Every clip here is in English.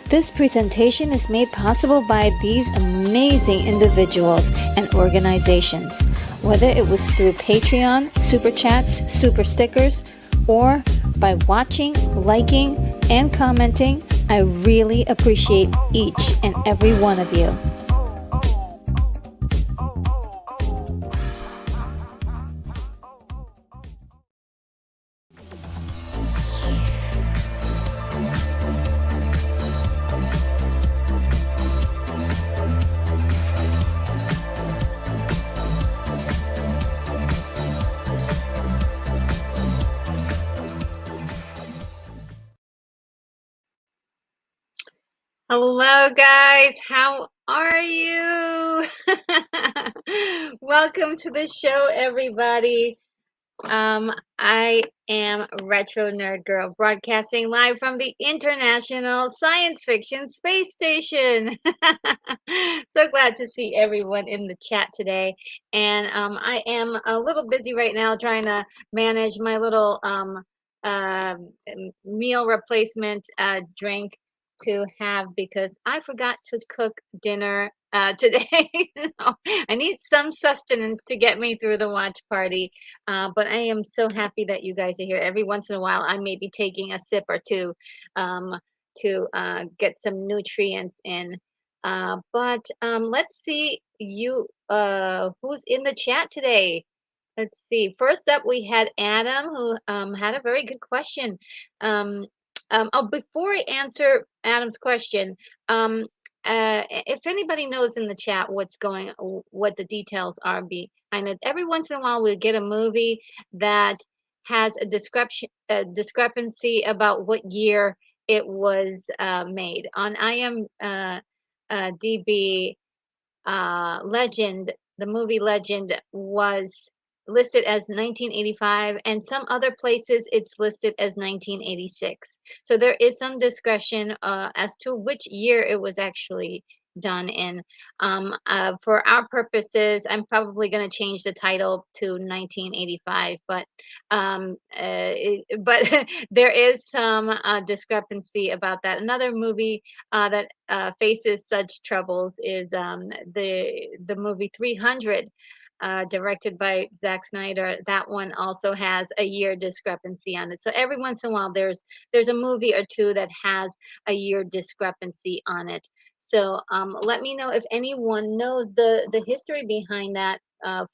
This presentation is made possible by these amazing individuals and organizations. Whether it was through Patreon, Super Chats, Super Stickers, or by watching, liking, and commenting, I really appreciate each and every one of you. Hello guys, how are you? Welcome to the show, everybody. I am Retro Nerd Girl, broadcasting live from the International Science Fiction Space Station. So glad to see everyone in the chat today. And I am a little busy right now trying to manage my little meal replacement drink to have because I forgot to cook dinner today. So I need some sustenance to get me through the watch party. But I am so happy that you guys are here. Every once in a while, I may be taking a sip or two to get some nutrients in. But let's see who's in the chat today. Let's see. First up, we had Adam, who had a very good question. Um, before I answer Adam's question, um, if anybody knows in the chat what the details are behind it, every once in a while we'll get a movie that has a discrepancy about what year it was made. On IMDb, the movie Legend was listed as 1985, and some other places it's listed as 1986. So there is some discretion as to which year it was actually done in. For our purposes, I'm probably going to change the title to 1985, but there is some discrepancy about that. Another movie that faces such troubles is the movie 300, directed by Zack Snyder. That one also has a year discrepancy on it. So every once in a while, there's a movie or two that has a year discrepancy on it. So let me know if anyone knows the history behind that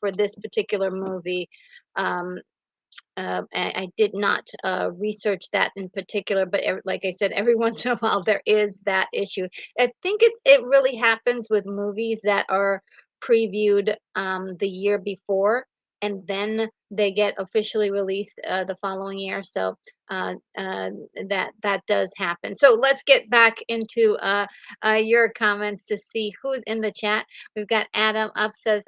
for this particular movie. Um, I did not research that in particular, but like I said, every once in a while there is that issue. I think it really happens with movies that are previewed the year before, and then they get officially released the following year. So that does happen. So let's get back into your comments to see who's in the chat. We've got Adam up says.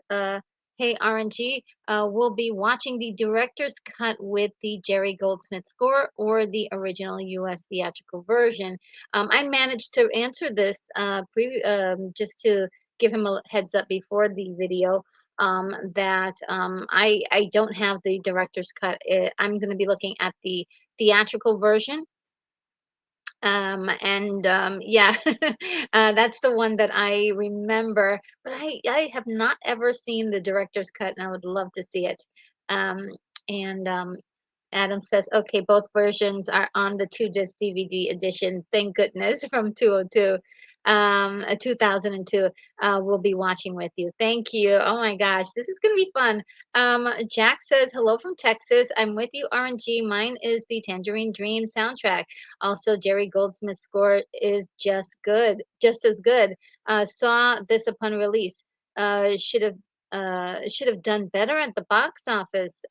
Hey, RNG, we'll be watching the director's cut with the Jerry Goldsmith score or the original US theatrical version. I managed to answer this just to give him a heads up before the video. That I don't have the director's cut. I'm going to be looking at the theatrical version, and yeah, that's the one that I remember, but I have not ever seen the director's cut, and I would love to see it. Um, and Adam says, okay, both versions are on the two disc DVD edition. Thank goodness from 202, 2002. We'll be watching with you. Thank you. Oh my gosh, this is going to be fun. Jack says, hello from Texas. I'm with you, RNG. Mine is the Tangerine Dream soundtrack. Also, Jerry Goldsmith's score is just as good. Saw this upon release. Should have done better at the box office.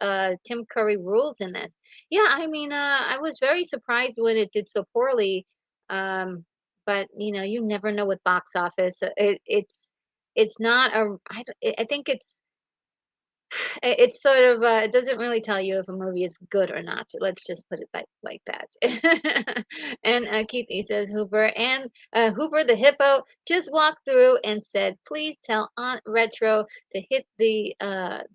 Tim Curry rules in this. Yeah, I mean, I was very surprised when it did so poorly. Um, but you never know with box office. It's not a. I think it's sort of it doesn't really tell you if a movie is good or not. Let's just put it like that. And Keith, he says Hooper the hippo just walked through and said, "Please tell Aunt Retro to hit the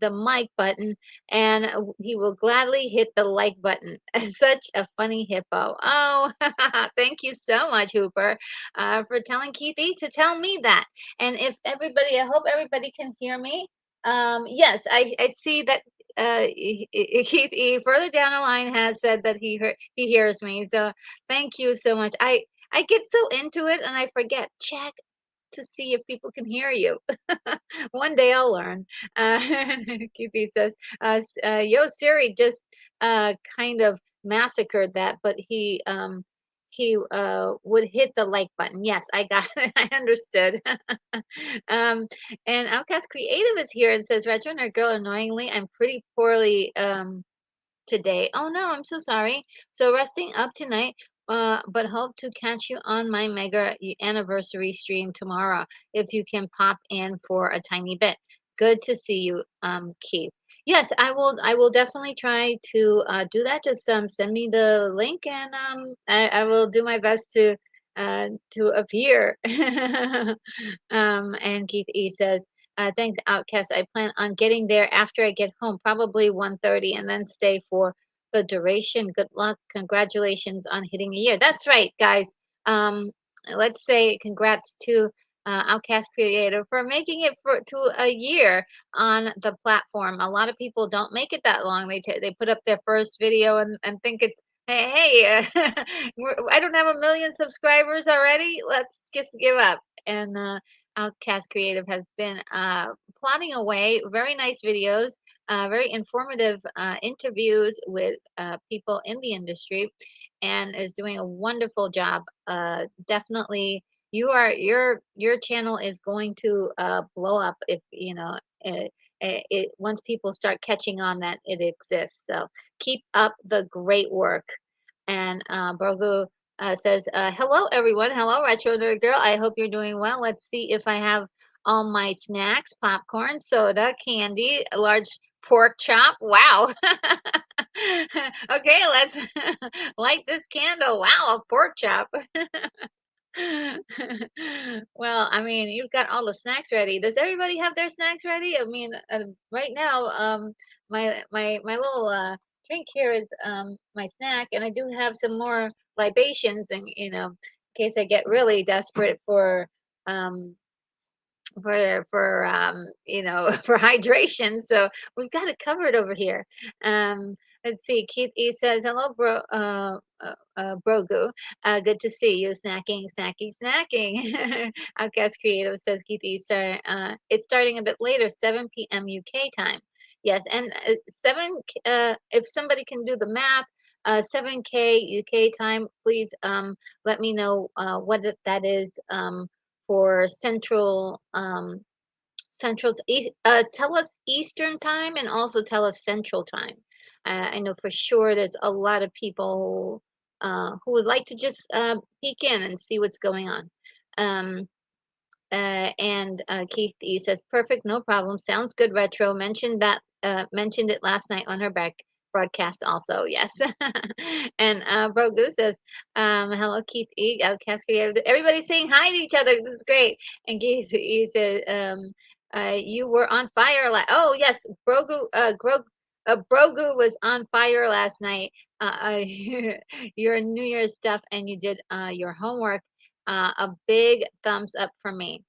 mic button, and he will gladly hit the like button." Such a funny hippo. Oh, thank you so much, Hooper, for telling Keithy to tell me that. And if everybody, I hope everybody can hear me. Yes, I see that Keith E. further down the line has said that he hears me. So thank you so much. I get so into it and I forget. Check to see if people can hear you. One day I'll learn. Uh, Keith E. says, "Yo Siri just kind of massacred that, but he would hit the like button." Yes, I got it. I understood. um, and Outcast Creative is here and says, Retro Nerd Girl, annoyingly, I'm pretty poorly today. Oh no, I'm so sorry. So resting up tonight, but hope to catch you on my mega anniversary stream tomorrow if you can pop in for a tiny bit. Good to see you, Keith. Yes, I will definitely try to do that. Just send me the link, and I will do my best to appear. And Keith E says, thanks, Outcast. I plan on getting there after I get home, probably 1:30, and then stay for the duration. Good luck. Congratulations on hitting a year. That's right, guys. Um, let's say congrats to Outcast Creator for making it to a year on the platform. A lot of people don't make it that long. They put up their first video and think it's hey, I don't have a million subscribers already. Let's just give up. and Outcast Creative has been plotting away. Very nice videos, very informative interviews with people in the industry, and is doing a wonderful job. Definitely, your channel is going to blow up if you know. Once people start catching on that it exists. So keep up the great work. And Brogu says, "Hello everyone, hello Retro Nerd Girl. I hope you're doing well. Let's see if I have all my snacks: popcorn, soda, candy, a large pork chop. Wow. Okay, let's light this candle. Wow, a pork chop." Well, I mean, you've got all the snacks ready. Does everybody have their snacks ready? I mean, right now, my little drink here is my snack, and I do have some more libations, and in case I get really desperate um for for hydration. So we've got it covered over here. Let's see. Keith E says, "Hello, Brogu. Good to see you. Snacking, snacking, snacking." Outcast Creative says, "Keith E, sir, it's starting a bit later, 7 p.m. UK time. Yes, and if somebody can do the math, 7K UK time, please let me know what that is for Central to East. Tell us Eastern time and also tell us Central time. I know for sure there's a lot of people who would like to just peek in and see what's going on. Um, and Keith E says, "Perfect, no problem. Sounds good, Retro. Mentioned it last night on her back broadcast also. Yes." And Brogu says, "Hello, Keith E. Outcast Creative. Everybody's saying hi to each other. This is great." And Keith E says, "You were on fire Oh, yes, Brogu was on fire last night. Your New Year's stuff, and you did your homework. A big thumbs up for me.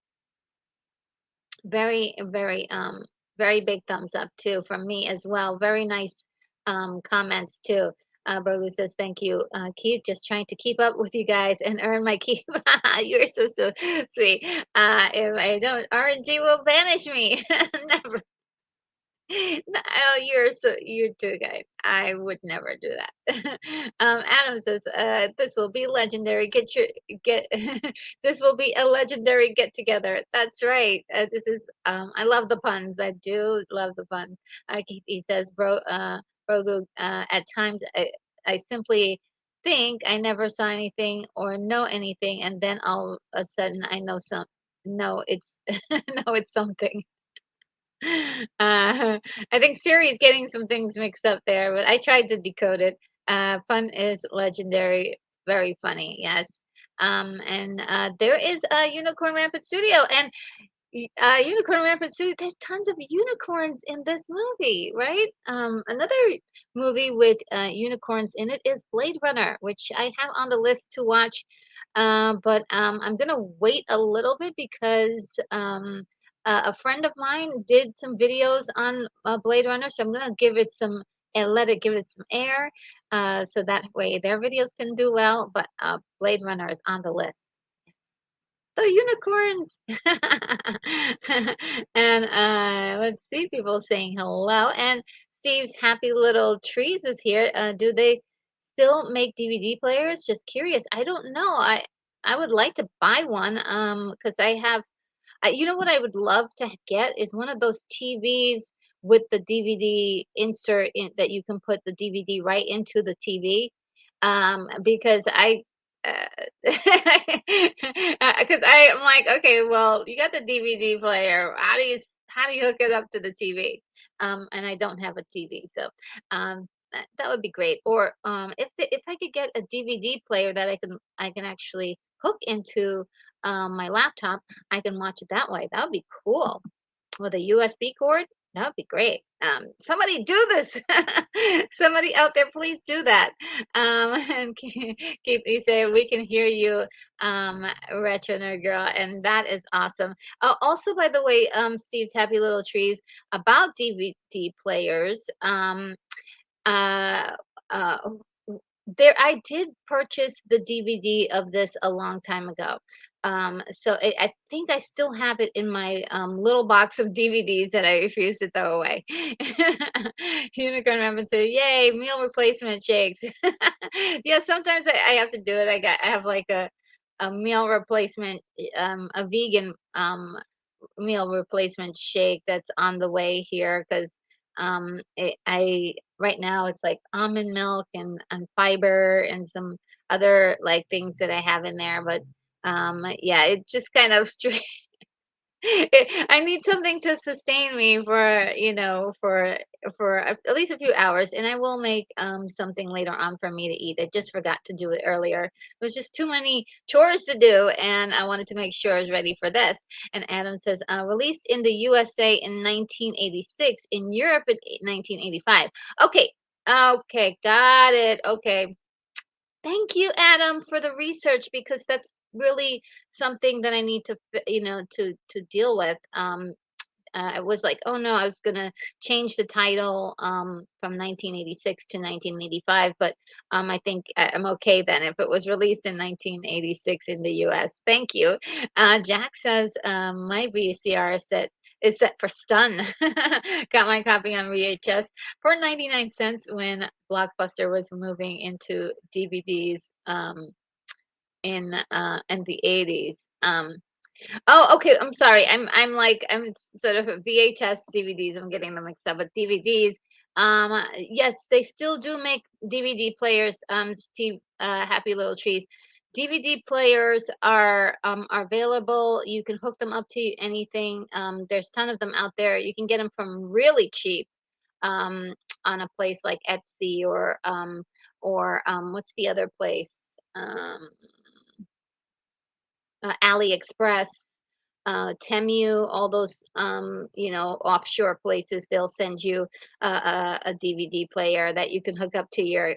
Very, very big thumbs up too from me as well. Very nice comments too." Brogu says, "Thank you, Keith. Just trying to keep up with you guys and earn my keep." You're so sweet. If I don't, RNG will banish me. Never. No, oh, you're too good. I would never do that. Adam says, "This will be legendary. Get this will be a legendary get together." That's right. This is I love the puns. I do love the puns. He says, Brogu, at times I simply think I never saw anything or know anything, and then all of a sudden I know some. No, it's no, it's something." I think Siri's getting some things mixed up there, but I tried to decode it. Fun is legendary. Very funny, yes. And there is a Unicorn Rampant Studio, and Unicorn Rampant Studio. There's tons of unicorns in this movie, right? Another movie with unicorns in it is Blade Runner, which I have on the list to watch. But I'm gonna wait a little bit because a friend of mine did some videos on Blade Runner, so I'm gonna give it some and let it give it some air, so that way their videos can do well. But Blade Runner is on the list. The unicorns. And let's see, people saying hello. And Steve's happy little trees is here. Do they still make DVD players? Just curious. I don't know. I would like to buy one because I have you know what I would love to get is one of those TVs with the DVD insert in that you can put the DVD right into the TV. Because because I am like, okay, well, you got the DVD player. How do you hook it up to the TV? And I don't have a TV, so that would be great. Or if I could get a DVD player that I can actually hook into my laptop, I can watch it that way. That would be cool. With a USB cord, that would be great. Somebody do this. Somebody out there, please do that. And keep you say we can hear you, Retro Nerd Girl, and that is awesome. Also, by the way, Steve's Happy Little Trees about DVD players. Uh, uh, there, I did purchase the DVD of this a long time ago. So I think I still have it in my little box of DVDs that I refuse to throw away. Unicorn Rabbit said, "Yay, meal replacement shakes." Yeah, sometimes I have to do it. I have like a meal replacement, a vegan meal replacement shake that's on the way here because I right now it's like almond milk and fiber and some other like things that I have in there, but yeah, it just kind of I need something to sustain me for, for at least a few hours, and I will make something later on for me to eat. I just forgot to do it earlier. It was just too many chores to do, and I wanted to make sure I was ready for this. And Adam says, released in the USA in 1986, in Europe in 1985. Okay, okay, got it. Okay, thank you, Adam, for the research because that's really something that I need to, to deal with. I was like, oh no, I was gonna change the title from 1986 to 1985, but I think I'm okay then if it was released in 1986 in the U.S. Thank you. Jack says my VCR is set for Stun. Got my copy on VHS for 99 cents when Blockbuster was moving into DVDs in the 80s. Oh, okay. I'm sorry. I'm sort of VHS DVDs. I'm getting them mixed up, but DVDs. Yes, they still do make DVD players. Steve, Happy Little Trees. DVD players are available. You can hook them up to anything. There's a ton of them out there. You can get them from really cheap um, on a place like Etsy or what's the other place? Um, AliExpress, Temu, all those offshore places. They'll send you a DVD player that you can hook up to your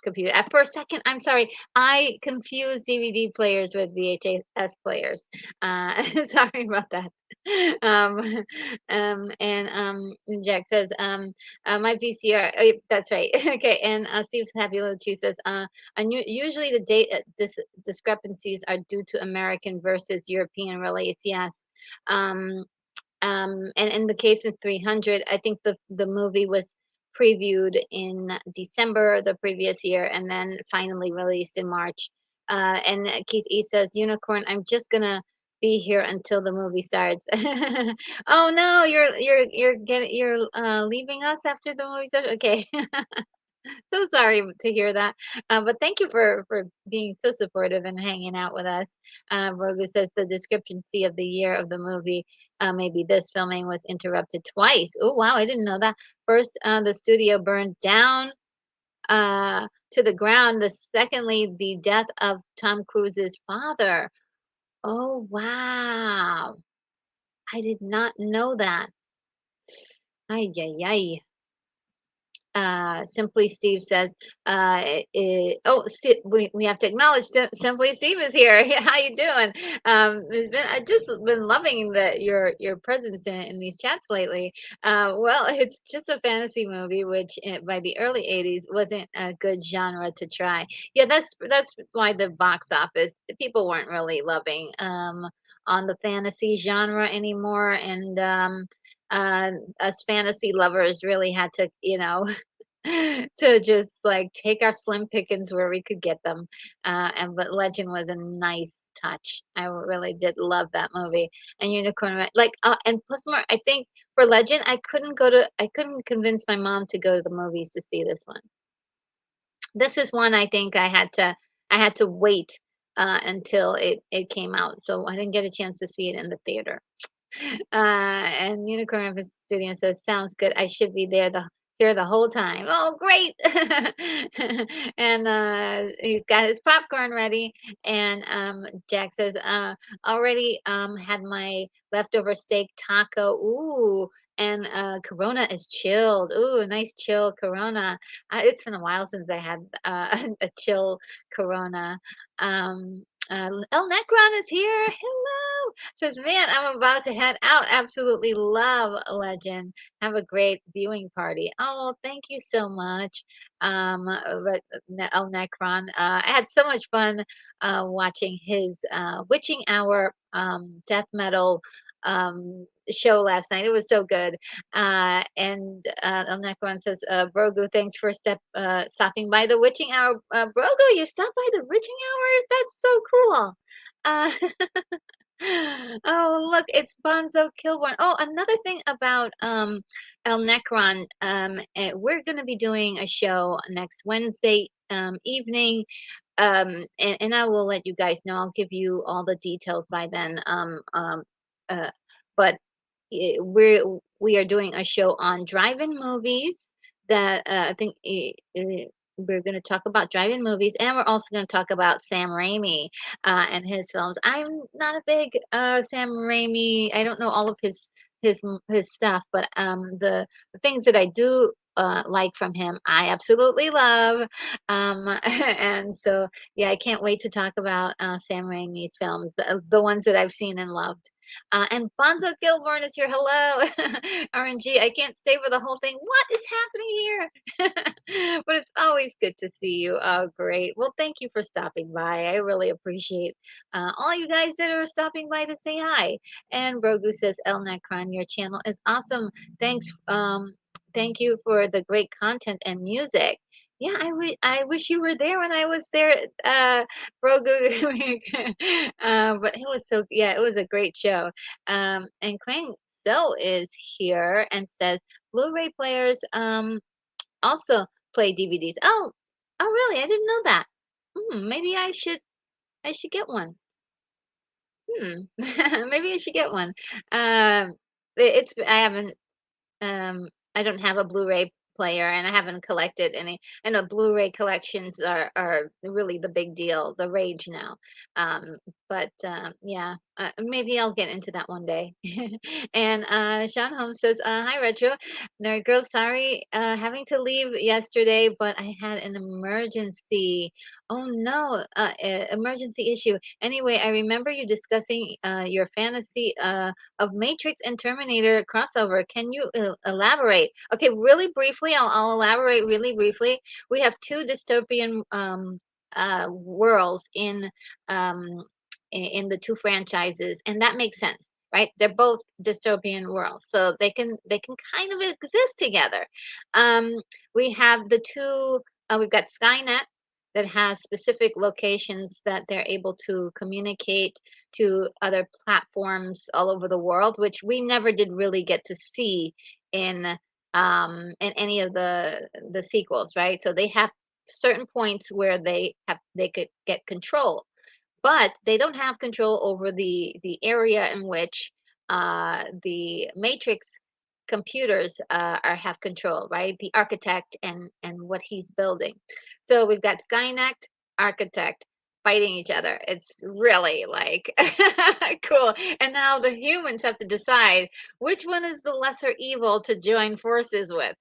computer. For a second, I'm sorry, I confuse DVD players with VHS players. Sorry about that. Um, and Jack says, my VCR. Oh, that's right. Okay, and Steve's happy little cheese says, usually the date discrepancies are due to American versus European release. Yes. Um, and in the case of 300, I think the movie was previewed in December the previous year and then finally released in March. And Keith E says, "Unicorn, I'm just gonna be here until the movie starts." Oh no, you're leaving us after the movie starts. Okay. So sorry to hear that. But thank you for being so supportive and hanging out with us. Rogu says the discrepancy of the year of the movie, maybe this filming was interrupted twice. Oh wow, I didn't know that. First, the studio burned down to the ground. The secondly, the death of Tom Cruise's father. Oh wow, I did not know that. Ay ay ay. Simply Steve says, we have to acknowledge that Simply Steve is here. How you doing? I just been loving your presence in these chats lately. Well, it's just a fantasy movie, which by the early 80s wasn't a good genre to try. Yeah, that's why the box office people weren't really loving on the fantasy genre anymore, and us fantasy lovers really had to, to just like take our slim pickings where we could get them. And but Legend was a nice touch. I really did love that movie. And Unicorn, and plus more. I think for Legend, I couldn't convince my mom to go to the movies to see this one. This is one I think I had to wait until it came out, so I didn't get a chance to see it in the theater. And Unicorn Rapids Studio says, "Sounds good. I should be here the whole time." Oh, great! And he's got his popcorn ready. And Jack says, "Already had my leftover steak taco. Ooh." And Corona is chilled. Ooh, a nice chill Corona. It's been a while since I had a chill Corona. El Necron is here. Hello. Says, man, I'm about to head out. Absolutely love Legend. Have a great viewing party. Oh, thank you so much. El Necron. I had so much fun watching his Witching Hour death metal show last night. It was so good. And El Necron says, Brogu, thanks for stopping by the Witching Hour. Brogu, you stopped by the Witching Hour? That's so cool. Uh, Oh, look, it's Bonzo Kilborn. Oh, another thing about El Necron, we're going to be doing a show next Wednesday evening, and I will let you guys know. I'll give you all the details by then. Uh, but we are doing a show on drive-in movies that I think we're going to talk about drive-in movies, and we're also going to talk about Sam Raimi and his films. I'm not a big Sam Raimi. I don't know all of his stuff, but the things that I do like from him, I absolutely love. And so, yeah, I can't wait to talk about Sam Raimi's films, the ones that I've seen and loved. And Bonzo Gilborn is here. Hello, RNG. I can't stay for the whole thing. What is happening here? But it's always good to see you. Oh, great. Well, thank you for stopping by. I really appreciate all you guys that are stopping by to say hi. And Brogu says, El Necron, your channel is awesome. Thanks. Thank you for the great content and music. Yeah, I wish you were there when I was there, Brogu. But it was so, yeah, it was a great show. And Quang So is here and says Blu-ray players also play DVDs. Oh, really? I didn't know that. Maybe I should get one. Hmm. Maybe I should get one. Um, it's I haven't I don't have a Blu-ray player and I haven't collected any. I know Blu-ray collections are really the big deal, the rage now. Um, but yeah, maybe I'll get into that one day. And Sean Holmes says, "Hi Retro, nerd girl. Sorry, having to leave yesterday, but I had an emergency. Oh no, emergency issue. Anyway, I remember you discussing your fantasy of Matrix and Terminator crossover. Can you elaborate? Okay, really briefly, I'll elaborate really briefly. We have two dystopian worlds um, in the two franchises, and that makes sense, right? They're both dystopian worlds, so they can kind of exist together. Um, we have the two. We've got Skynet that has specific locations that they're able to communicate to other platforms all over the world, which we never did really get to see in any of the sequels, right? So they have certain points where they could get control, but they don't have control over the area in which the matrix computers have control, right? The architect and what he's building. So we've got Skynet, architect fighting each other. It's really like cool. And now the humans have to decide which one is the lesser evil to join forces with.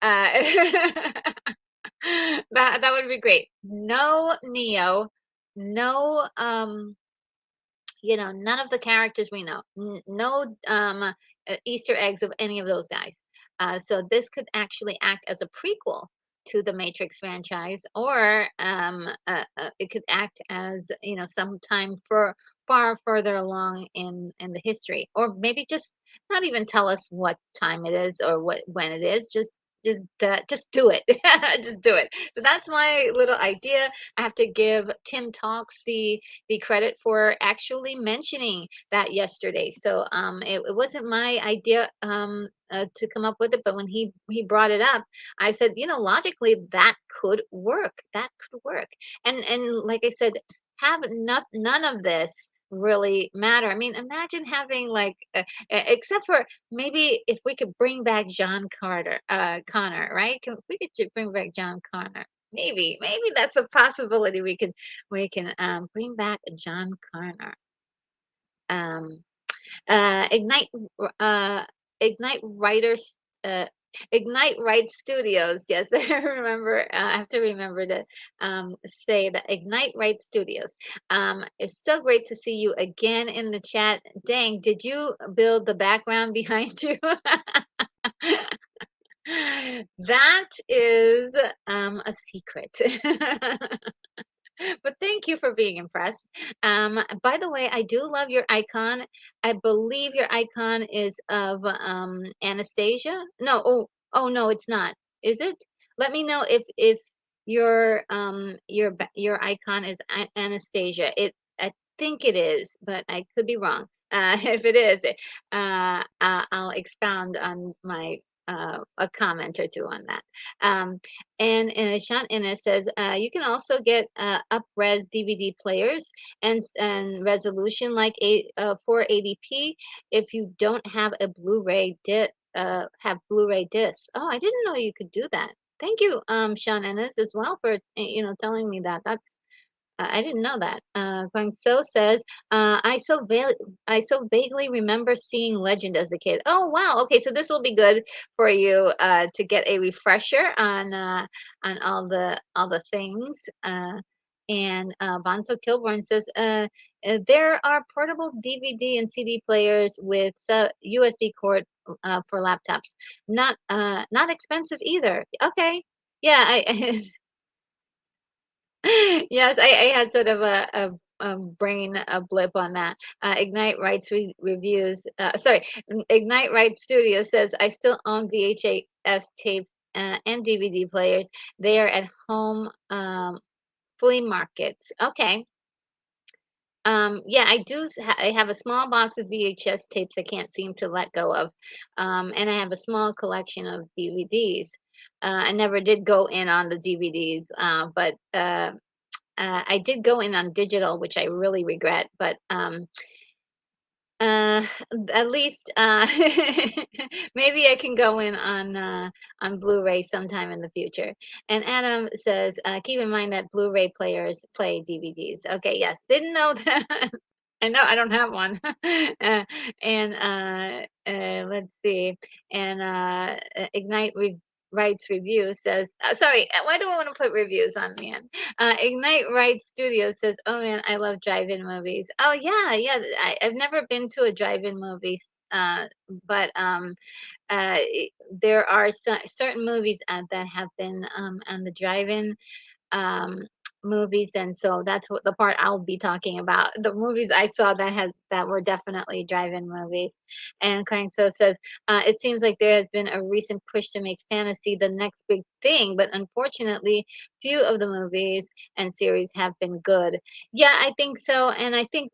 That would be great. No Neo, no none of the characters we know, no Easter eggs of any of those guys. So this could actually act as a prequel to the Matrix franchise, or it could act as some time for far further along in the history, or maybe just not even tell us what time it is or when it is. Just do it. Just do it. So that's my little idea. I have to give Tim Talks the credit for actually mentioning that yesterday. So it wasn't my idea to come up with it, but when he brought it up, I said, logically that could work. That could work. And like I said, have none of this really matter. I mean, imagine having like, except for maybe if we could bring back John Connor, right? We could bring back John Connor. Maybe that's a possibility. We can bring back John Connor. Um, Ignite uh, Ignite Writers. Ignite Right Studios. Yes, I remember. I have to remember to say that Ignite Right Studios. It's so great to see you again in the chat. Dang, did you build the background behind you? That is a secret. But thank you for being impressed. By the way, I do love your icon. I believe your icon is of Anastasia. No, oh no, it's not. Is it? Let me know if your icon is Anastasia. I think it is, but I could be wrong. If it is, I'll expound on my a comment or two on that. And Sean Innes says you can also get up-res DVD players and resolution like 480p if you don't have a have Blu-ray discs. Oh, I didn't know you could do that. Thank you, Sean Ennis, as well for telling me that. That's I didn't know that. Going So says, I so vaguely remember seeing Legend as a kid. Oh wow, okay, so this will be good for you to get a refresher on all the things. And Bonzo Kilborn says, there are portable DVD and CD players with USB cord for laptops. Not expensive either. Okay, yeah, I Yes, I had sort of a brain a blip on that. Ignite Writes Reviews. Sorry, Ignite Writes Studio says I still own VHS tape and DVD players. They are at home flea markets. Okay. Yeah, I do. I have a small box of VHS tapes I can't seem to let go of, and I have a small collection of DVDs. I never did go in on the DVDs, but I did go in on digital, which I really regret, but uh, at least maybe I can go in on Blu-ray sometime in the future. And Adam says, keep in mind that Blu-ray players play DVDs. Okay, yes, didn't know that. I know I don't have one. And let's see. And Ignite Writes Review says, sorry, why do I want to put reviews on the end? Ignite Right Studio says, "Oh man, I love drive-in movies." Oh yeah, yeah. I've never been to a drive-in movie, but there are certain movies that have been on the drive-in um, movies, and so that's what the part I'll be talking about. The movies I saw that were definitely drive-in movies. And Kind So says, it seems like there has been a recent push to make fantasy the next big thing, but unfortunately, few of the movies and series have been good. Yeah, I think so, and I think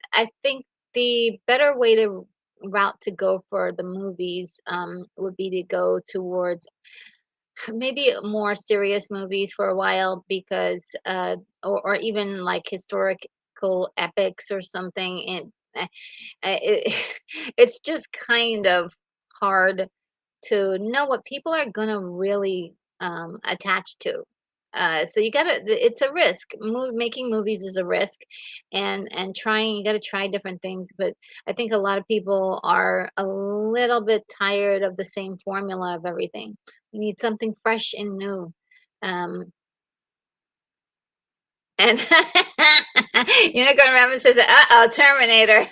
the better way to route to go for the movies would be to go towards maybe more serious movies for a while because or even like historical epics or something and it, it's just kind of hard to know what people are gonna really attach to. So you gotta, it's a risk. Making movies is a risk, and trying, you gotta try different things. But I think a lot of people are a little bit tired of the same formula of everything. You need something fresh and new. Um, and Unicorn Rabbit says, "Uh-oh, Terminator."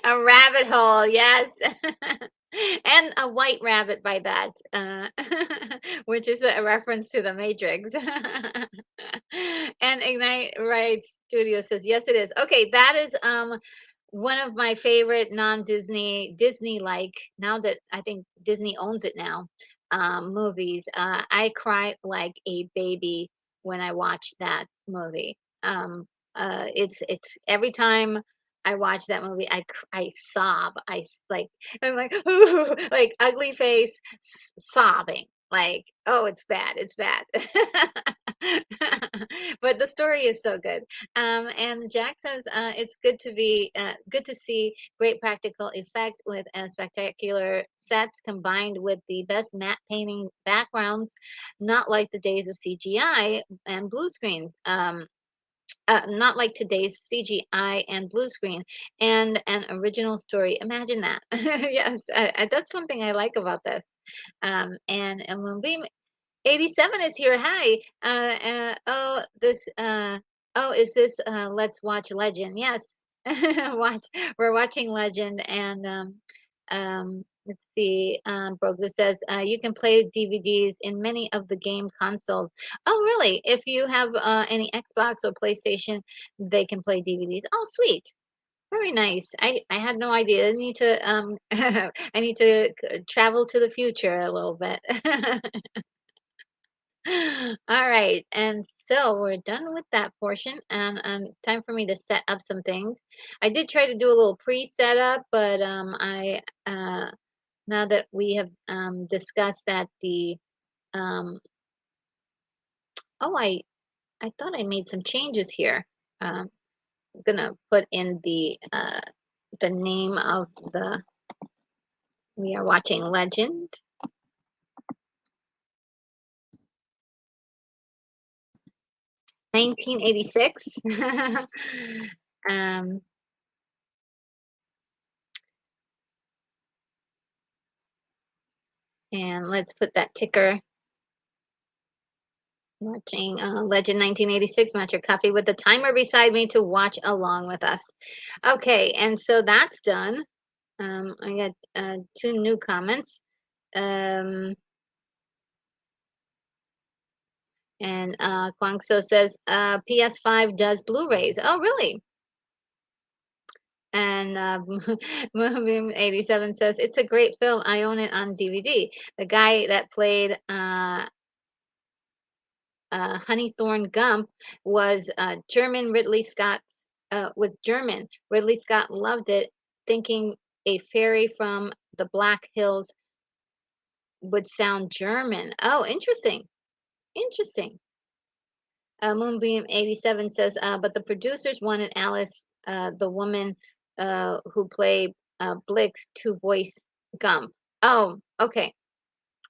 A rabbit hole, yes. And a white rabbit by that, which is a reference to the Matrix. And Ignite Right Studio says, yes, it is. Okay, that is one of my favorite non-Disney, Disney-like, now that I think Disney owns it now, movies. I cry like a baby when I watch that movie. It's every time I watch that movie, I sob. Like I'm like like ugly face sobbing. Like, oh, it's bad. It's bad. But the story is so good. And Jack says it's good to see great practical effects with spectacular sets combined with the best matte painting backgrounds, not like the days of CGI and blue screens. not like today's CGI and blue screen, and an original story. Imagine that. Yes, that's one thing I like about this. And Moonbeam 87 is here. Hi. Oh, is this Let's Watch Legend? Yes. Watch. We're watching Legend, and let's see. Brogu says you can play DVDs in many of the game consoles. Oh, really? If you have any Xbox or PlayStation, they can play DVDs. Oh, sweet. Very nice. I had no idea. I need to I need to travel to the future a little bit. All right, and so we're done with that portion, and it's time for me to set up some things. I did try to do a little pre-setup, but I now that we have discussed that the um, oh, I thought I made some changes here. I'm gonna put in the name of the we are watching Legend. 1986. um, and let's put that ticker. Watching Legend 1986, match your coffee with the timer beside me to watch along with us. Okay, and so that's done. I got two new comments. Um, and Guangso says PS5 does Blu-rays. Oh, really? And Moonbeam 87 says it's a great film. I own it on DVD. The guy that played Honeythorn Gump was German. Ridley Scott was German. Ridley Scott loved it, thinking a fairy from the Black Hills would sound German. Oh, interesting. Interesting. Moonbeam 87 says, but the producers wanted Alice, the woman who played Blix, to voice Gump. Oh, okay.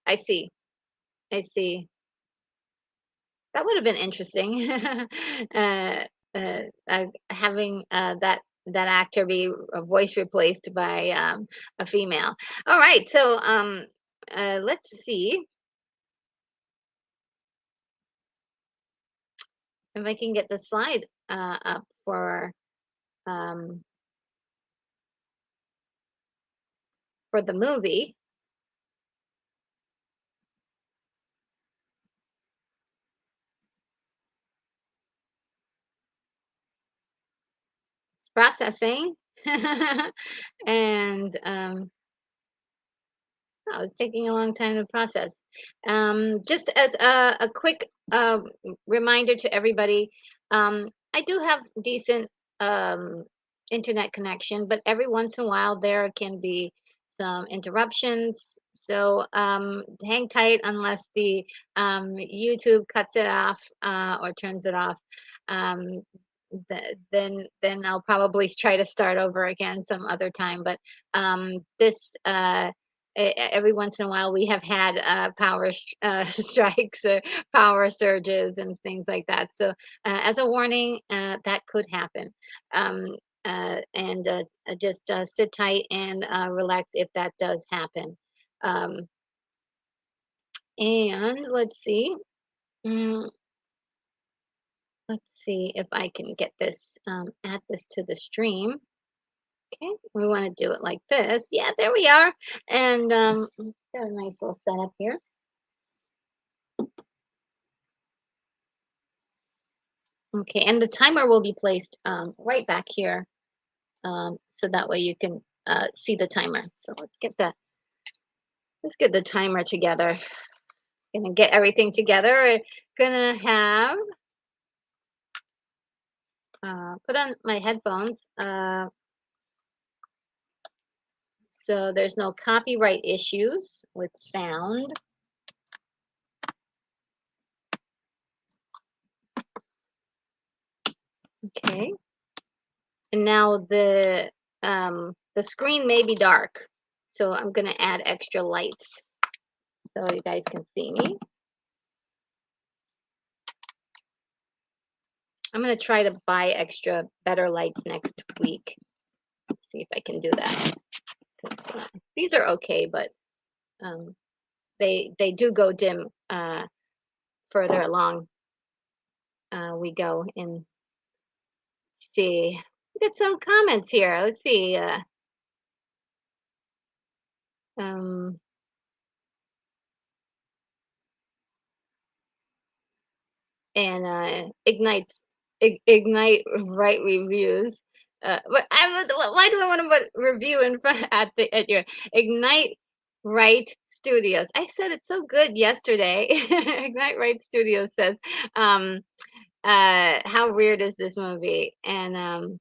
I see. I see. That would have been interesting. uh, Having that actor be a voice replaced by a female. All right, so let's see if I can get the slide up um, for the movie. It's processing, and oh, it's taking a long time to process. Just as a quick reminder to everybody, I do have decent um, internet connection, but every once in a while there can be some interruptions. So hang tight unless the YouTube cuts it off or turns it off. Um, then I'll probably try to start over again some other time. But this every once in a while we have had strikes or power surges and things like that. So as a warning, that could happen. Um, and just sit tight and relax if that does happen. Um, and Mm, let's see if I can get this, add this to the stream. Okay, we want to do it like this. Yeah, there we are. And got a nice little setup here. Okay, and the timer will be placed right back here, so that way you can see the timer. So let's get the timer together. Gonna get everything together. We're gonna have put on my headphones, so there's no copyright issues with sound. Okay, and now the screen may be dark, so I'm gonna add extra lights so you guys can see me. I'm gonna try to buy extra better lights next week. See if I can do that. 'Cause, these are okay, but um, they do go dim further along we go. And see, we got some comments here. Let's see. Um, and ignite right reviews. But why do I want to put review in front at your ignite right studios? I said it's so good yesterday. Ignite right studios says, um, how weird is this movie? And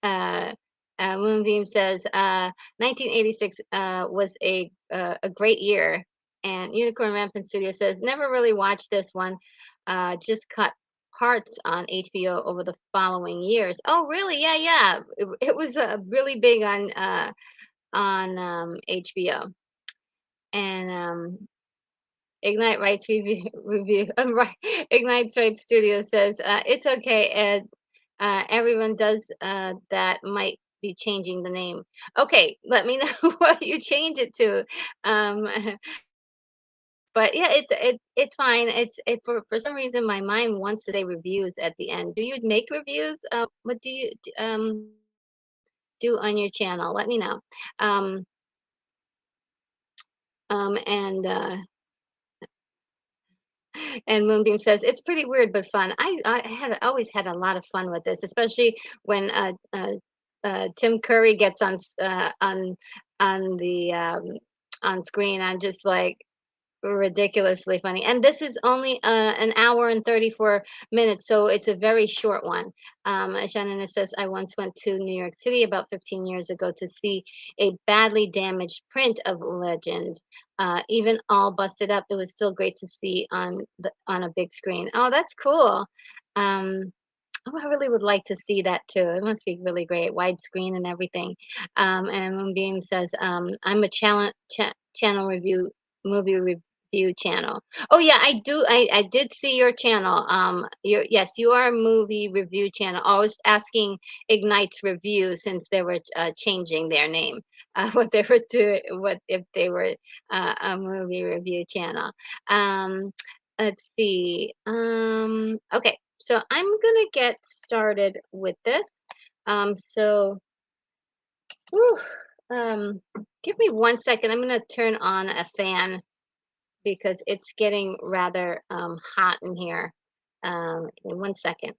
uh, Moonbeam says 1986 was a great year. And Unicorn Rampant Studio says never really watched this one, just caught parts on HBO over the following years. Oh, really? Yeah, yeah. It was really big on HBO. And Ignite Rights review right, Ignite Rights Studio says it's okay, Ed. Everyone does that. Might be changing the name. Okay, let me know what you change it to. Um, but yeah, it's fine. For some reason my mind wants to say reviews at the end. Do you make reviews? What do you do on your channel? Let me know. Um, and And Moonbeam says it's pretty weird but fun. I had always had a lot of fun with this, especially when Tim Curry gets on the on screen. I'm just like ridiculously funny. And this is only an hour and 34 minutes, so it's a very short one. Shannon says, I once went to New York City about 15 years ago to see a badly damaged print of Legend. Even all busted up, it was still great to see on a big screen. Oh, that's cool. Um, Oh, I really would like to see that too. It must be really great, widescreen and everything. And Moonbeam says, I'm a channel review, movie review channel. Oh yeah, I do. I did see your channel. Yes, you are a movie review channel. I was asking Ignite's review since they were changing their name. What they were doing, what if they were a movie review channel. Um, let's see. Okay. So I'm gonna get started with this. So, whew, um, give me 1 second. I'm gonna turn on a fan because it's getting rather hot in here. Give me 1 second.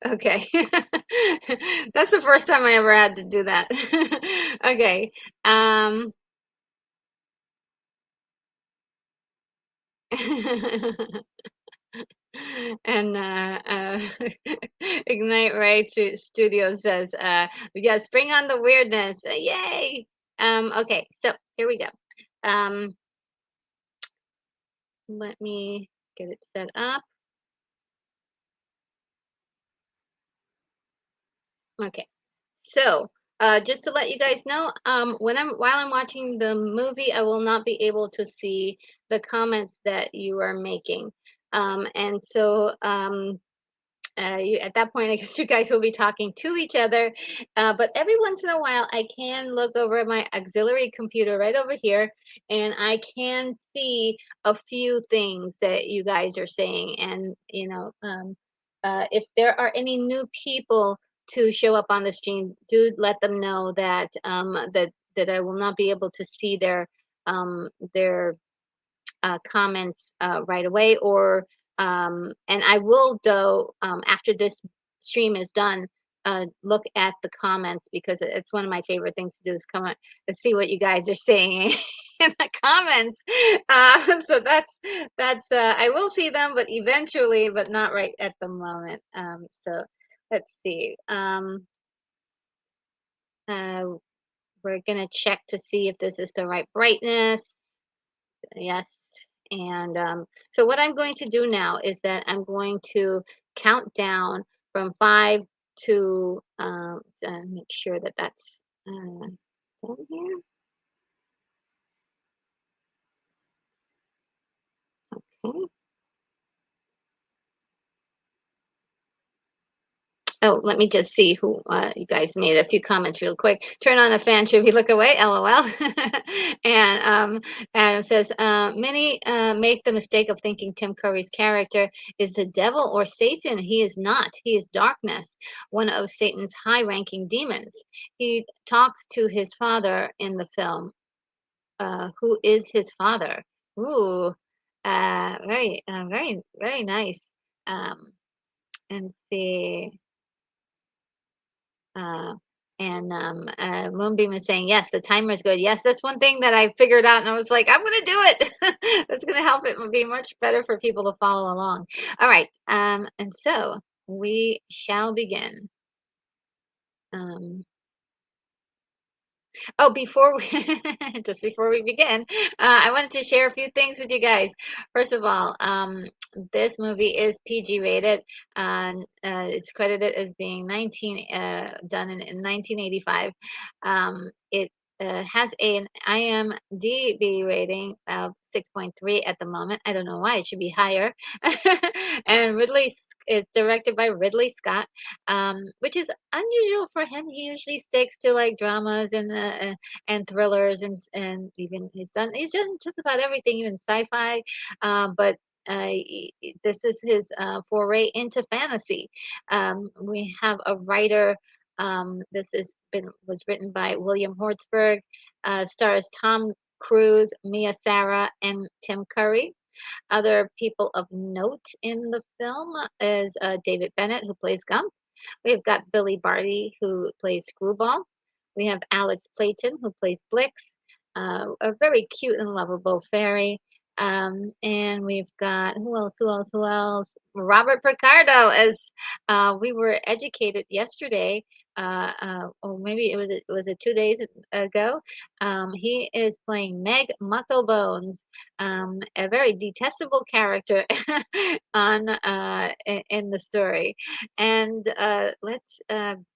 Okay, that's the first time I ever had to do that. Okay. Um, And Ignite Right Studio says, yes, bring on the weirdness. Yay. Okay, so here we go. Um, let me get it set up. Okay. So, just to let you guys know, while I'm watching the movie, I will not be able to see the comments that you are making. And so at that point, I guess you guys will be talking to each other. But every once in a while, I can look over at my auxiliary computer right over here, and I can see a few things that you guys are saying. And, if there are any new people to show up on the stream, do let them know that I will not be able to see their comments right away, or and I will though after this stream is done, look at the comments because it's one of my favorite things to do is come on and see what you guys are saying in the comments. So that's I will see them, but eventually, but not right at the moment. So let's see. Uh, we're gonna check to see if this is the right brightness. Yes. And so what I'm going to do now is that I'm going to count down from 5 to make sure that that's down here. Okay. Oh, let me just see who you guys made a few comments real quick. Turn on a fan, should we look away? LOL. And Adam says, many make the mistake of thinking Tim Curry's character is the devil or Satan. He is not. He is darkness, one of Satan's high-ranking demons. He talks to his father in the film. Who is his father? Ooh, very nice. Um, and see. Uh, and Moonbeam is saying, yes, the timer is good. Yes, that's one thing that I figured out, and I was like, I'm going to do it. That's going to help it be much better for people to follow along. All right. And so we shall begin. Um, Oh, before we just before we begin, I wanted to share a few things with you guys. First of all, this movie is PG rated, and it's credited as being done in 1985. It has an IMDb rating of 6.3 at the moment. I don't know why it should be higher. And it's directed by Ridley Scott, which is unusual for him. He usually sticks to like dramas and thrillers and he's done just about everything, even sci-fi. But this is his foray into fantasy. We have a writer. This has been was written by William Hortzberg. Stars Tom Cruise, Mia Sara, and Tim Curry. Other people of note in the film is David Bennett, who plays Gump. We've got Billy Barty, who plays Screwball. We have Alex Playton, who plays Blix, a very cute and lovable fairy. And we've got who else? Robert Picardo, as we were educated yesterday, or maybe was it 2 days ago. He is playing Meg Mucklebones, a very detestable character in the story. And let's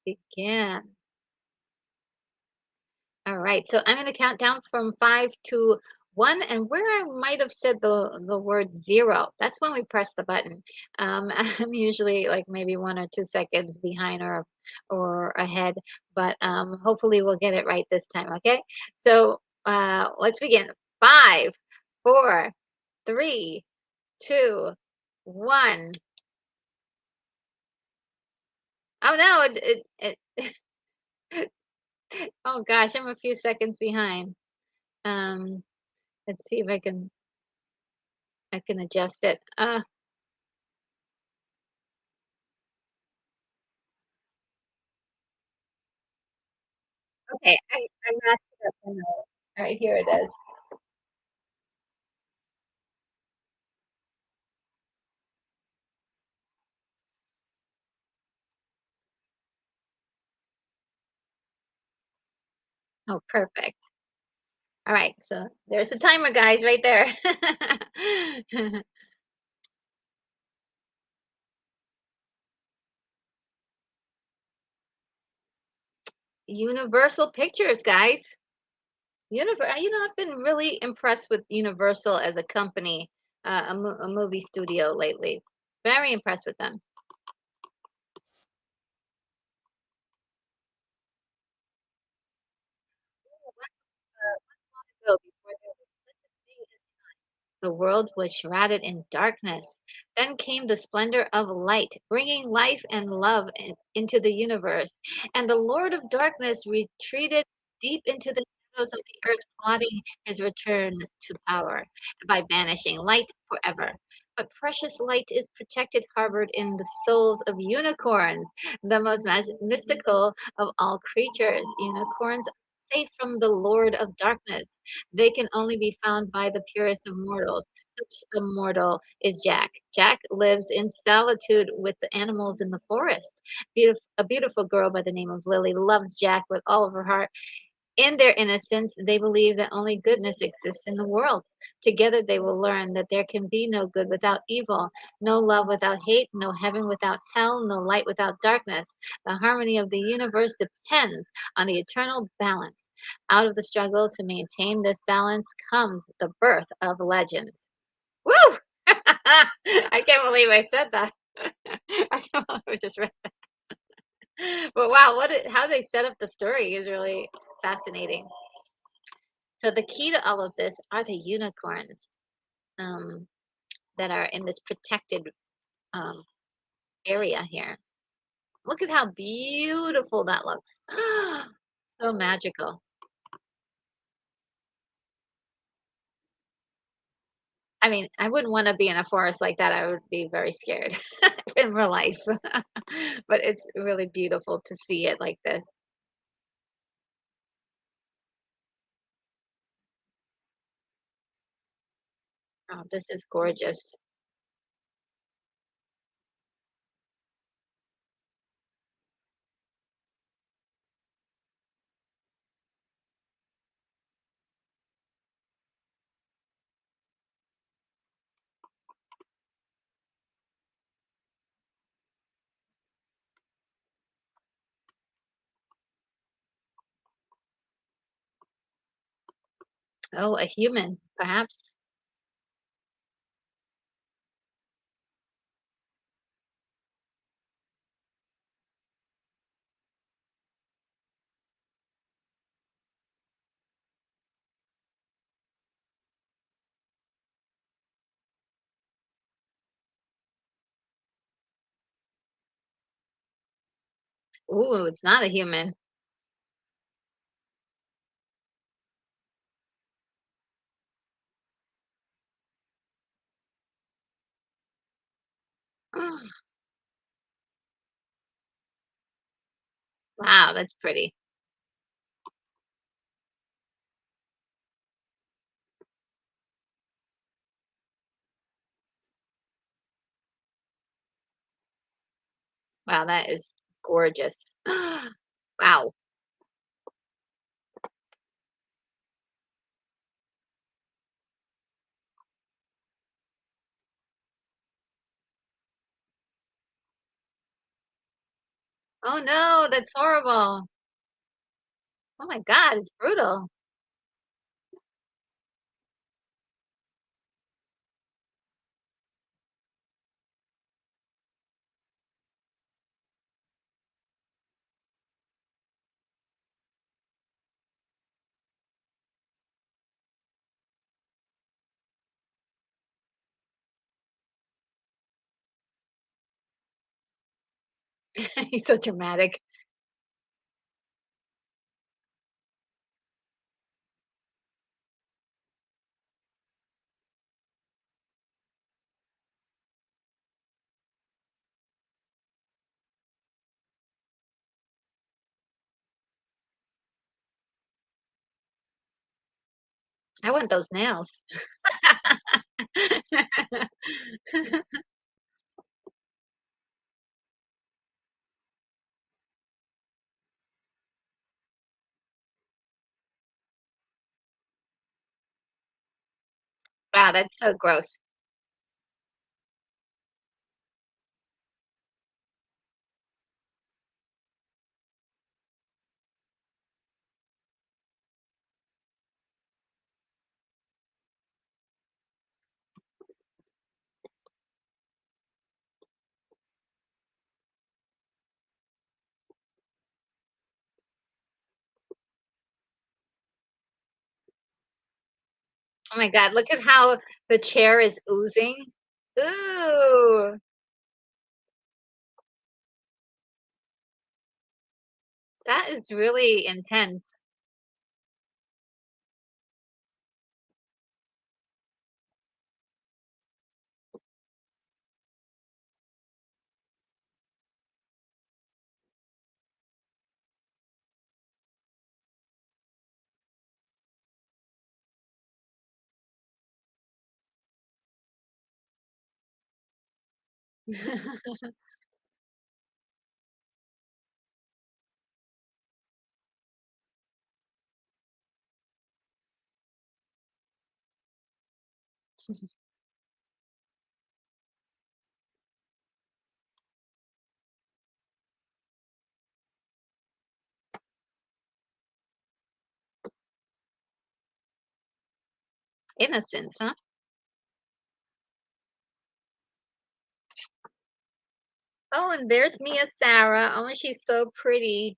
begin. All right, so I'm going to count down from 5 to 1, and where I might have said the word zero, that's when we press the button. I'm usually like maybe 1 or 2 seconds behind or ahead, but hopefully we'll get it right this time. Okay, so let's begin. 5, 4, 3, 2, 1. Oh no! Oh gosh, I'm a few seconds behind. Um, let's see if I can adjust it. Okay, I matched it up. Now. All right, here it is. Oh, perfect. All right, so there's the timer, guys, right there. Universal Pictures, guys. I've been really impressed with Universal as a company, a movie studio lately. Very impressed with them. So before there was such a thing as the world was shrouded in darkness. Then came the splendor of light, bringing life and love into the universe. And the Lord of Darkness retreated deep into the shadows of the earth, plotting his return to power by banishing light forever. A precious light is protected, harbored in the souls of unicorns, the most mystical of all creatures. Unicorns are safe from the Lord of Darkness. They can only be found by the purest of mortals. Such a mortal is Jack. Jack lives in solitude with the animals in the forest. A beautiful girl by the name of Lily loves Jack with all of her heart. In their innocence, they believe that only goodness exists in the world. Together, they will learn that there can be no good without evil, no love without hate, no heaven without hell, no light without darkness. The harmony of the universe depends on the eternal balance. Out of the struggle to maintain this balance comes the birth of legends. Woo! I can't believe I said that. I can't believe I just read that. But wow, how they set up the story is really fascinating. So the key to all of this are the unicorns um, that are in this protected um, area here. Look at how beautiful that looks. So magical. I mean, I wouldn't want to be in a forest like that. I would be very scared in real life. But it's really beautiful to see it like this. Oh, this is gorgeous. Oh, a human, perhaps. Ooh, it's not a human. Wow, that's pretty. Wow, that is gorgeous. Wow. Oh no, that's horrible. Oh my god, it's brutal. He's so dramatic. I want those nails. Wow, that's so gross. Oh my god, look at how the chair is oozing. Ooh, that is really intense. Innocence, huh? Oh, and there's Mia Sarah. Oh, she's so pretty.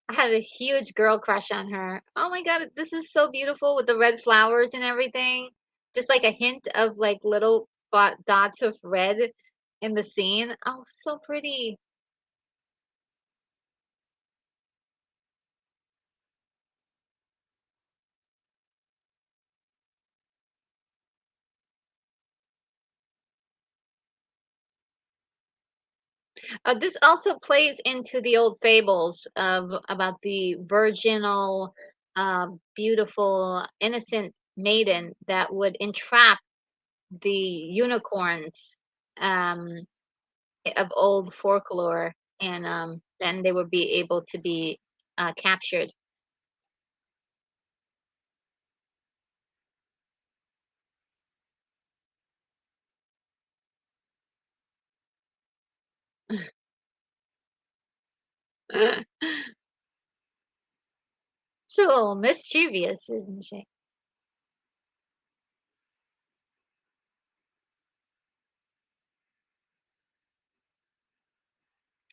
I had a huge girl crush on her. Oh my God, this is so beautiful with the red flowers and everything. Just like a hint of like little dots of red in the scene. Oh, so pretty. This also plays into the old fables of about the virginal, beautiful, innocent maiden that would entrap the unicorns um, of old folklore, and then they would be able to be captured. She's a little mischievous, isn't she?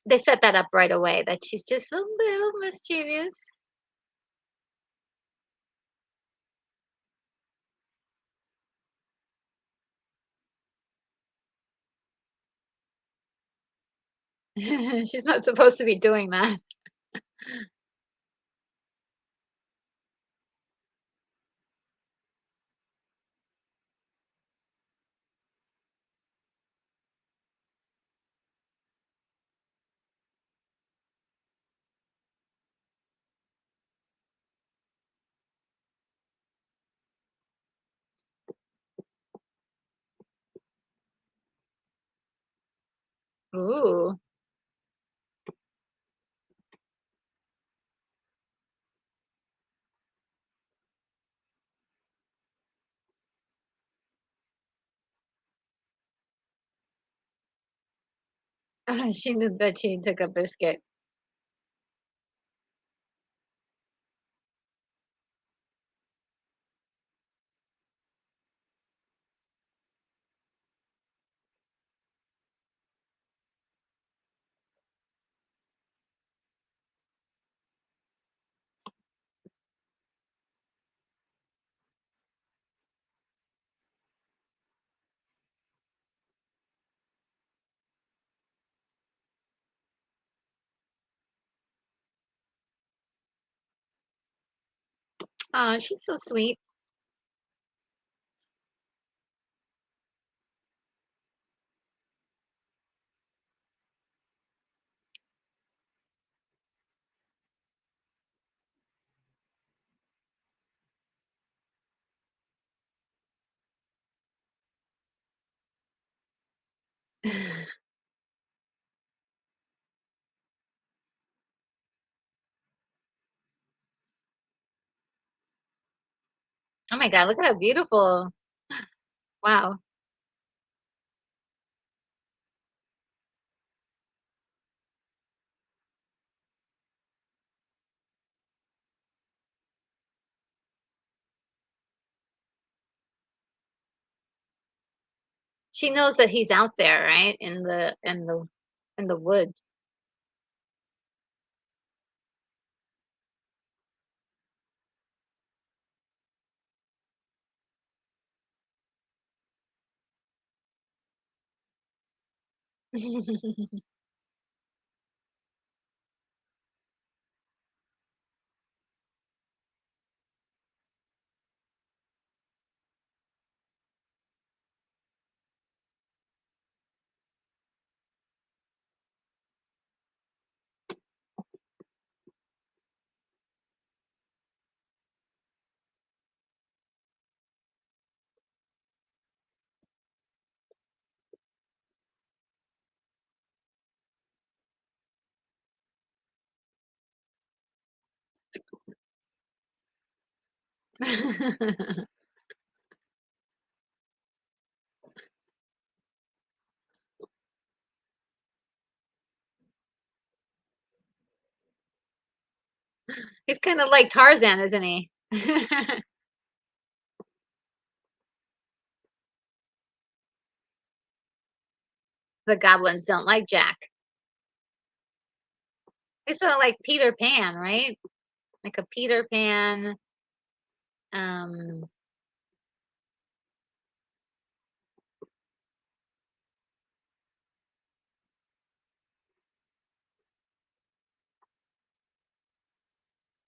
They set that up right away that she's just a little mischievous. She's not supposed to be doing that. Ooh. She knew that she took a biscuit. Oh, she's so sweet. Oh my God, look at how beautiful. Wow. She knows that he's out there, right? In the woods. He's kinda like Tarzan, isn't he? The goblins don't like Jack. He's sorta like Peter Pan, right? Like a Peter Pan, um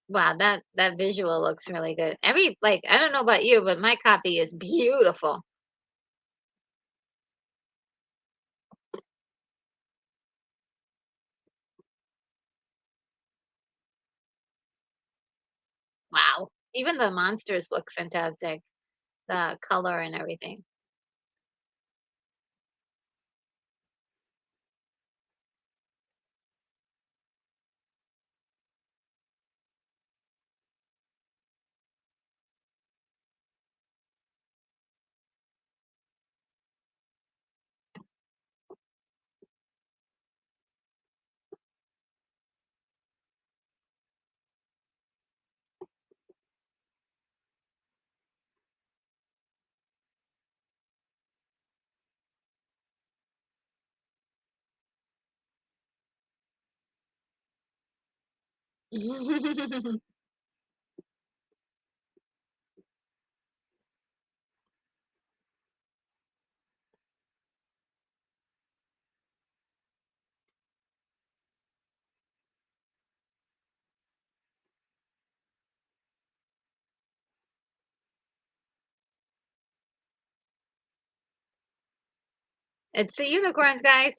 wow, that visual looks really good. I don't know about you, but my copy is beautiful. Wow. Even the monsters look fantastic, the color and everything. It's the unicorns, guys.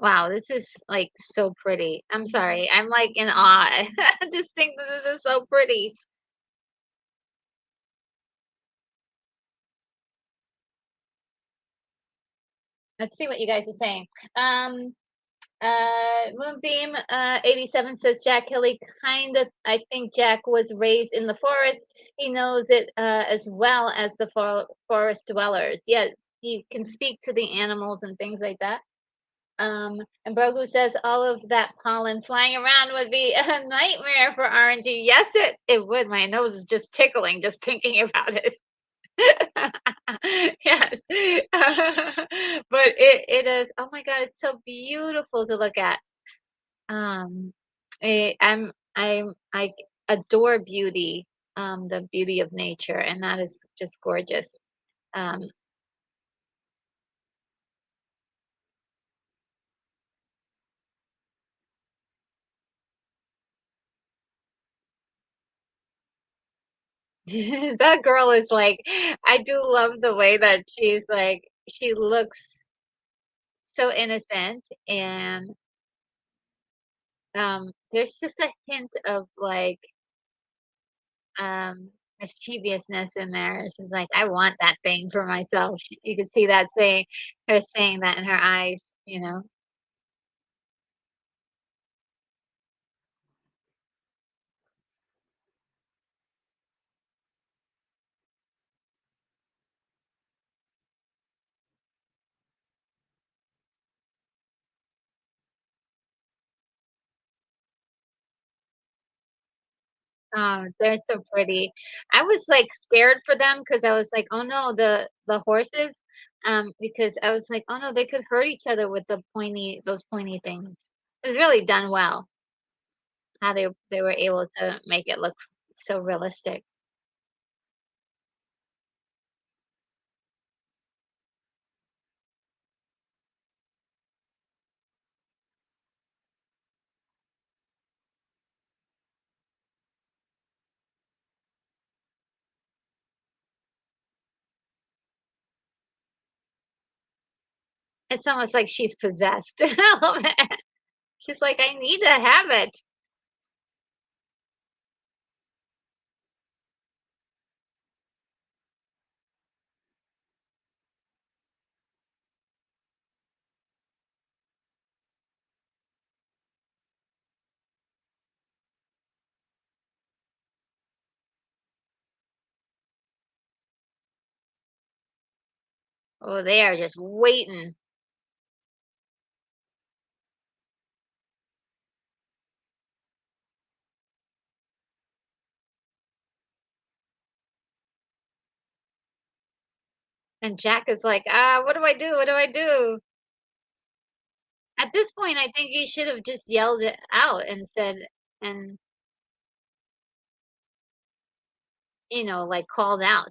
Wow, this is, like, so pretty. I'm sorry, I'm, like, in awe. I just think that this is so pretty. Let's see what you guys are saying. Um, Moonbeam 87 says Jack Kelly kind of. I think Jack was raised in the forest. He knows it as well as the forest dwellers. Yes, he can speak to the animals and things like that. And Brogu says all of that pollen flying around would be a nightmare for RNG. Yes, it would. My nose is just tickling just thinking about it. Yes. But it is, oh my God, it's so beautiful to look at. Um, I adore beauty, the beauty of nature, and that is just gorgeous. Um, that girl is like, I do love the way that she's like, she looks so innocent, and there's just a hint of like mischievousness in there. She's like, I want that thing for myself. You can see that saying, her saying that in her eyes, you know. They're so pretty. I was like scared for them because I was like, oh no, the horses, because I was like, oh no, they could hurt each other with the pointy those pointy things. It was really done well, how they were able to make it look so realistic. It's almost like she's possessed a little bit. She's like, "I need to have it." Oh, they are just waiting. And Jack is like, "Ah, what do I do? What do I do?" At this point, I think he should have just yelled it out and said and, like, called out.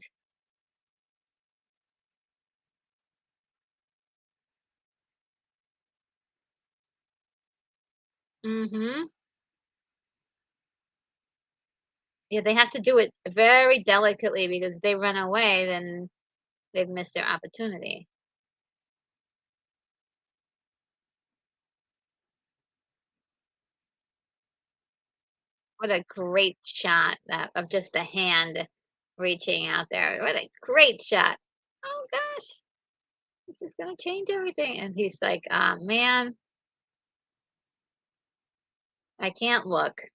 Mhm. Yeah, they have to do it very delicately because if they run away, then they've missed their opportunity. What a great shot that of just the hand reaching out there. What a great shot. Oh gosh, this is gonna change everything. And he's like, man, I can't look.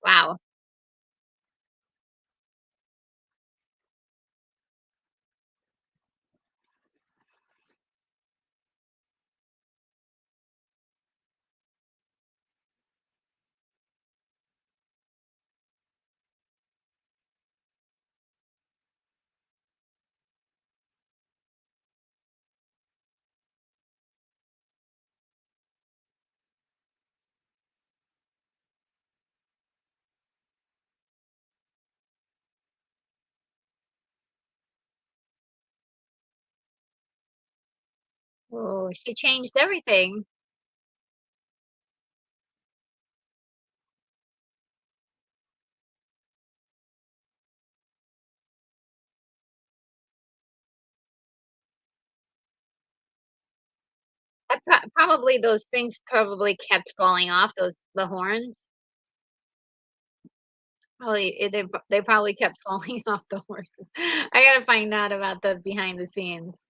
Wow. Oh, she changed everything. Probably those things probably kept falling off, the horns. Probably they probably kept falling off the horses. I gotta find out about the behind the scenes.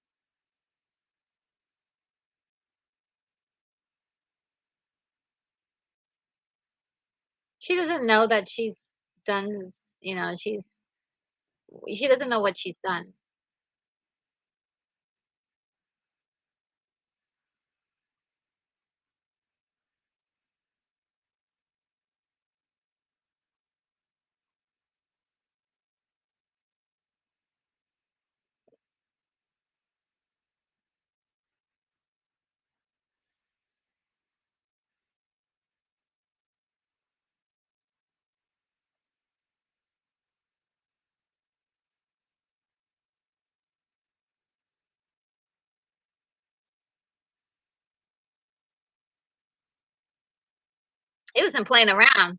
She doesn't know that she's done this, she doesn't know what she's done. He wasn't playing around.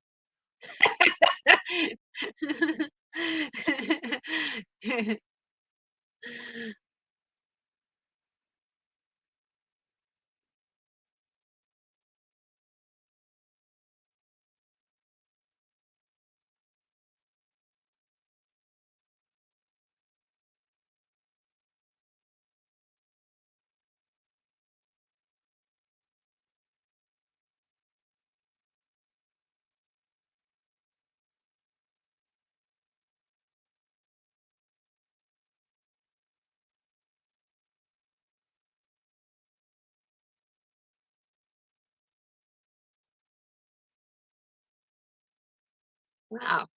Wow.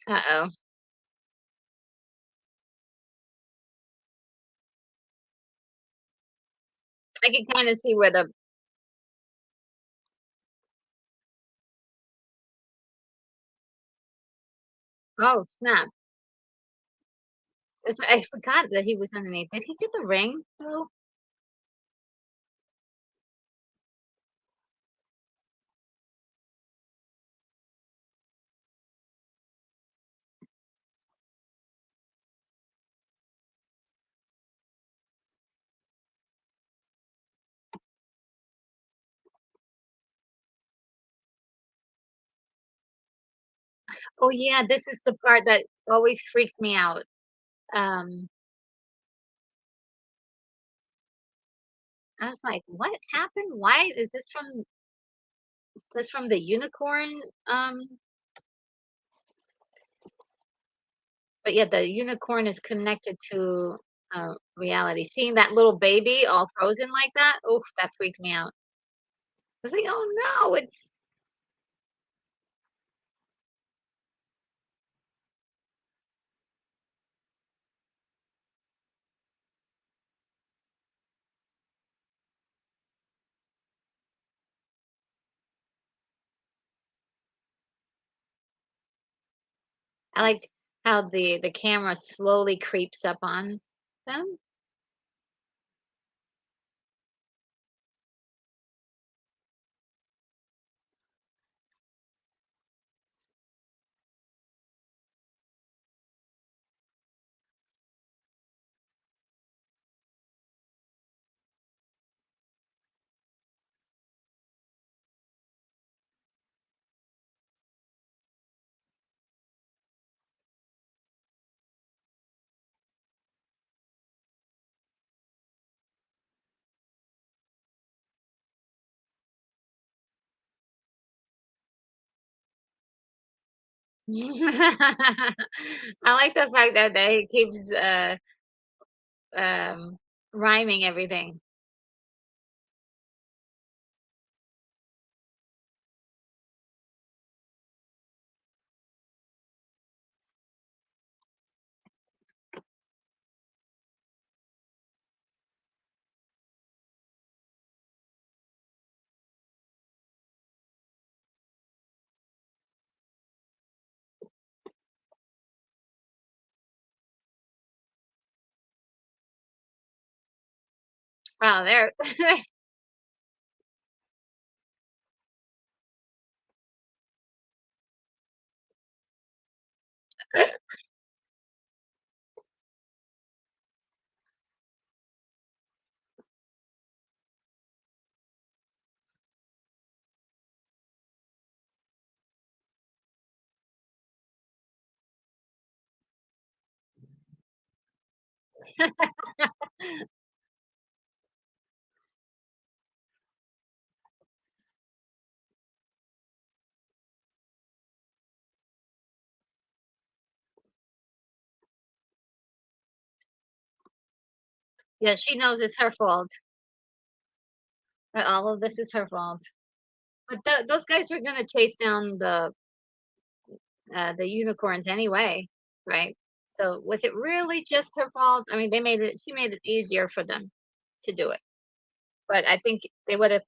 Uh-oh. I can kind of see where the oh snap. That's right, I forgot that he was underneath. Did he get the ring though? Oh yeah, this is the part that always freaked me out. Um, I was like, "What happened? Why is this from the unicorn?" But yeah, the unicorn is connected to reality. Seeing that little baby all frozen like that, oof, that freaked me out. I was like, "Oh no, it's." I like how the camera slowly creeps up on them. I like the fact that they keeps um rhyming everything. Wow, they're yeah, she knows it's her fault. That all of this is her fault. But those guys were gonna chase down the unicorns anyway, right? So was it really just her fault? I mean, she made it easier for them to do it. But I think they would have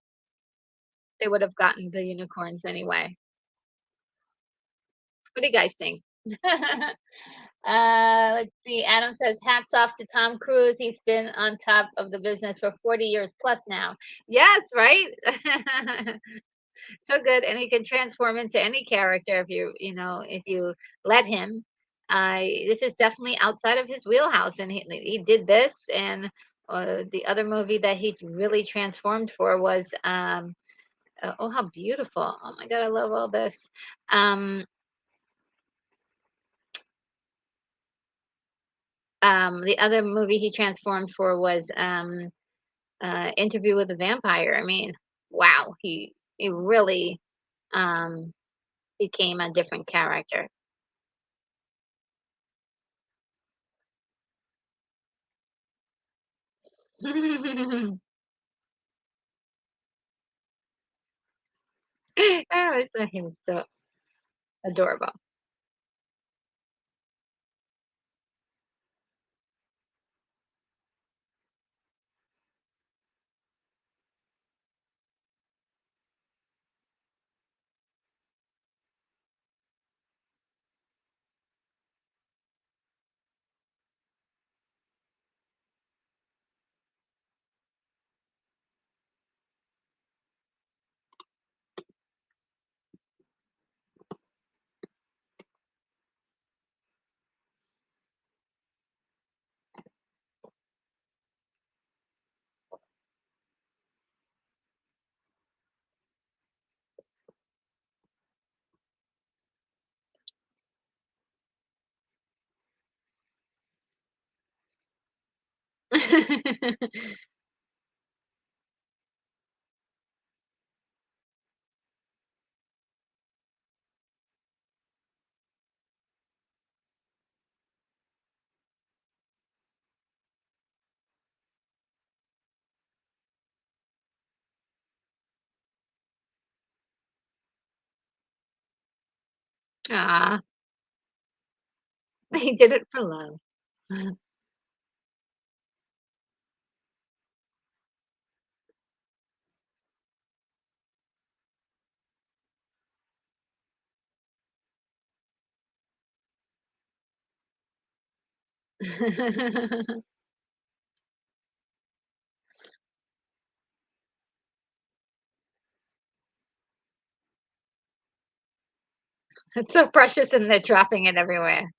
gotten the unicorns anyway. What do you guys think? Let's see. Adam says, hats off to Tom Cruise. He's been on top of the business for 40 years plus now. Yes, right? So good. And he can transform into any character if if you let him. This is definitely outside of his wheelhouse. And he did this. And the other movie that he really transformed for was, oh, how beautiful. Oh my God, I love all this. Um, the other movie he transformed for was Interview with the Vampire. I mean, wow, he really um, became a different character. He was so adorable. Aw, he did it for love. It's so precious and they're dropping it everywhere.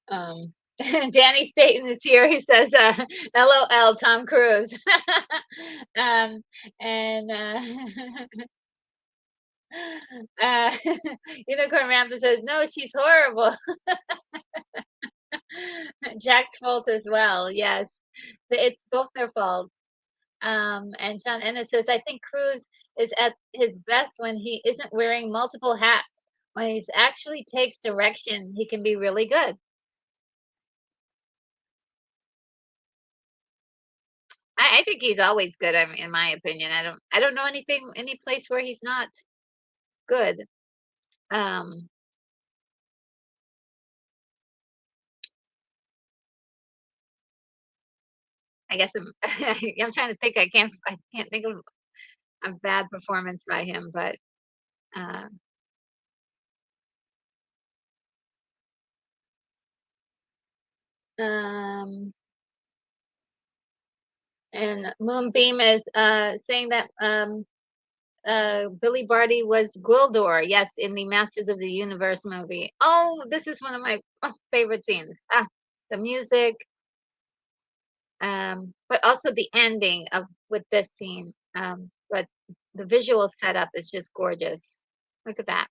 Um, Danny Staten is here. He says, "LOL, Tom Cruise." um, and uh, Unicorn Rambo says, "No, she's horrible." Jack's fault as well. Yes, it's both their fault. And John Ennis says, "I think Cruz is at his best when he isn't wearing multiple hats. When he actually takes direction, he can be really good." I think he's always good. I mean, in my opinion, I don't know any place where he's not good. Um, I guess I'm trying to think. I can't think of a bad performance by him, but uh, um, and Moonbeam is saying that Billy Barty was Gwildor, yes, in the Masters of the Universe movie. Oh, this is one of my favorite scenes. The music, but also the ending of with this scene. But the visual setup is just gorgeous. Look at that.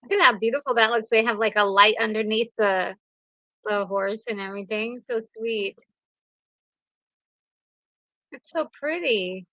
Look at how beautiful that looks. They have like a light underneath the horse and everything. So sweet. It's so pretty.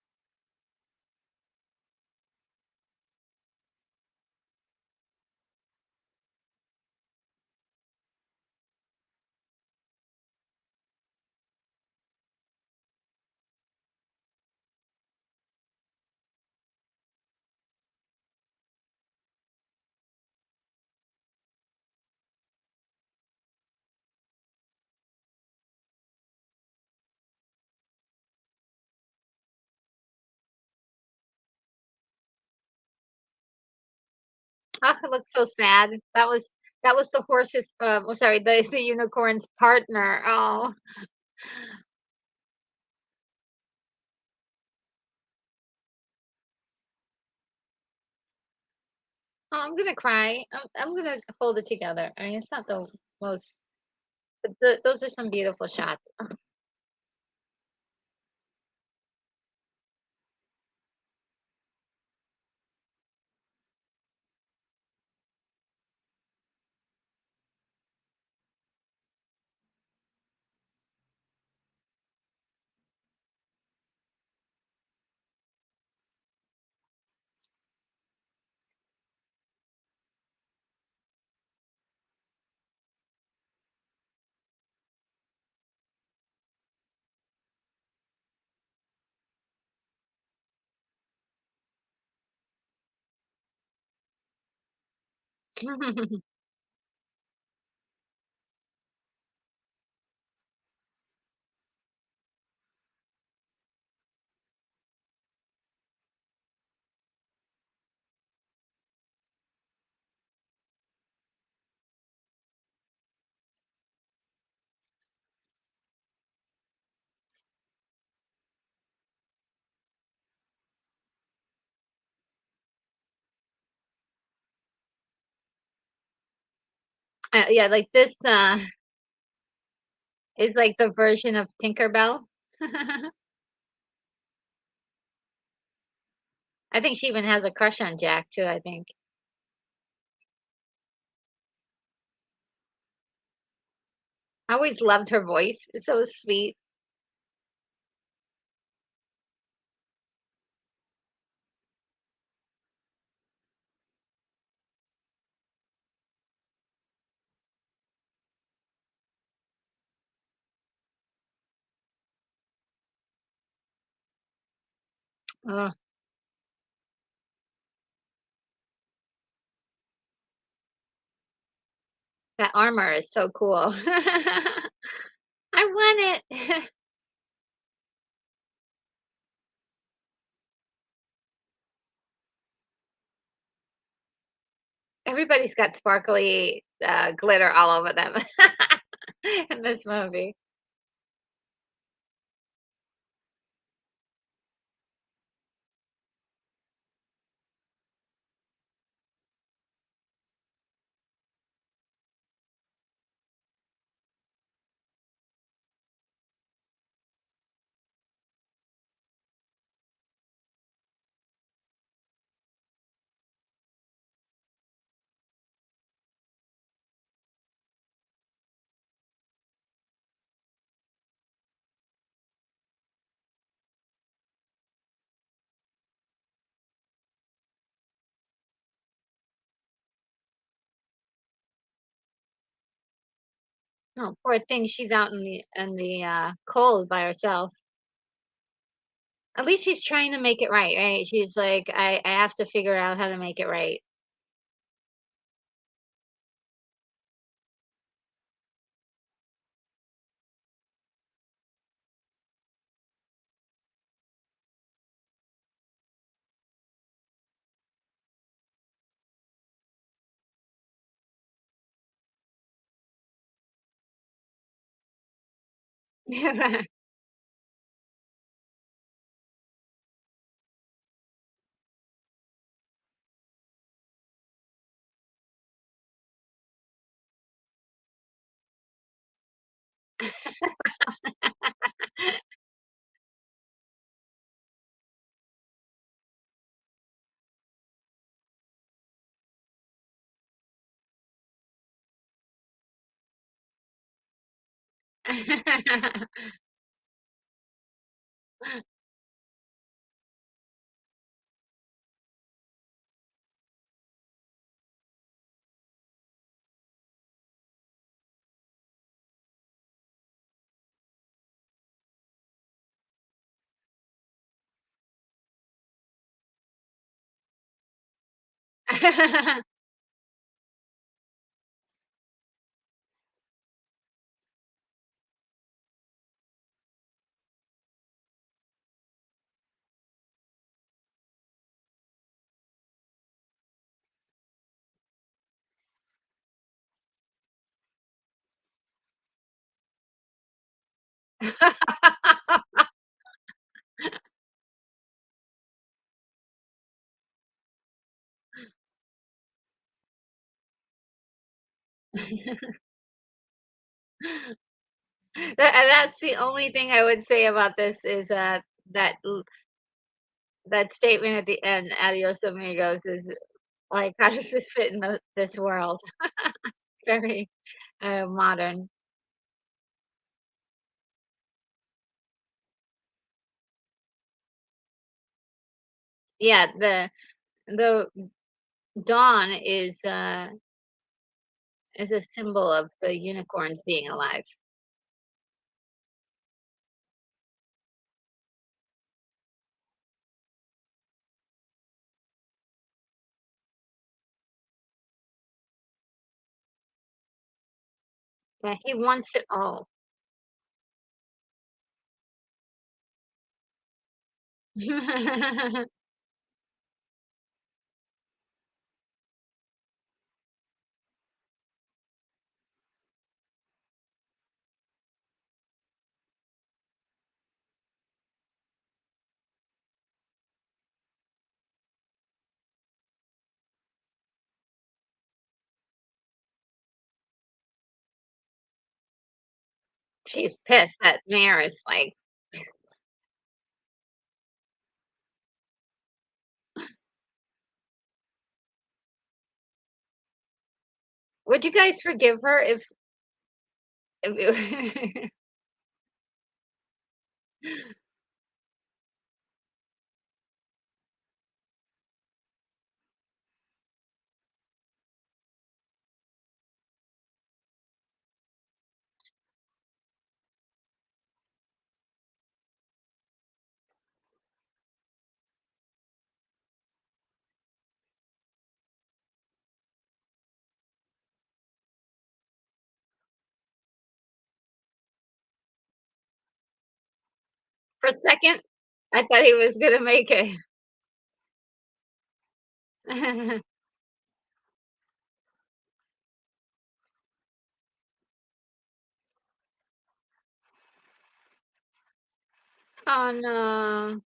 Oh, it looks so sad. That was That was the horse's, oh, sorry, the unicorn's partner. Oh, oh, I'm gonna cry. I'm gonna hold it together. I mean, it's not the most, but those are some beautiful shots. Yeah, like this is like the version of Tinkerbell. I think she even has a crush on Jack too. I think I always loved her voice. It's so sweet. Oh, that armor is so cool. I want it. Everybody's got sparkly glitter all over them in this movie. Oh, poor thing. She's out in the cold by herself. At least she's trying to make it right, right? She's like, I have to figure out how to make it right. That's the only thing I would say about this is, that statement at the end, "Adios amigos," is like, how does this fit in this world? Very, modern. Yeah, the dawn is a symbol of the unicorns being alive. Yeah, he wants it all. She's pissed that Mare is like, would you guys forgive her if for a second, I thought he was gonna make it. Oh, no.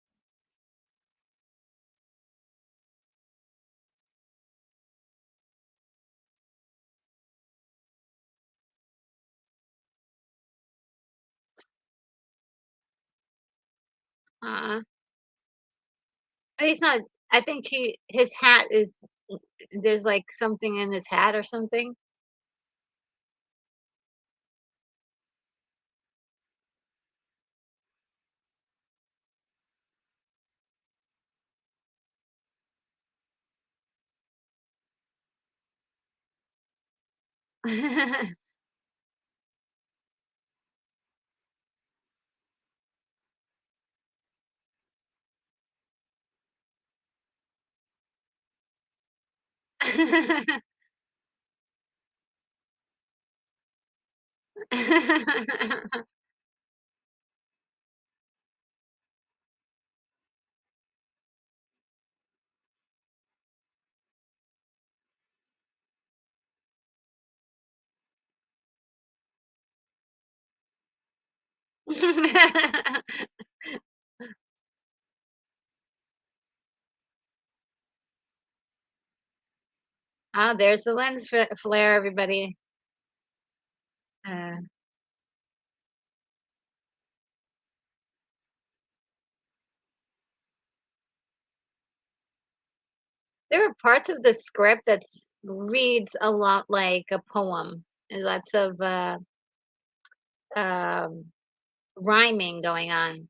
uh He's not. I think his hat is there's, like, something in his hat or something. Oh, there's the lens flare, everybody. Uh, there are parts of the script that reads a lot like a poem, and lots of um, rhyming going on.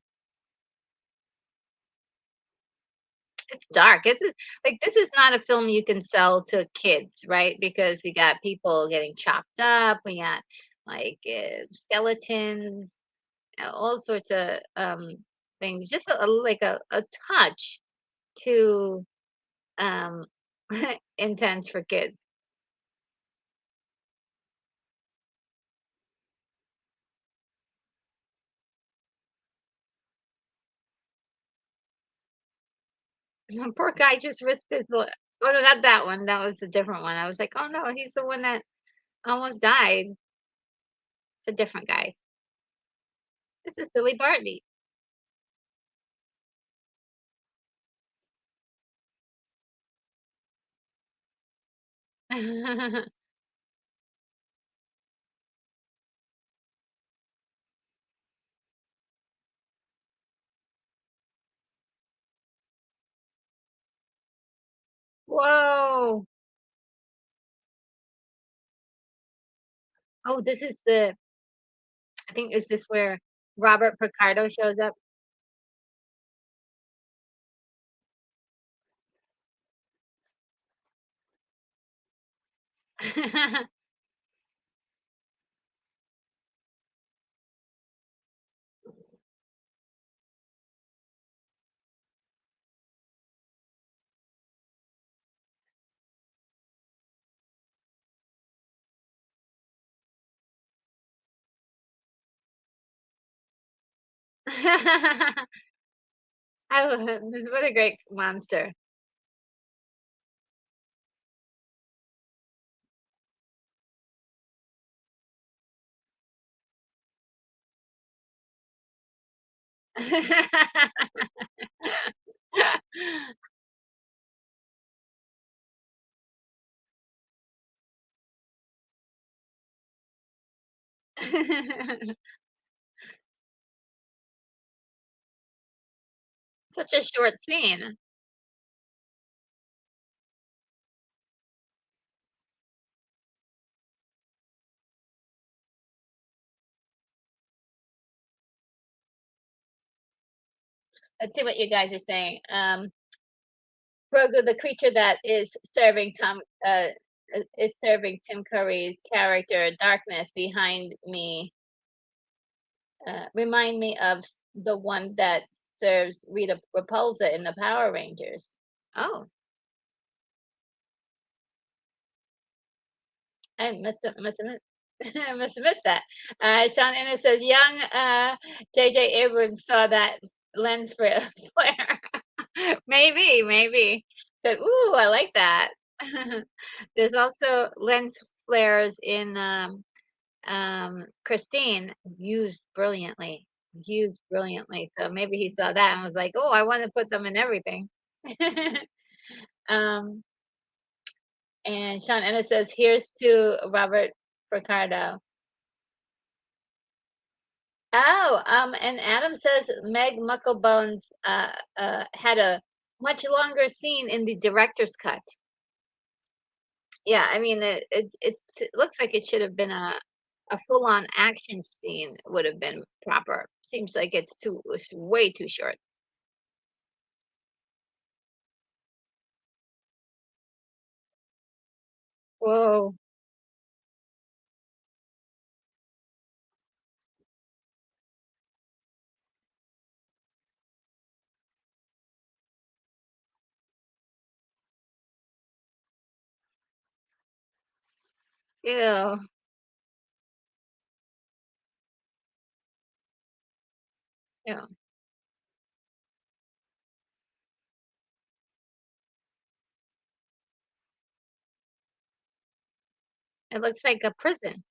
It's dark. This is not a film you can sell to kids, right? Because we got people getting chopped up. We got like skeletons, all sorts of things. Just like a touch too um, intense for kids. Poor guy just risked his. Oh no, not that one. That was a different one. I was like, oh no, he's the one that almost died. It's a different guy. This is Billy Barty. Whoa. Oh, this is the I think is this where Robert Picardo shows up? I love this what a great monster. Such a short scene. Let's see what you guys are saying. Grogu, the creature that is serving Tim Curry's character Darkness behind me, remind me of the one that serves Rita Repulsa in the Power Rangers. Oh, I must have missed that. Sean Ennis says, young J.J. Abrams saw that lens flare. Maybe, maybe. Said, ooh, I like that. There's also lens flares in Christine, used brilliantly. So maybe he saw that and was like, oh, I want to put them in everything. um, and Sean Ennis says, here's to Robert Ricardo. Oh, and Adam says Meg Mucklebones had a much longer scene in the director's cut. Yeah, I mean, it looks like it should have been a full-on action scene would have been proper. Seems like it's way too short. Whoa. Ew. Yeah. It looks like a prison.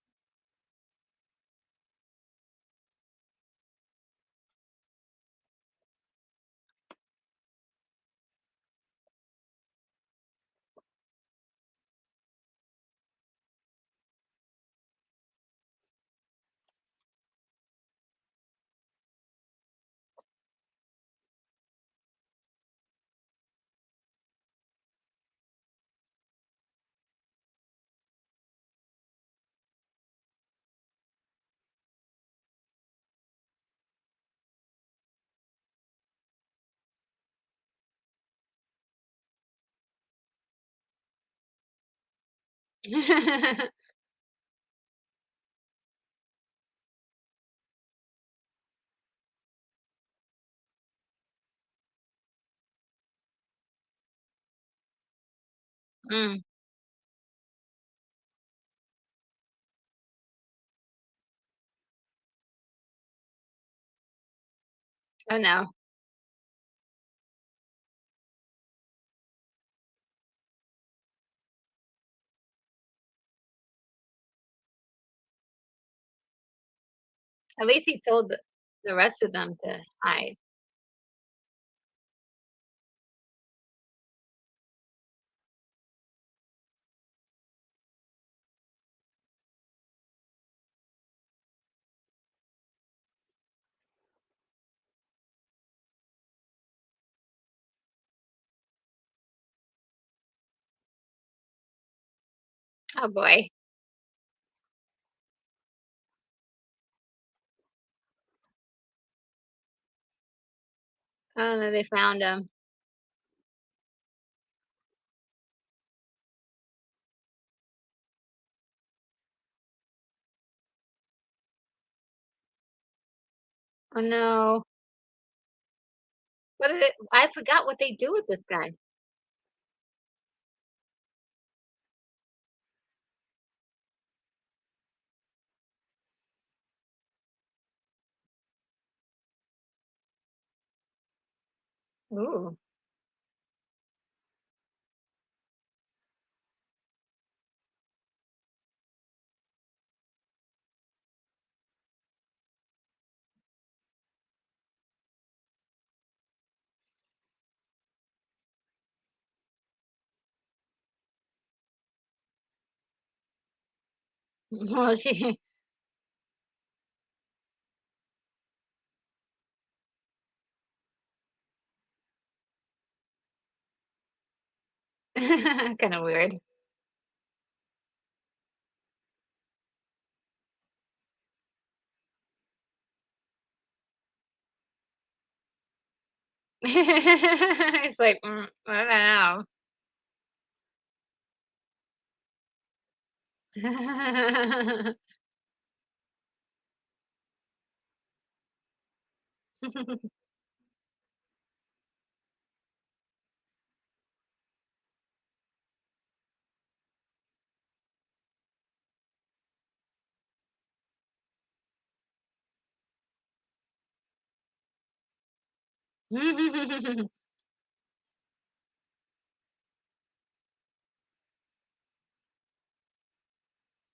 Mm. Oh no. At least he told. the rest of them to hide. Oh boy. Oh no, they found him. Oh no. What did it I forgot what they do with this guy. Ooh. Well, she kind of weird. It's like, I don't know.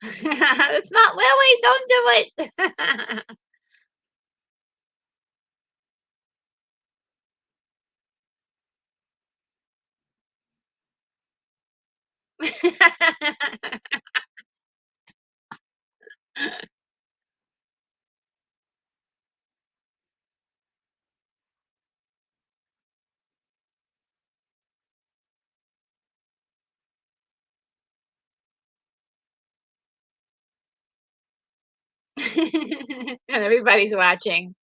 It's not Lily, don't do it. And everybody's watching.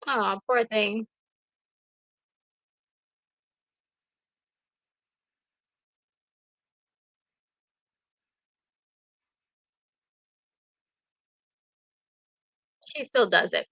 Oh, poor thing. She still does it.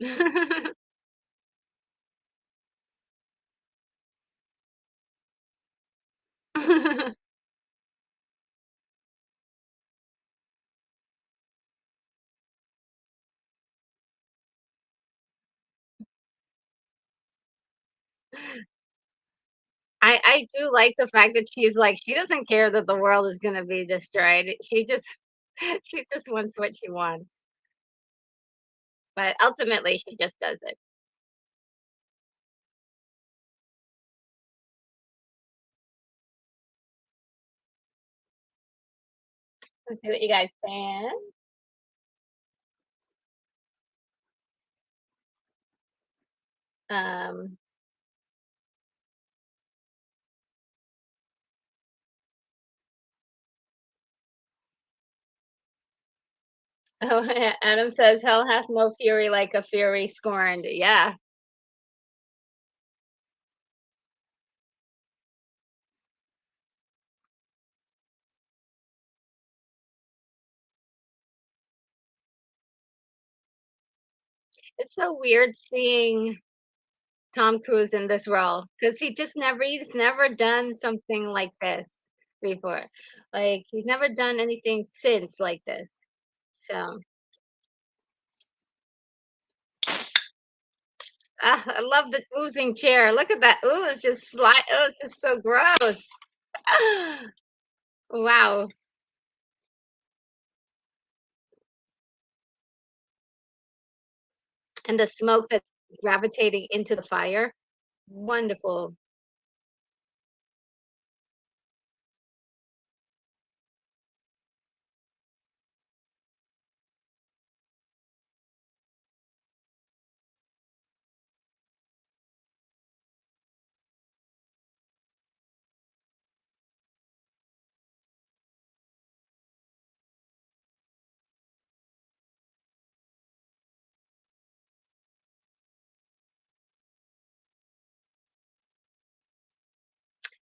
I do like the fact that she's like, she doesn't care that the world is gonna be destroyed. She just she just wants what she wants. But ultimately, she just does it. Let's see what you guys saying. Um, oh, Adam says, "Hell hath no fury like a fury scorned." Yeah. It's so weird seeing Tom Cruise in this role because he's never done something like this before. Like, he's never done anything since like this. So, I love the oozing chair. Look at that ooze just slide. Oh, it's just so gross. Wow. And the smoke that's gravitating into the fire. Wonderful.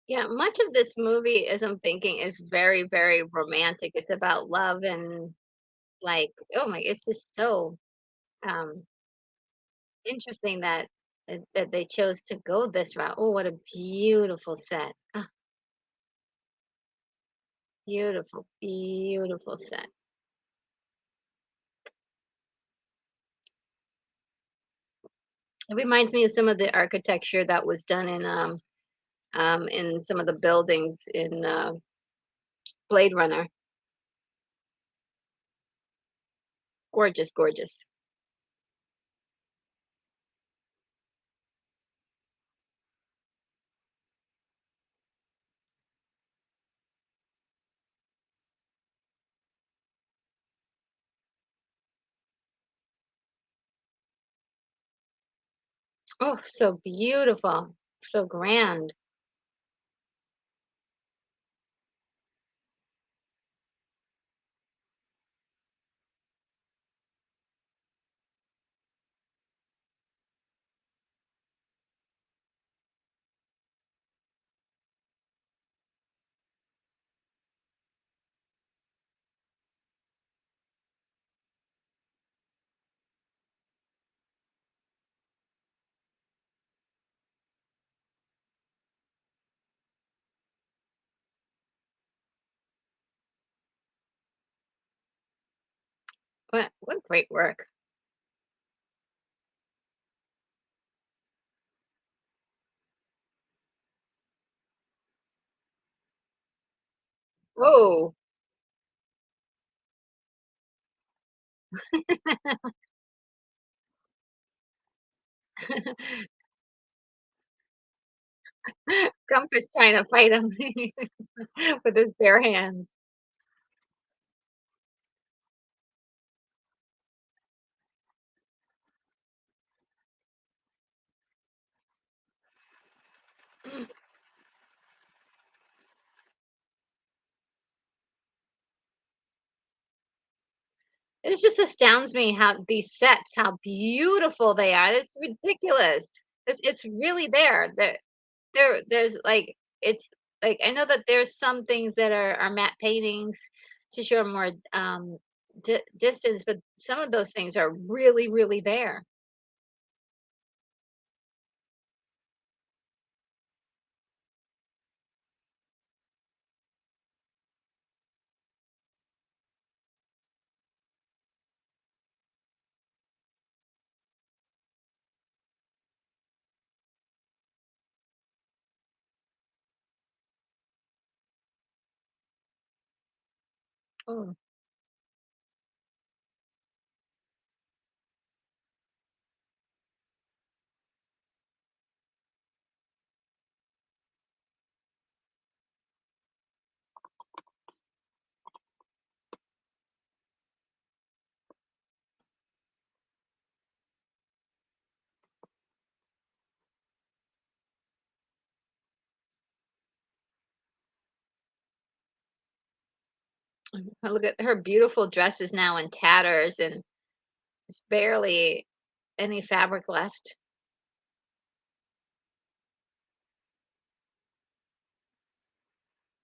Yeah, much of this movie, as I'm thinking, is very, very romantic. It's about love and like, oh my, it's just so um interesting that they chose to go this route. Oh, what a beautiful set. Ah, beautiful, beautiful set. It reminds me of some of the architecture that was done in some of the buildings in Blade Runner. Gorgeous, gorgeous. Oh, so beautiful, so grand. What great work. Oh, Gump is trying to fight him with his bare hands. It just astounds me how these sets, how beautiful they are. It's ridiculous. It's really there. There's like it's like I know that there's some things that are matte paintings to show more distance, but some of those things are really, really there. Oh, look at her beautiful dress is now in tatters and there's barely any fabric left.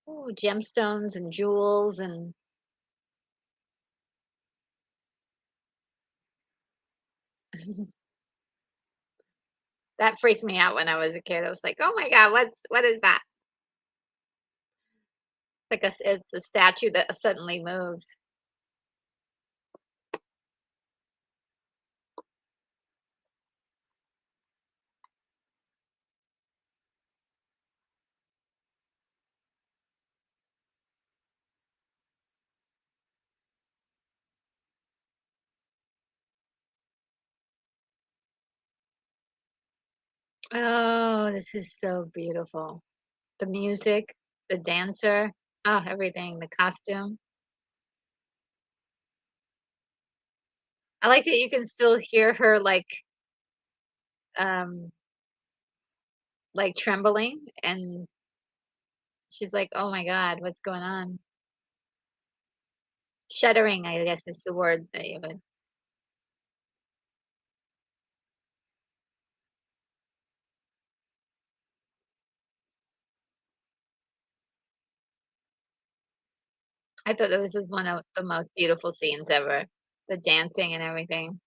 Ooh, gemstones and jewels and That freaked me out when I was a kid. I was like, "Oh my god, what is that?" It's a statue that suddenly moves. Oh, this is so beautiful. The music, the dancer, oh, everything, the costume. I like that you can still hear her um, like trembling, and she's like, "Oh my god, what's going on?" Shuddering, I guess is the word that you would. I thought that was just one of the most beautiful scenes ever. The dancing and everything,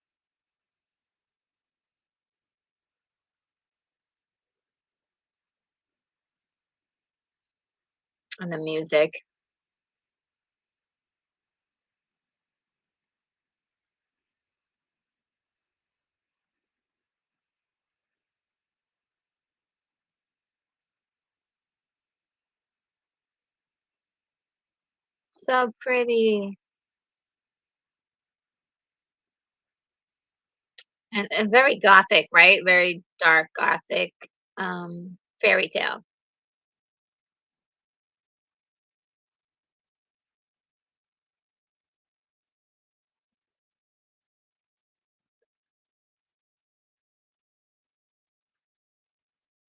and the music. So pretty. And very gothic, right? Very dark gothic, fairy tale.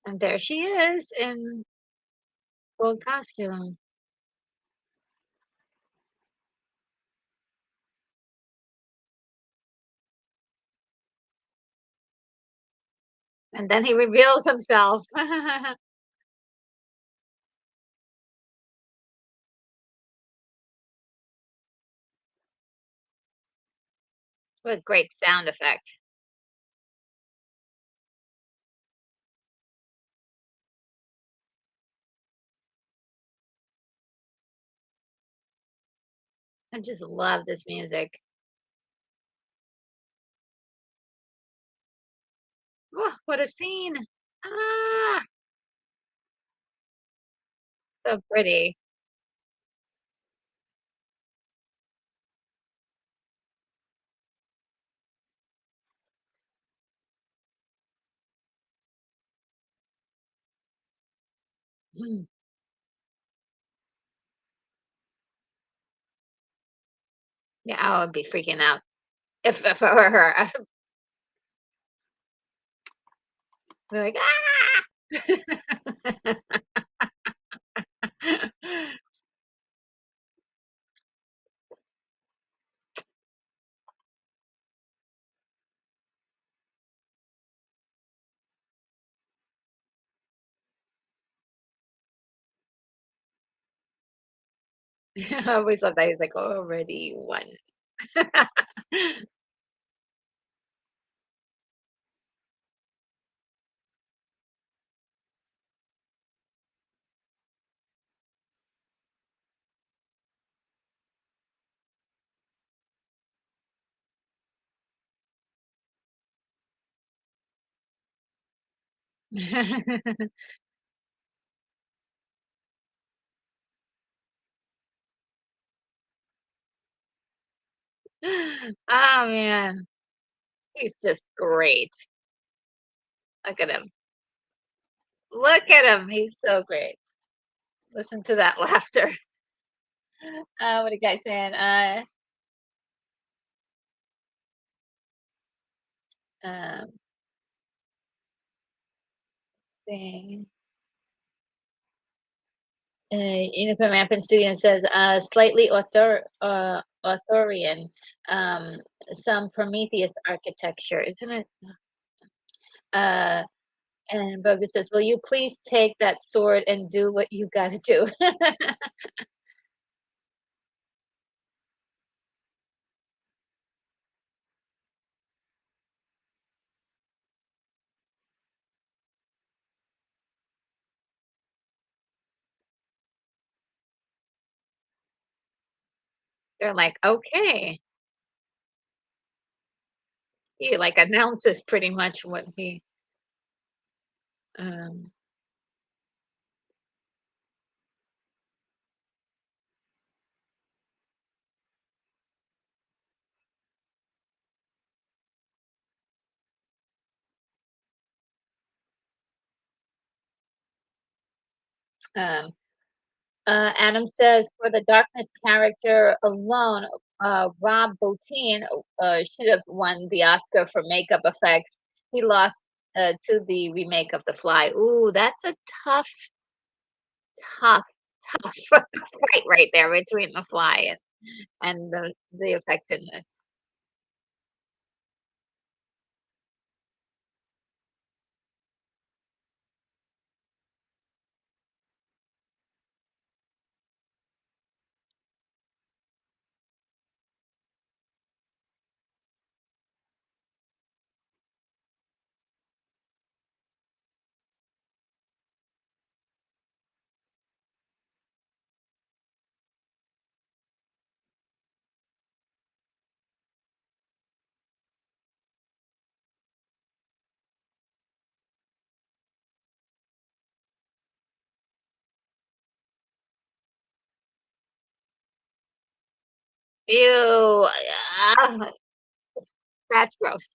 And there she is in full costume. And then he reveals himself. What a great sound effect. I just love this music. Oh, what a scene. Ah, so pretty. Mm. Yeah, I would be freaking out if I were her. I'd be like, ah! I always love that. He's like, already won. Oh man, he's just great. Look at him. Look at him. He's so great. Listen to that laughter. What a guy saying. Um, saying, Unicorn Rampant Studio says, slightly Arthurian, um, some Prometheus architecture, isn't it? Uh, and Bogus says, will you please take that sword and do what you gotta do? They're like, "Okay." He, like, announces pretty much what he, um um Adam says, for the darkness character alone, Rob Bottin should have won the Oscar for makeup effects. He lost to the remake of The Fly. Ooh, that's a tough, tough, tough fight right there between The Fly and the effects in this. Ew, ah, that's gross.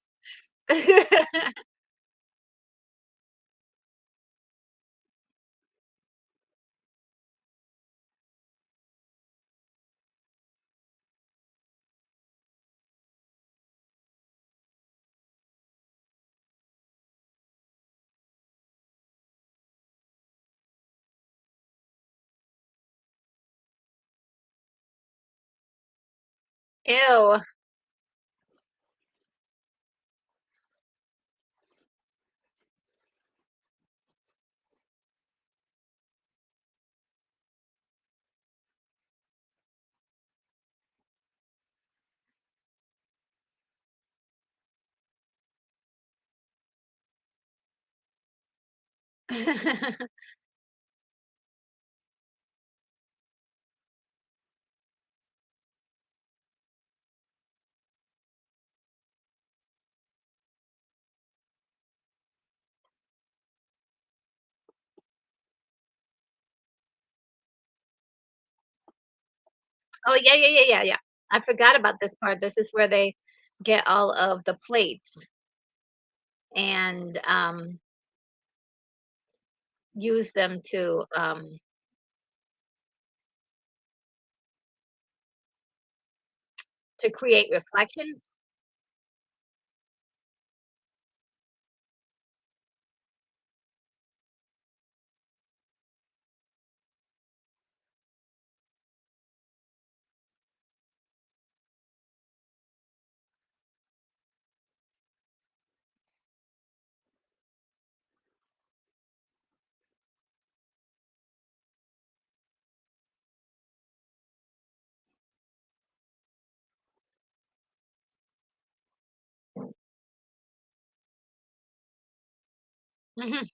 Ew. Oh, yeah, yeah, yeah, yeah, yeah. I forgot about this part. This is where they get all of the plates and, use them to create reflections. Mhm.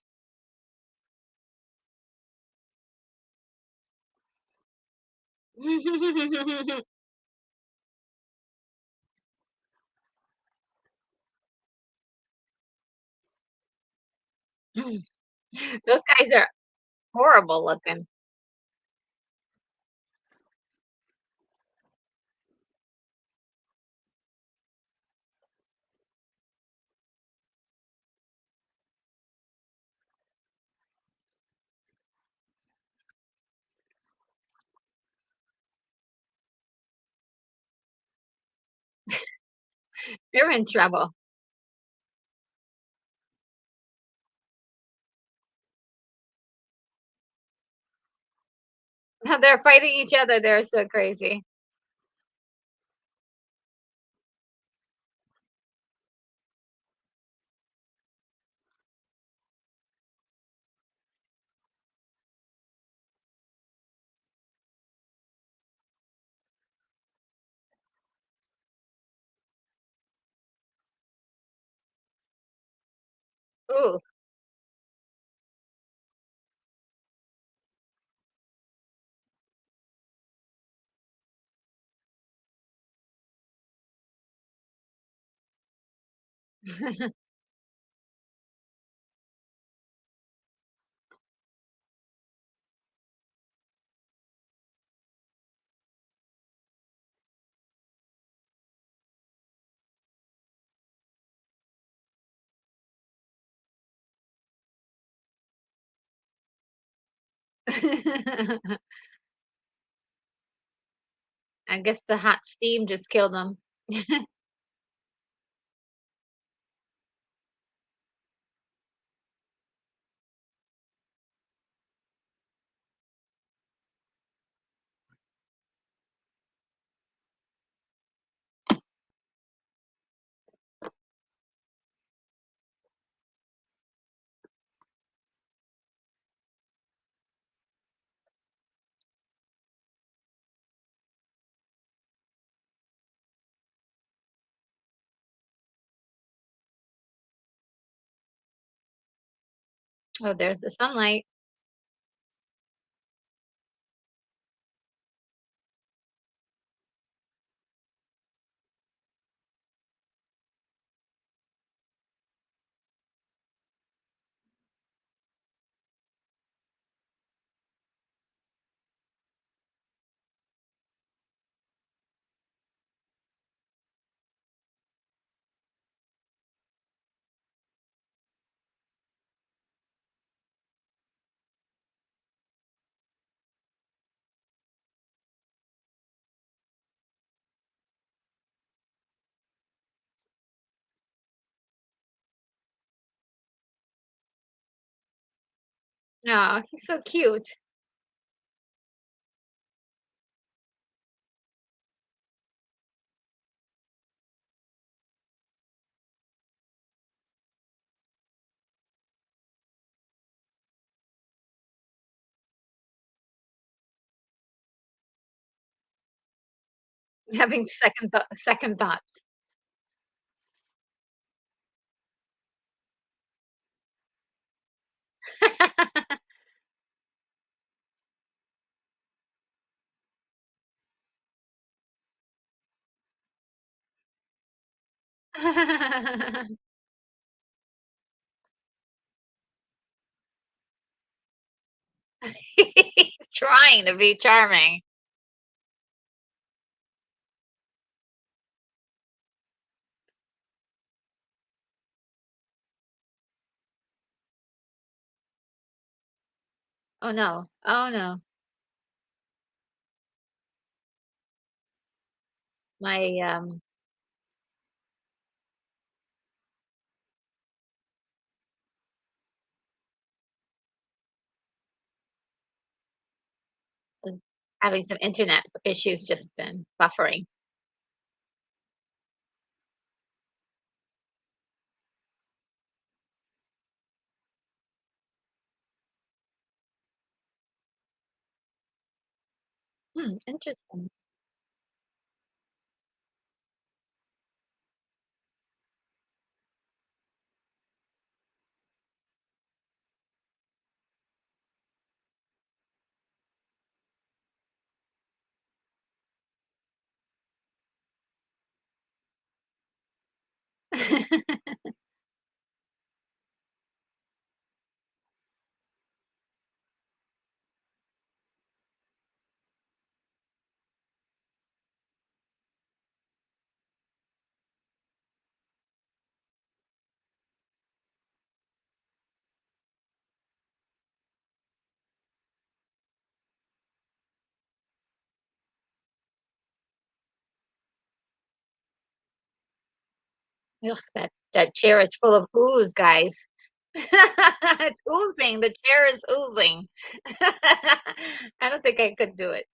Those guys are horrible looking. They're in trouble. They're fighting each other. They're so crazy. Ooh. I guess the hot steam just killed them. Oh, there's the sunlight. Oh, he's so cute. Having second thoughts. He's trying to be charming. Oh, no. Oh, no. My, was having some internet issues just then, buffering. Interesting. Ugh, that chair is full of ooze, guys. It's oozing, the chair is oozing. I don't think I could do it.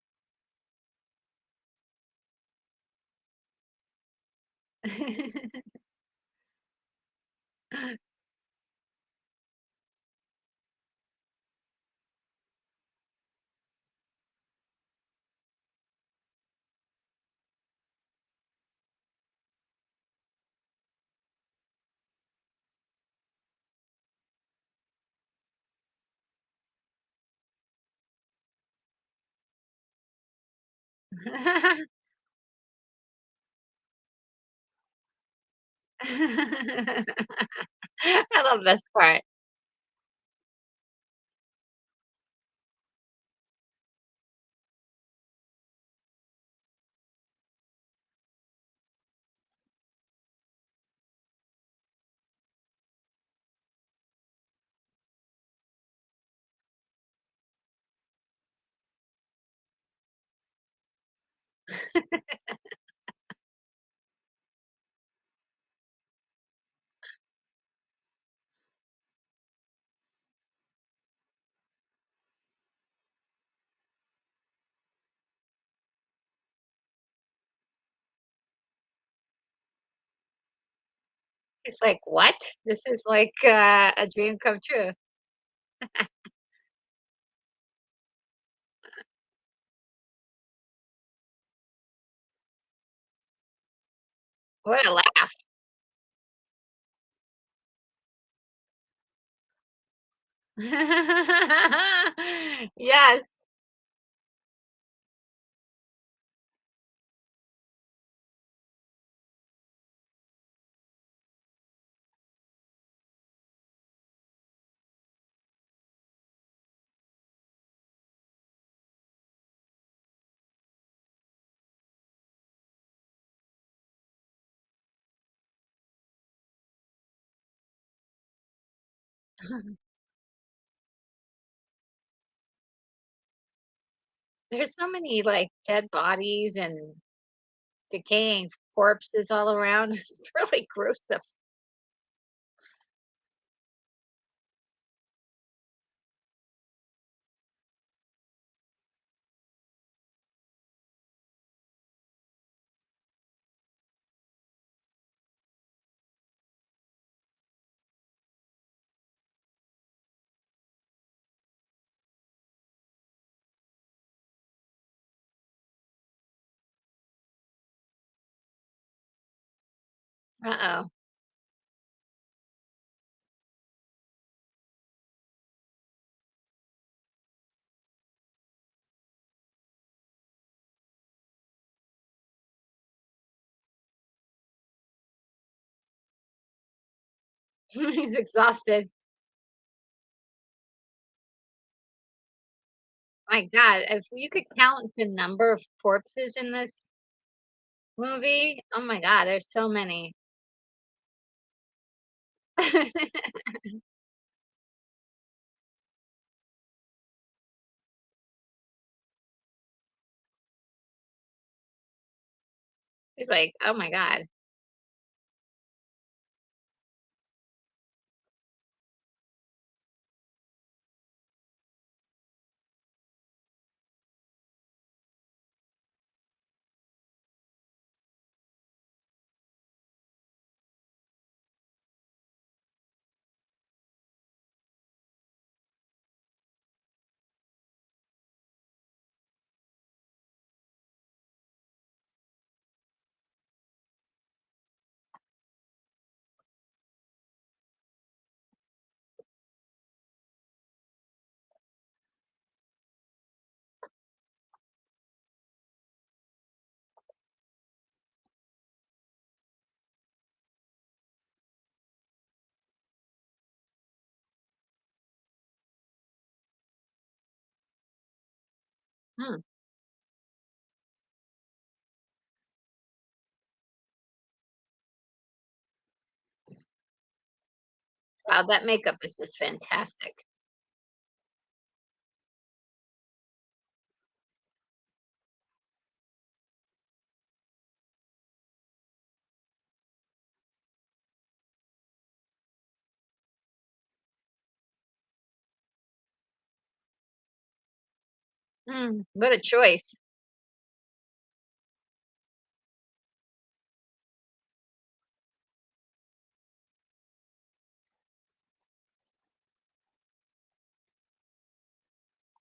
I love this part. It's like, "What? This is like, a dream come true." What a laugh. Yes. There's so many, like, dead bodies and decaying corpses all around. It's really gruesome. Uh-oh. He's exhausted. My god, if you could count the number of corpses in this movie, oh my god, there's so many. He's like, "Oh my god." Hmm. Wow, that makeup is just fantastic. What a choice.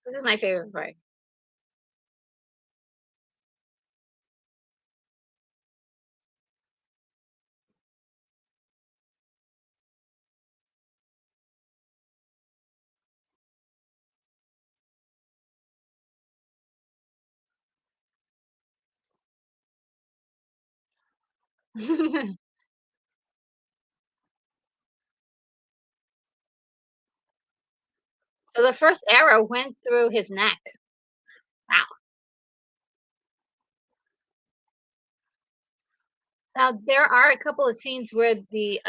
This is my favorite part. So the first arrow went through his neck. Wow. Now there are a couple of scenes where the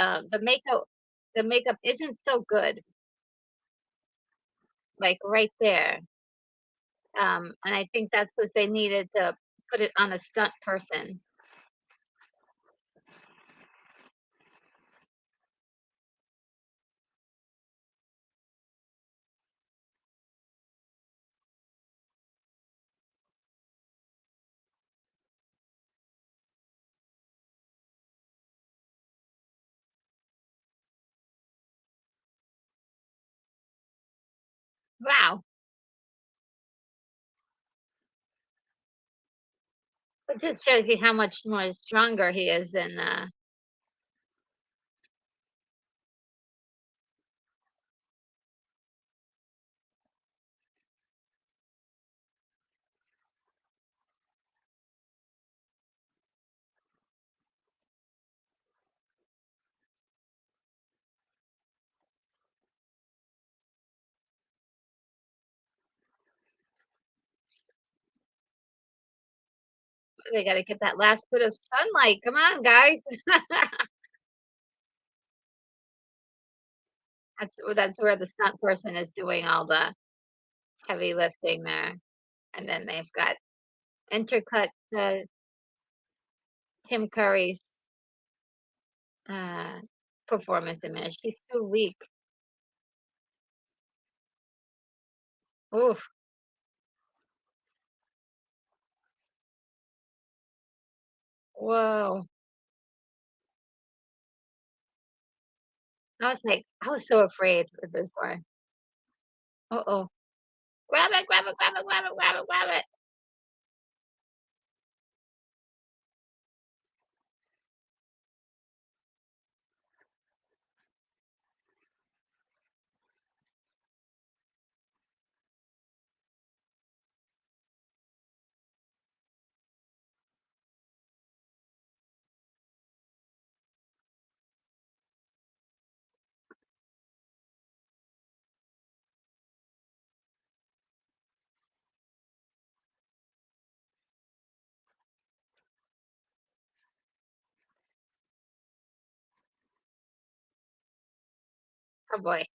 makeup isn't so good, like right there. And I think that's because they needed to put it on a stunt person. Wow. It just shows you how much more stronger he is than they gotta get that last bit of sunlight. Come on, guys. That's where the stunt person is doing all the heavy lifting there. And then they've got intercut Tim Curry's uh performance in there. She's too weak. Oof. Whoa. I was so afraid with this one. Uh-oh. Grab it, grab it, grab it, grab it, grab it, grab it. Oh boy.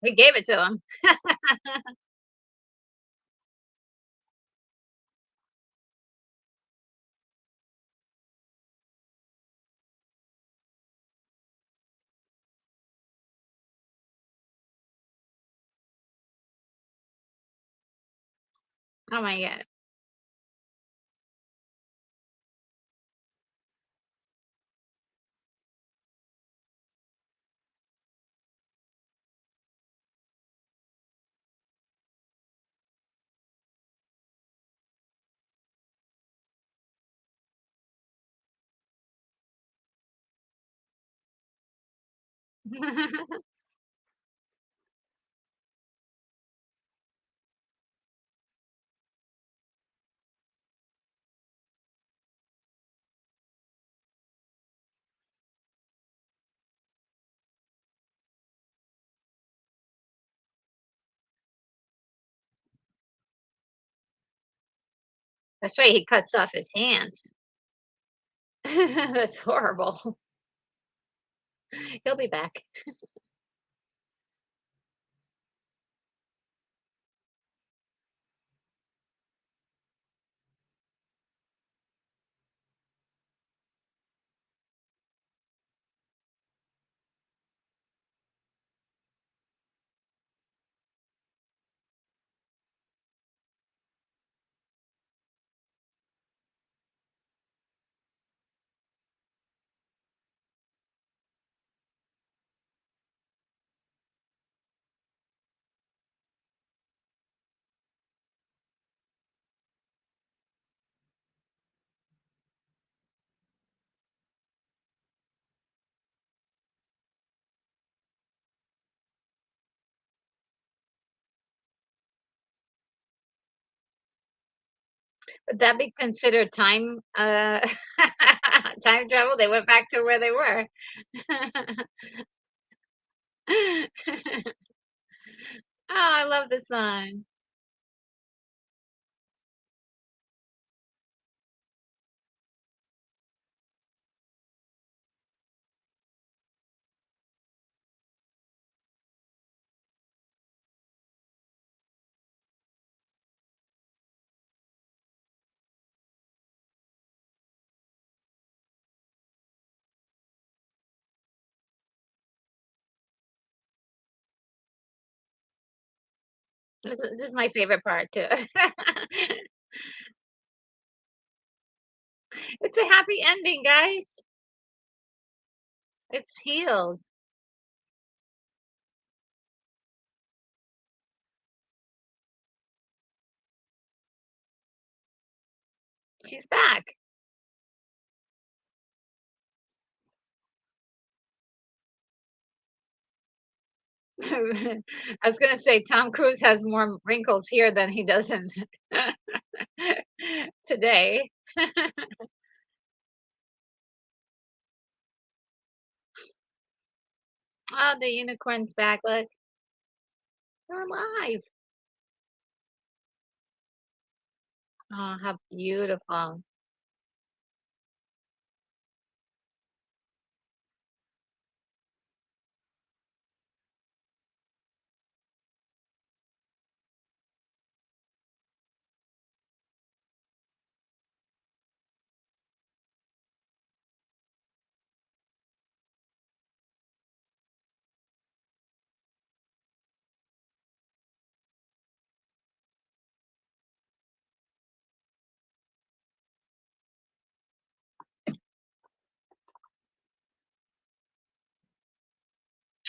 We gave it to him. Oh my god. That's right, he cuts off his hands. That's horrible. He'll be back. Would that be considered time time travel? They went back to where they were. Oh, I love the song. This is my favorite part too. It's a happy ending, guys. It's healed. She's back. I was gonna say Tom Cruise has more wrinkles here than he does in today. Oh, the unicorn's back. Look, they're alive. Oh, how beautiful.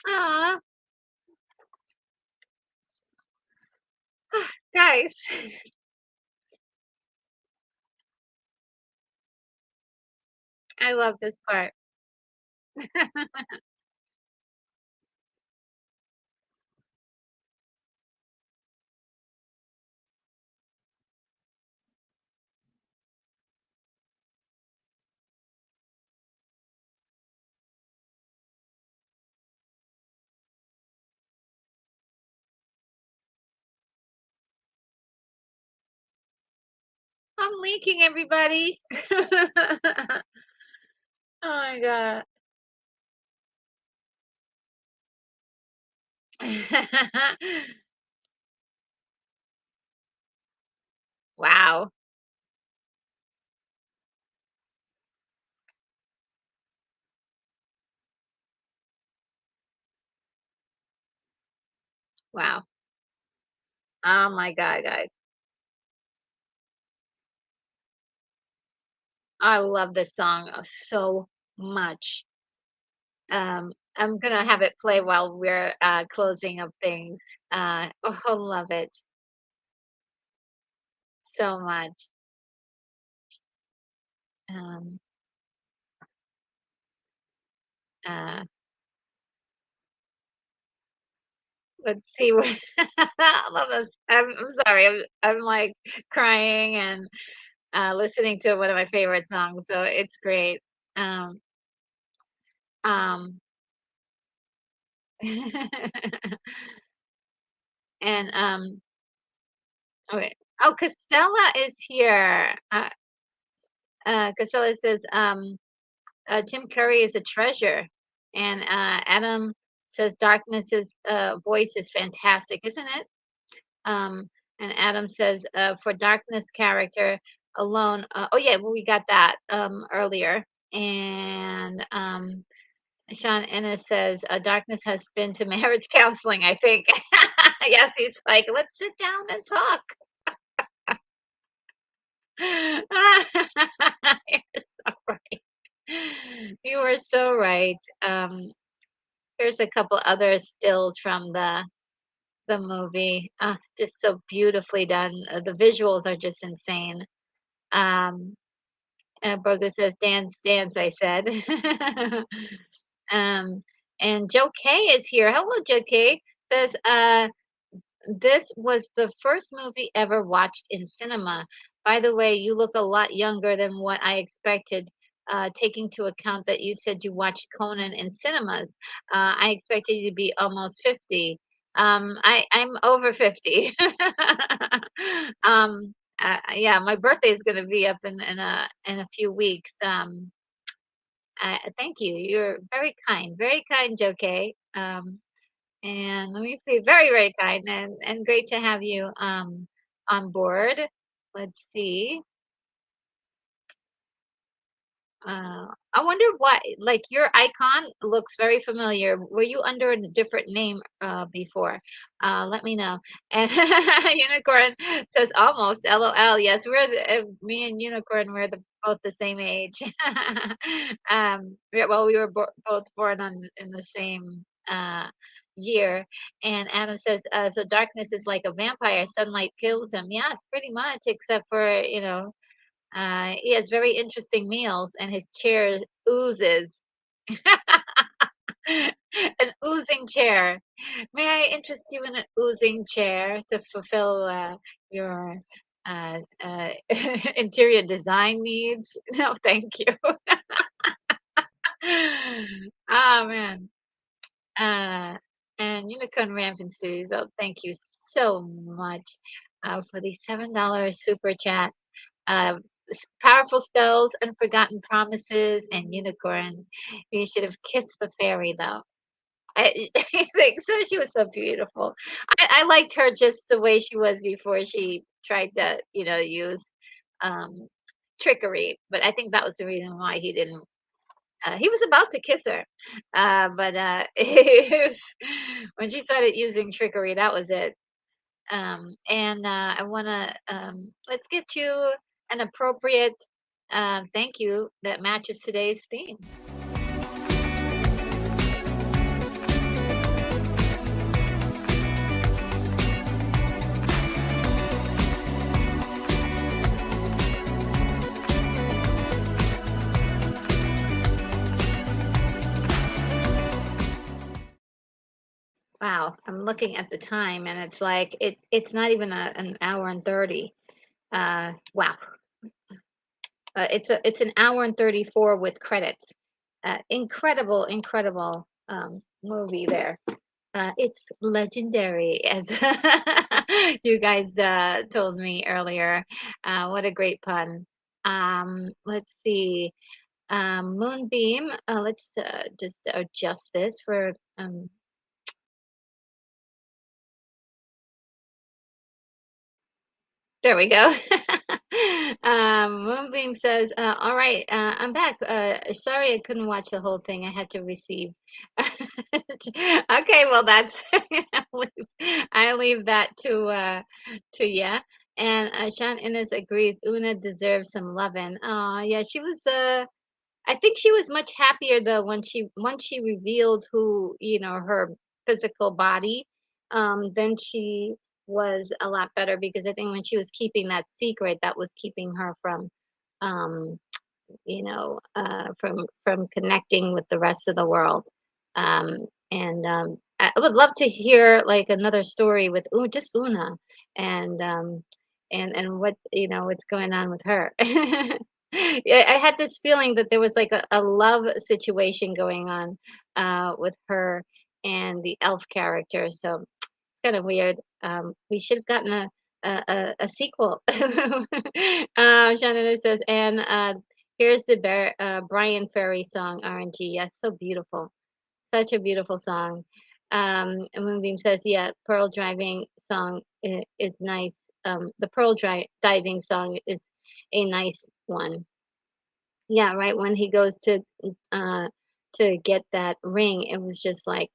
Aw, guys. I love this part. I'm leaking, everybody. Oh my god. Wow. Wow. Oh my god, guys. I love this song so much. I'm gonna have it play while we're closing up things. Oh, love it so much. Um, uh, let's see what I love this. I'm sorry. I'm like crying and listening to one of my favorite songs, so it's great. Um, um, and okay. Oh, Castella is here. Castella says, Tim Curry is a treasure, and Adam says Darkness's voice is fantastic, isn't it? Um, and Adam says for Darkness character alone. Oh yeah, well we got that earlier. And Sean Ennis says Darkness has been to marriage counseling. I think. Yes, he's like, let's sit down and talk. You're so right. You were so right. Here's a couple other stills from the movie. Just so beautifully done. The visuals are just insane. Um, Burger says, "Dance, dance." I said. um, and Joe K is here. Hello, Joe K. Says, "This was the first movie ever watched in cinema. By the way, you look a lot younger than what I expected. taking into account that you said you watched Conan in cinemas. I expected you to be almost 50. I'm over 50. Yeah, my birthday is going to be up in a few weeks. Thank you. You're very kind, Joe K. And let me see, very, very kind and great to have you on board. Let's see. I wonder what, like your icon looks very familiar. Were you under a different name before? Let me know. And Unicorn says almost LOL. Yes, me and Unicorn, both the same age. Well, we were both born in the same year. And Adam says, so darkness is like a vampire, sunlight kills him. Yes, pretty much, except for, he has very interesting meals, and his chair oozes. An oozing chair. May I interest you in an oozing chair to fulfill your interior design needs? No, thank you. Oh man. Uh, and Unicorn Rampant Studios. Oh, thank you so much for the $7 super chat. Powerful spells, unforgotten promises, and unicorns. You should have kissed the fairy, though. I think so. She was so beautiful. I liked her just the way she was before she tried to, use um, trickery. But I think that was the reason why he didn't. He was about to kiss her, but when she started using trickery, that was it. And I want to let's get you an appropriate thank you that matches today's theme. Wow, I'm looking at the time and it's like it's not even an hour and 30. Wow. It's an hour and 34 with credits. Incredible, incredible movie there. It's legendary, as you guys told me earlier. What a great pun. Let's see. Moonbeam. Let's just adjust this for. There we go. Moonbeam says, "All right, I'm back. Sorry I couldn't watch the whole thing. I had to receive." Okay, well that's I leave that to ya. And Sean Innes agrees. Una deserves some loving. Oh yeah, she was. I think she was much happier though when she once she revealed who, her physical body, then she was a lot better because I think when she was keeping that secret, that was keeping her from um, from connecting with the rest of the world. Um, and I would love to hear like another story with just Una and and what what's going on with her. Yeah, I had this feeling that there was like a love situation going on with her and the elf character. So it's kind of weird. We should have gotten a sequel. Shannon says, and here's the Brian Ferry song, RNG. Yes, so beautiful. Such a beautiful song. And Moonbeam says, yeah, Pearl Driving song is nice. The Diving song is a nice one. Yeah, right when he goes uh to get that ring, it was just like,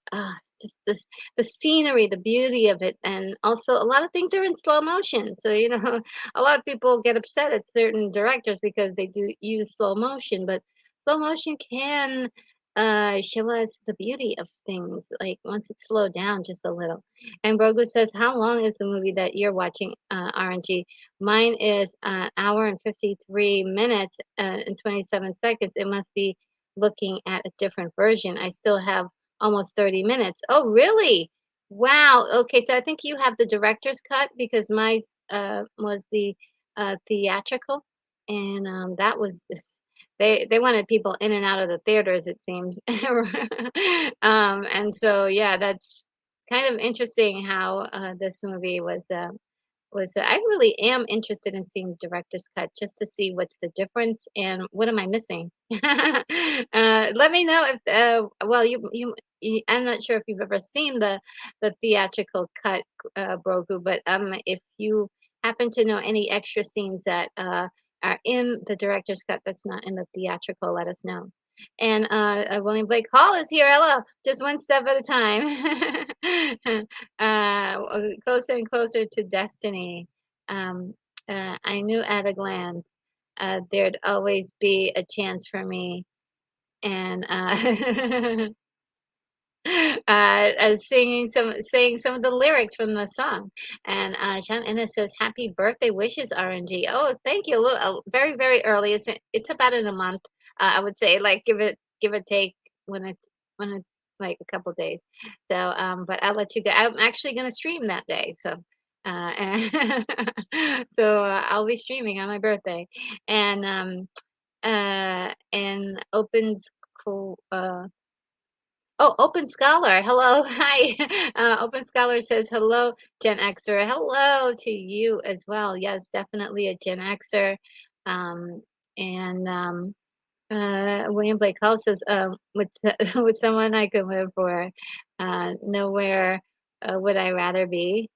just the scenery, the beauty of it, and also a lot of things are in slow motion. So, a lot of people get upset at certain directors because they do use slow motion, but slow motion can show us the beauty of things, like once it's slowed down just a little. And Brogu says, how long is the movie that you're watching, RNG? Mine is an hour and 53 minutes and 27 seconds. It must be looking at a different version. I still have almost 30 minutes. Oh, really? Wow. Okay, so I think you have the director's cut because mine was the theatrical, and that was this. they wanted people in and out of the theaters, it seems. And so yeah, that's kind of interesting how this movie was I really am interested in seeing the director's cut just to see what's the difference and what am I missing. Let me know if well you I'm not sure if you've ever seen the theatrical cut, Brogu, but if you happen to know any extra scenes that are in the director's cut that's not in the theatrical, let us know. And William Blake Hall is here. Hello, just one step at a time. Closer and closer to destiny. Um, I knew at a glance there'd always be a chance for me, and saying some of the lyrics from the song. And Sean Ennis says, "Happy birthday wishes, RNG." Oh, thank you. Look, very very early. It's about in a month. I would say, like, give it take when it's like a couple days. So, but I'll let you go. I'm actually gonna stream that day. So. And so I'll be streaming on my birthday, and and opens cool. Oh, Open Scholar. Hello. Hi. Open Scholar says, hello, Gen Xer. Hello to you as well. Yes, definitely a Gen Xer. Um, and William Blake Hall says, with, with someone I could live for, nowhere would I rather be.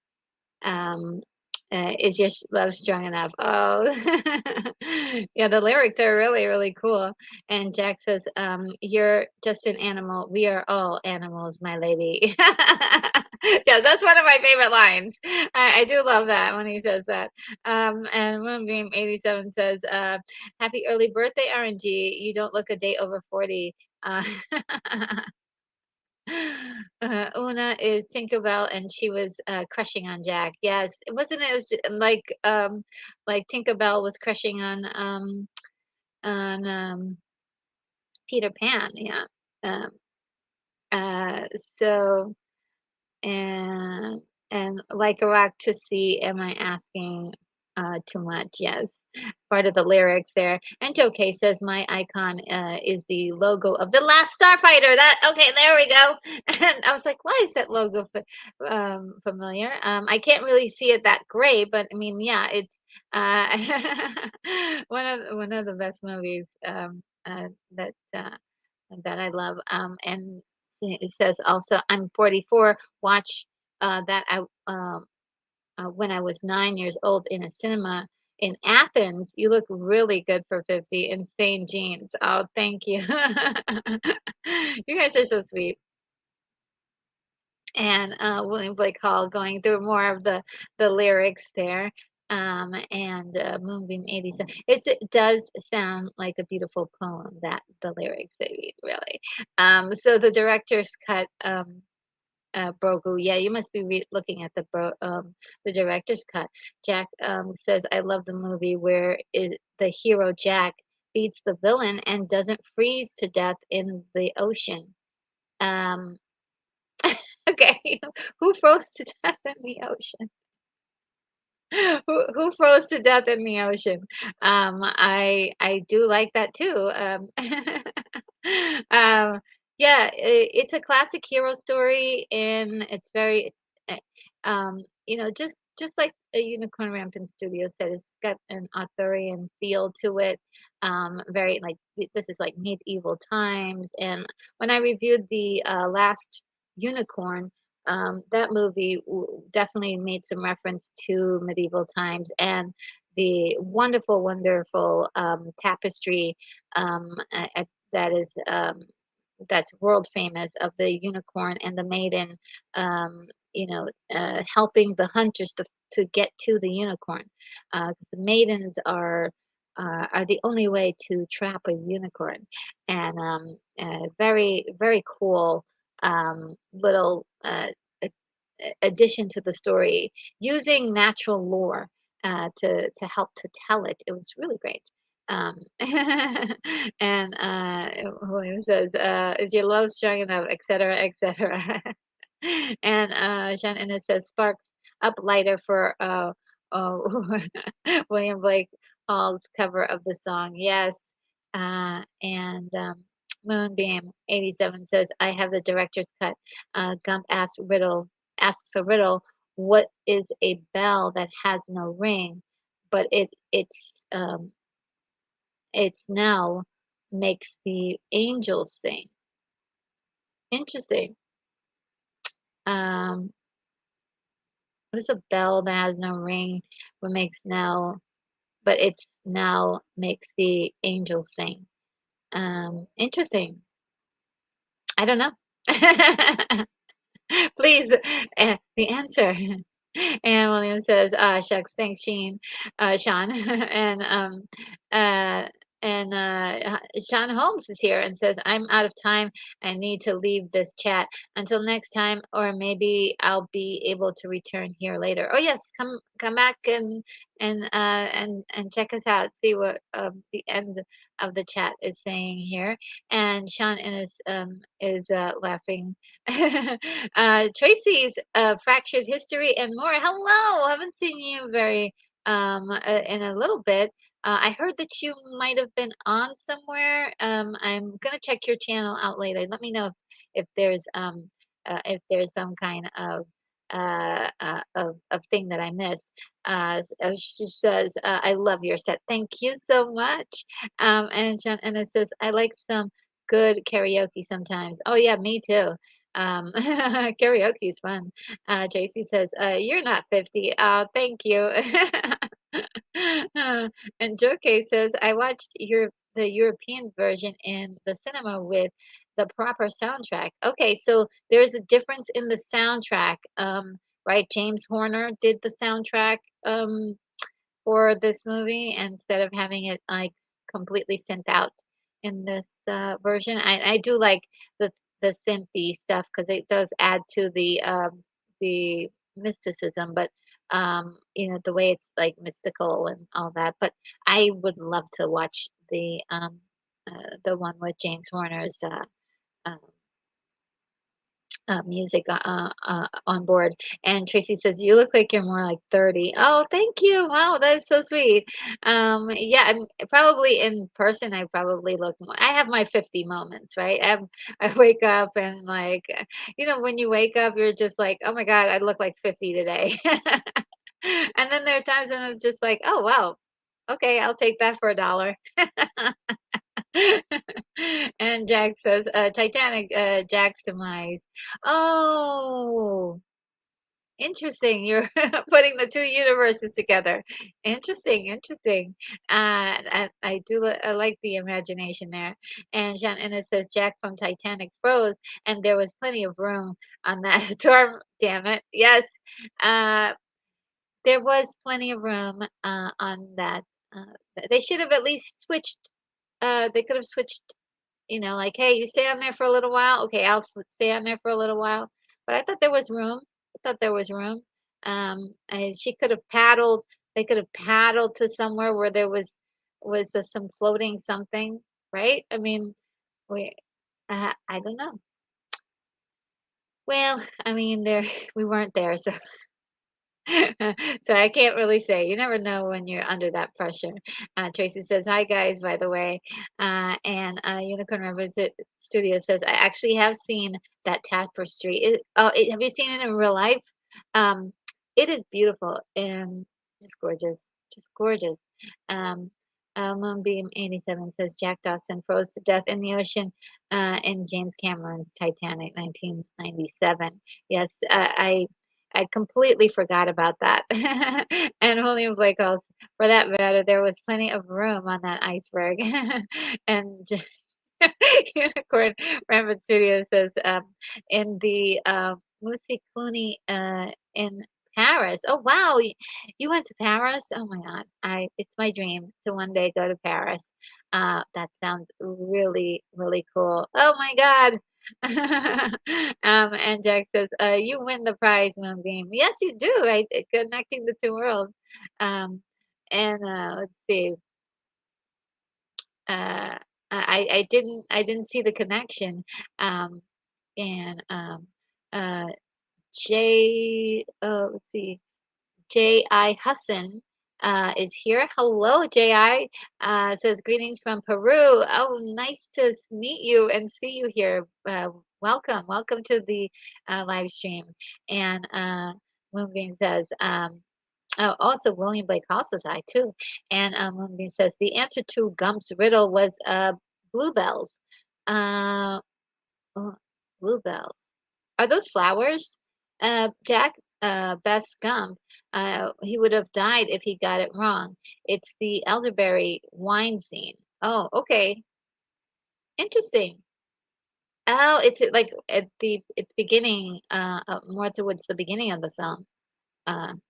Um, is your love strong enough? Oh, yeah, the lyrics are really, really cool. And Jack says, you're just an animal. We are all animals, my lady. Yeah, that's one of my favorite lines. I do love that when he says that. And Moonbeam 87 says, happy early birthday, RNG. You don't look a day over 40. Una is Tinkerbell, and she was crushing on Jack. Yes, it wasn't. It was like Tinkerbell was crushing on Peter Pan. Yeah. Um, uh, so and like a rock to see. Am I asking too much? Yes. Part of the lyrics there. And Joe K says my icon is the logo of the Last Starfighter. That okay, there we go. And I was like, why is that logo familiar? I can't really see it that great, but I mean, yeah, it's uh, one of the best movies that I love. And it says also, I'm 44. Watch that I when I was 9 years old in a cinema in Athens. You look really good for 50. Insane jeans. Oh, thank you. You guys are so sweet. And William Blake Hall going through more of the lyrics there. And Moonbeam 87. It does sound like a beautiful poem, that the lyrics they read, really. So the director's cut. Brogu. Yeah, you must be looking at the director's cut. Jack says, "I love the movie where the hero Jack beats the villain and doesn't freeze to death in the ocean." Um, okay, who froze to death in the ocean? Who froze to death in the ocean? I do like that too. Um, yeah, it's a classic hero story, and it's very just like a Unicorn Rampant Studio said, it's got an Arthurian feel to it. Very like this is like medieval times, and when I reviewed the last Unicorn, that movie definitely made some reference to medieval times and the wonderful, wonderful tapestry that is that's world famous of the unicorn and the maiden, helping the hunters to get to the unicorn. 'Cause the maidens are the only way to trap a unicorn, and very, very cool little addition to the story using natural lore to help to tell it. It was really great. And William says, "Is your love strong enough?" Etc. Etc. And Sean Ennis says, "Sparks up lighter for oh, William Blake Hall's cover of the song." Yes. And Moonbeam 87 says, I have the director's cut. Gump asks a riddle. What is a bell that has no ring, but it's now makes the angels sing. Interesting. Um, what is a bell that has no ring, but it's now makes the angels sing? Interesting. I don't know. Please, the answer. And William says, shucks, thanks, Sean. and uh, Sean Holmes is here and says, I'm out of time. I need to leave this chat. Until next time, or maybe I'll be able to return here later. Oh yes, come back and check us out. See what the end of the chat is saying here. And Sean is laughing. Tracy's fractured history and more. Hello, haven't seen you very in a little bit. I heard that you might have been on somewhere. I'm gonna check your channel out later. Let me know if there's some kind of thing that I missed. She says, "I love your set. Thank you so much." And it says, "I like some good karaoke sometimes." Oh yeah, me too. Karaoke is fun. Tracy says, "You're not 50." Thank you. And Joke says, "I watched the European version in the cinema with the proper soundtrack." Okay, so there's a difference in the soundtrack, right? James Horner did the soundtrack for this movie instead of having it like completely sent out in this version. I do like the the synthy stuff because it does add to the mysticism, but the way it's like mystical and all that. But I would love to watch the one with James Horner's uh, music on board. And Tracy says, "You look like you're more like 30." Oh, thank you. Wow, that is so sweet. Yeah, probably in person, I probably look more. I have my 50 moments, right? I wake up and like, when you wake up, you're just like, oh my God, I look like 50 today. And then there are times when it's just like, oh, wow. Okay, I'll take that for $1. And Jack says, Titanic, Jack's demise. Oh, interesting. You're putting the two universes together. Interesting, interesting. I like the imagination there. And Jean Ennis says Jack from Titanic froze, and there was plenty of room on that dorm. Damn it. Yes, uh, there was plenty of room on that. Uh, they should have at least switched. They could have switched, like, "Hey, you stay on there for a little while? Okay, I'll stay on there for a little while." But I thought there was room. I thought there was room. And she could have paddled. They could have paddled to somewhere where there was some floating something, right? I mean, we I don't know. Well, I mean, there we weren't there, so so I can't really say. You never know when you're under that pressure. Tracy says, "Hi guys, by the way," and Unicorn Revisit Studio says, "I actually have seen that tapestry. Have you seen it in real life? Um, it is beautiful and just gorgeous, just gorgeous." Um, Moonbeam 87 says Jack Dawson froze to death in the ocean in James Cameron's Titanic 1997. Yes, I completely forgot about that. And William Blake calls, for that matter, there was plenty of room on that iceberg. And Unicorn Rampant Studio says, in the Musi Cluny in Paris. Oh wow, you went to Paris? Oh my God, it's my dream to one day go to Paris. That sounds really really cool. Oh my God. And Jack says, "You win the prize, Moonbeam." Yes, you do. Right, connecting the two worlds. Um, and let's see. Uh, I didn't see the connection. Um, and uh, let's see, J.I. Husson is here. Hello, Ji. Says greetings from Peru. Oh, nice to meet you and see you here. Welcome to the live stream. And Moonbeam says, oh, also William Blake Hall says hi too. And Moonbeam says the answer to Gump's riddle was bluebells. Uh, oh, bluebells. Are those flowers? Jack, Best Gump, he would have died if he got it wrong. It's the elderberry wine scene. Oh, okay. Interesting. Oh, it's like at the beginning, more towards the beginning of the film.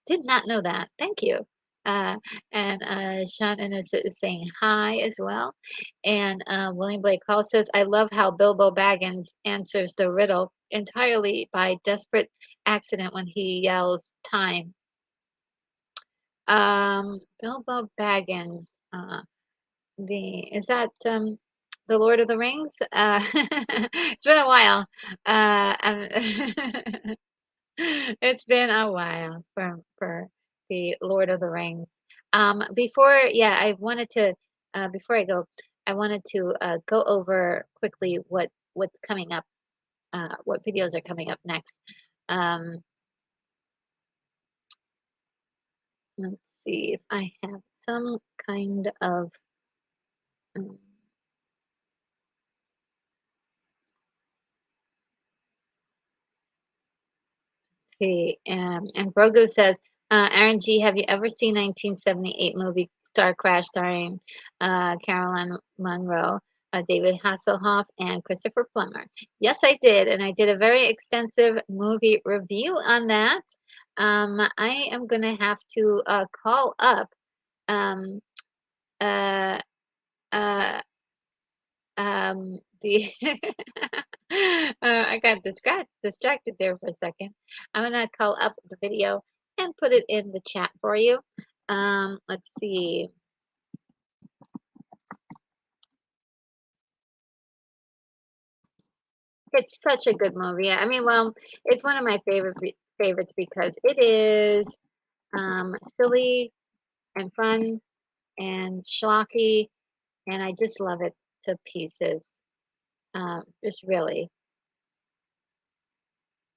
Did not know that. Thank you. Uh, and Shannon is saying hi as well. And William Blake Hall says, I love how Bilbo Baggins answers the riddle entirely by desperate accident when he yells time. Bilbo Baggins, is that the Lord of the Rings? It's been a while. It's been a while for the Lord of the Rings. Before, yeah, I wanted to before I go, I wanted to go over quickly what's coming up, what videos are coming up next. Um, let's see if I have some kind of um, see. And Brogo says, Aaron G, have you ever seen 1978 movie Star Crash starring Caroline Munro, David Hasselhoff, and Christopher Plummer? Yes, I did, and I did a very extensive movie review on that. I am going to have to call up um, uh, uh, the I got distracted there for a second. I'm gonna call up the video and put it in the chat for you. Let's see. It's such a good movie. I mean, well, it's one of my favorites because it is silly and fun and schlocky, and I just love it to pieces. Just really.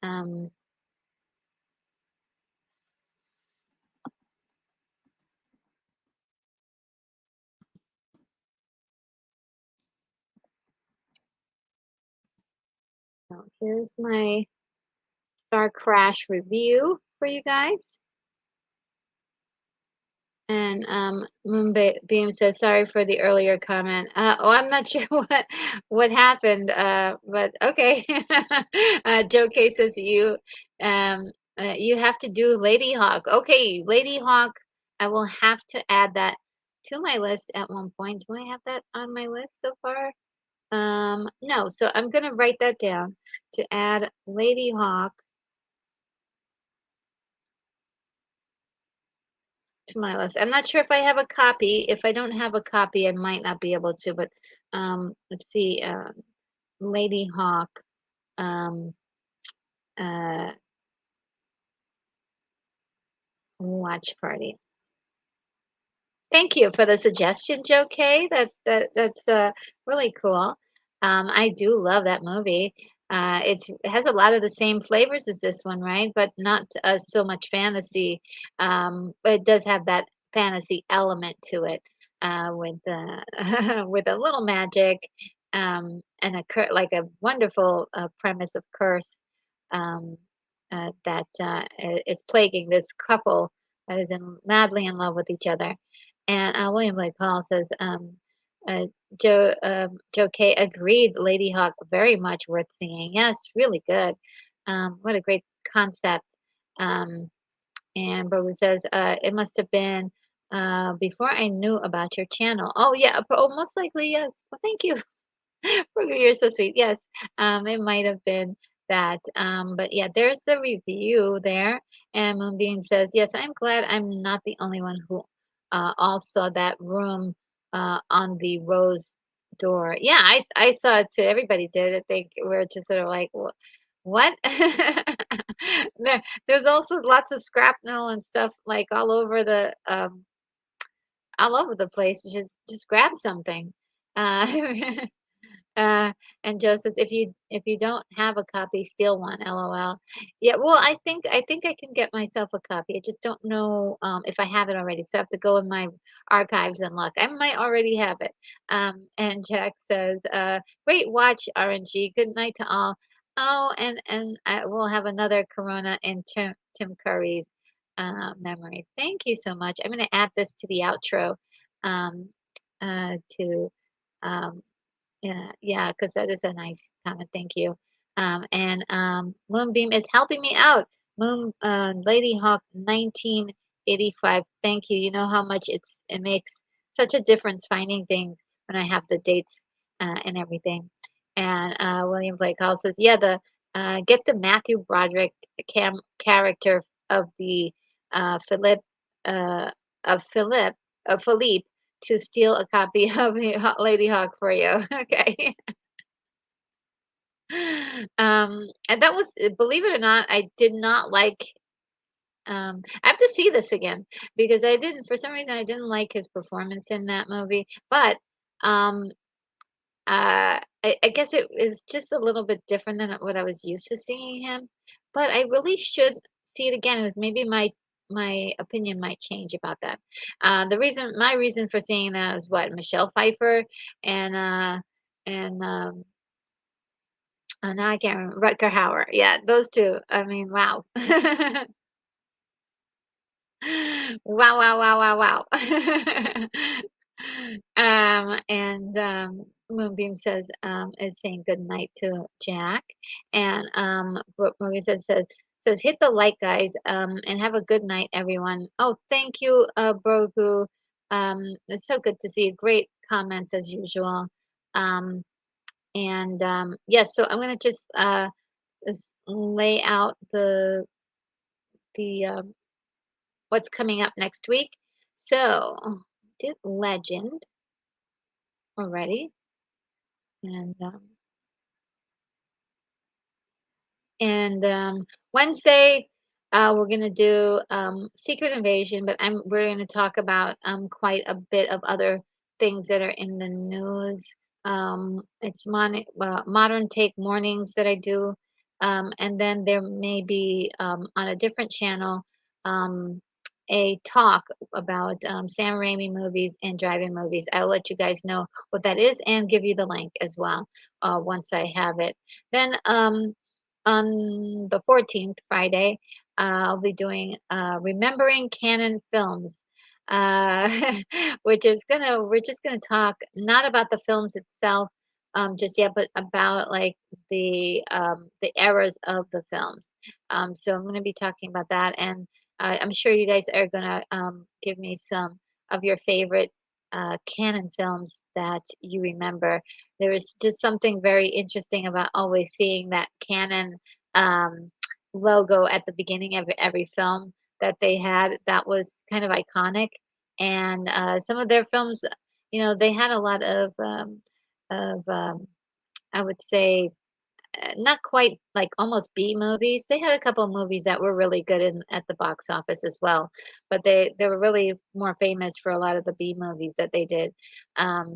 Um, so here's my Star Crash review for you guys. And Moonbeam says, "Sorry for the earlier comment." Oh, I'm not sure what happened, but okay. Joe K says um, you have to do Lady Hawk. Okay, Lady Hawk. I will have to add that to my list at one point. Do I have that on my list so far? No. So I'm gonna write that down to add Lady Hawk to my list. I'm not sure if I have a copy. If I don't have a copy, I might not be able to, but let's see. Lady Hawk um, uh, watch party. Thank you for the suggestion, Joe K. That's really cool. I do love that movie. It has a lot of the same flavors as this one, right? But not so much fantasy. But it does have that fantasy element to it, with with a little magic, and like a wonderful premise of curse, um, that is plaguing this couple that is madly in love with each other. And William Blake Hall says, uh, Joe K agreed, Lady Hawk very much worth seeing. Yes, really good. What a great concept. Um, and Bogu says, it must have been before I knew about your channel. Oh, yeah, most likely, yes. Well, thank you. You're so sweet. Yes, it might have been that. But yeah, there's the review there. And Moonbeam says, yes, I'm glad I'm not the only one who all saw that room on the rose door. Yeah, I saw it too. Everybody did. I think we're just sort of like, what? There's also lots of scrapnel and stuff like all over the all over the place. Just grab something. Uh, Uh, and Joe says, if you don't have a copy, steal one. LOL. Yeah, well, I think I can get myself a copy. I just don't know if I have it already. So I have to go in my archives and look. I might already have it. And Jack says, great watch, RNG. Good night to all. Oh, and we'll have another Corona in Tim Curry's memory. Thank you so much. I'm going to add this to the outro. Um, to yeah, yeah, because that is a nice comment. Thank you. Moonbeam is helping me out. Lady Hawk 1985. Thank you. You know how much it makes such a difference finding things when I have the dates and everything. And William Blake Hall says, yeah, the get the Matthew Broderick character of the Philip uh, Philip Philippe to steal a copy of the Lady Hawk for you. Okay. And that was, believe it or not, I did not like. I have to see this again because I didn't, for some reason, I didn't like his performance in that movie. But um, I guess it was just a little bit different than what I was used to seeing him. But I really should see it again. It was maybe my opinion might change about that. My reason for seeing that is what Michelle Pfeiffer and now I can't remember Rutger Hauer. Yeah, those two. I mean, wow. Wow, wow, wow, wow, wow. Moonbeam says, is saying good night to Jack. And Moonbeam says, hit the like, guys, and have a good night, everyone. Oh, thank you, Brogu. It's so good to see you. Great comments as usual. Um, yes, so I'm gonna just lay out the what's coming up next week. So did Legend already, and Wednesday, we're gonna do Secret Invasion, but we're gonna talk about quite a bit of other things that are in the news. It's modern take mornings that I do, and then there may be on a different channel um, a talk about Sam Raimi movies and drive-in movies. I'll let you guys know what that is and give you the link as well once I have it. Then on the 14th, Friday, I'll be doing Remembering Canon Films, uh, we're just gonna talk not about the films itself just yet, but about like the eras of the films. So I'm gonna be talking about that, and I'm sure you guys are gonna give me some of your favorite canon films that you remember. There is just something very interesting about always seeing that canon um, logo at the beginning of every film that they had that was kind of iconic. And some of their films, you know, they had a lot of I would say not quite like almost B movies. They had a couple of movies that were really good at the box office as well, but they were really more famous for a lot of the B movies that they did. I'm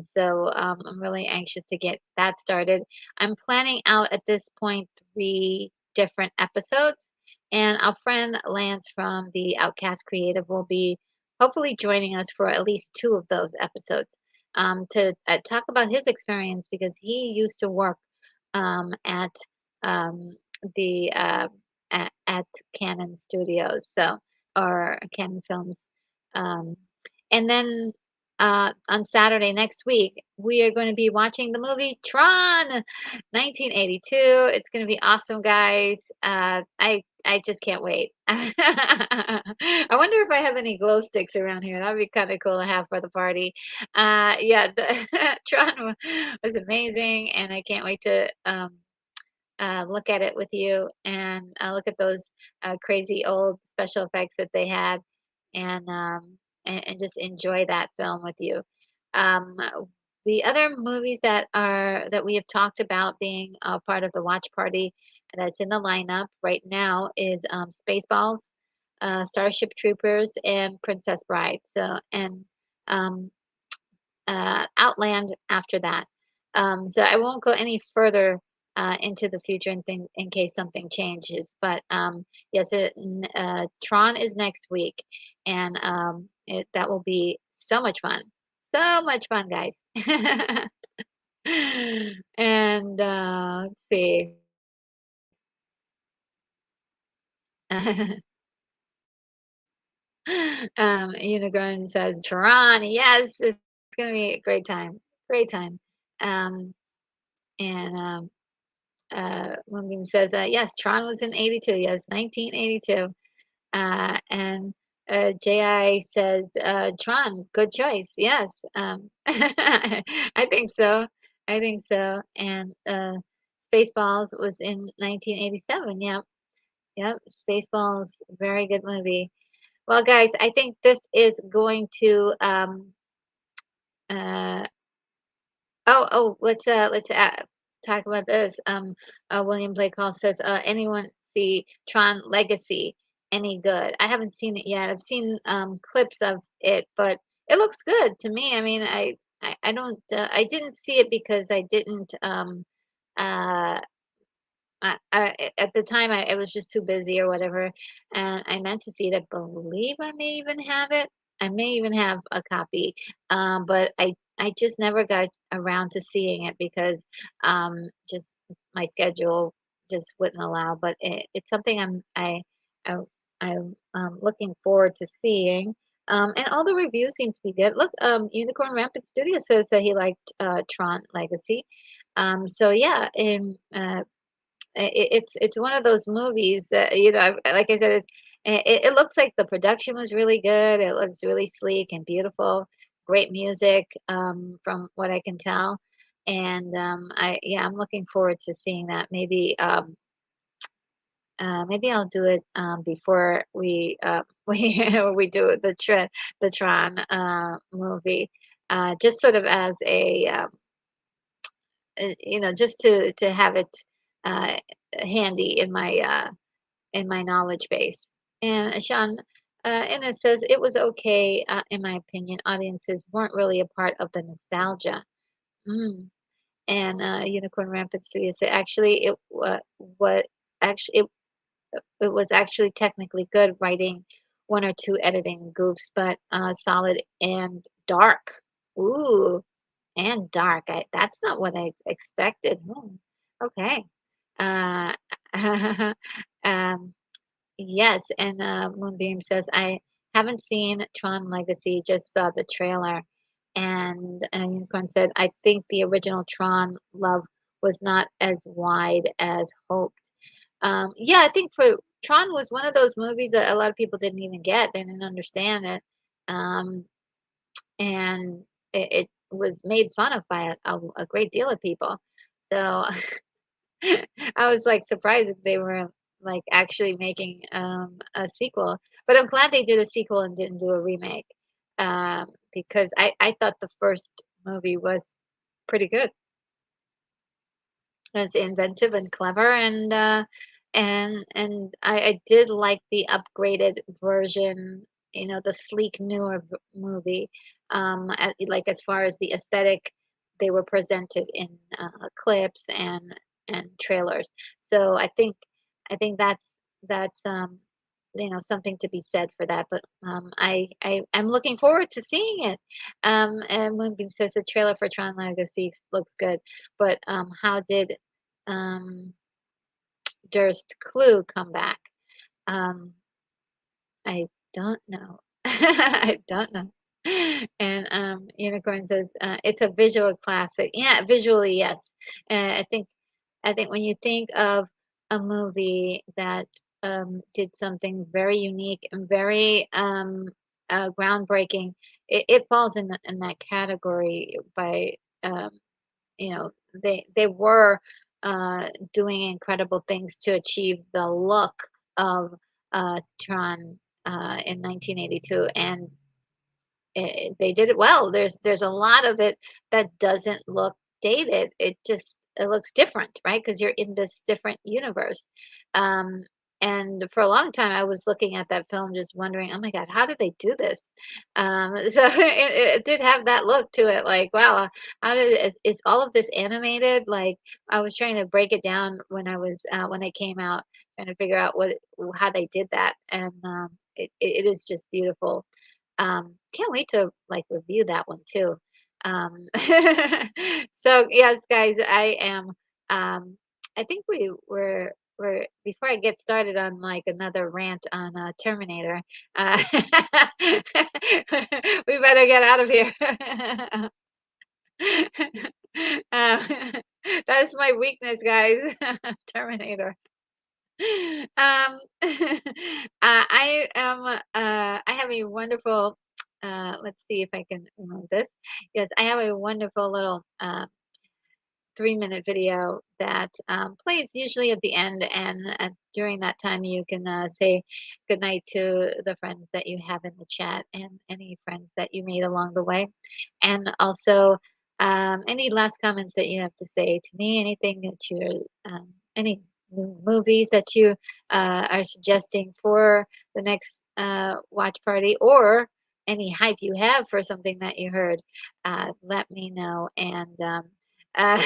really anxious to get that started. I'm planning out at this point 3 different episodes, and our friend Lance from the Outcast Creative will be hopefully joining us for at least 2 of those episodes to talk about his experience because he used to work at um, the at Canon Studios, so or Canon Films. Um, and then on Saturday next week, we are going to be watching the movie Tron, 1982. It's going to be awesome, guys. I just can't wait. I wonder if I have any glow sticks around here. That would be kind of cool to have for the party. Yeah, Tron was amazing, and I can't wait to look at it with you and look at those crazy old special effects that they had and just enjoy that film with you. Um, the other movies that we have talked about being a part of the watch party that's in the lineup right now is Spaceballs, Starship Troopers, and Princess Bride. So and um, Outland after that. So I won't go any further into the future and thing in case something changes. But yes, Tron is next week, and that will be so much fun. So much fun, guys. And let's see. Unicorn says, Tron, yes, it's gonna be a great time. Great time. Um, and Moonbeam says, yes, Tron was in 82. Yes, 1982. And JI says, Tron, good choice. Yes. I think so. I think so. And Spaceballs was in 1987. Yep. Yep. Spaceballs, very good movie. Well, guys, I think this is going to uh let's talk about this. William Blake Hall says, anyone see Tron Legacy any good? I haven't seen it yet. I've seen clips of it, but it looks good to me. I mean, I don't I didn't see it because I didn't uh at the time, I was just too busy or whatever, and I meant to see it. I believe I may even have it. I may even have a copy, but I just never got around to seeing it because just my schedule just wouldn't allow. But it's something I I'm looking forward to seeing. And all the reviews seem to be good. Look, Unicorn Rampant Studio says that he liked Tron Legacy. So yeah, and it's one of those movies that like I said, it looks like the production was really good. It looks really sleek and beautiful. Great music, from what I can tell. And I'm looking forward to seeing that. Maybe I'll do it before we we do the Tron movie, just sort of as a just to have it uh, handy in my knowledge base. And Sean Innes says it was okay, in my opinion. Audiences weren't really a part of the nostalgia. Mm. And Unicorn Rampant Studios said actually what actually it was actually technically good writing, one or two editing goofs, but solid and dark. Ooh, and dark. That's not what I expected. Hmm, okay. Uh, um, yes, and Moonbeam says, I haven't seen Tron Legacy, just saw the trailer. And Unicorn said, I think the original Tron love was not as wide as hoped. Yeah, I think for Tron was one of those movies that a lot of people didn't even get. They didn't understand it. Um, and it was made fun of by a great deal of people. So I was like surprised that they were like actually making a sequel. But I'm glad they did a sequel and didn't do a remake, because I thought the first movie was pretty good. It's inventive and clever, and I did like the upgraded version, the sleek newer movie. Like as far as the aesthetic, they were presented in clips and trailers. So I think that's something to be said for that. But I'm looking forward to seeing it. And Moonbeam says the trailer for Tron Legacy looks good, but how did um, Durst Clue come back? Um, I don't know. I don't know. And Unicorn says it's a visual classic. Yeah, visually, yes. And I think when you think of a movie that did something very unique and very groundbreaking, it falls in that category by um, they were doing incredible things to achieve the look of Tron in 1982, and they did it well. There's a lot of it that doesn't look dated. It looks different, right? Because you're in this different universe, um, and for a long time, I was looking at that film just wondering, "Oh my god, how did they do this?" So it did have that look to it, like, wow, how did it is all of this animated? Like, I was trying to break it down when it came out, trying to figure out how they did that, and, it is just beautiful. Can't wait to, like, review that one too. So, yes, guys, I think we're before I get started on, like, another rant on, Terminator, uh, we better get out of here. Uh, that's my weakness, guys, Terminator. I have a wonderful, let's see if I can remove this. Yes, I have a wonderful little 3-minute video that plays usually at the end, and during that time, you can say goodnight to the friends that you have in the chat and any friends that you made along the way. And also, any last comments that you have to say to me, anything that any new movies that you are suggesting for the next watch party, or any hype you have for something that you heard, let me know. And uh,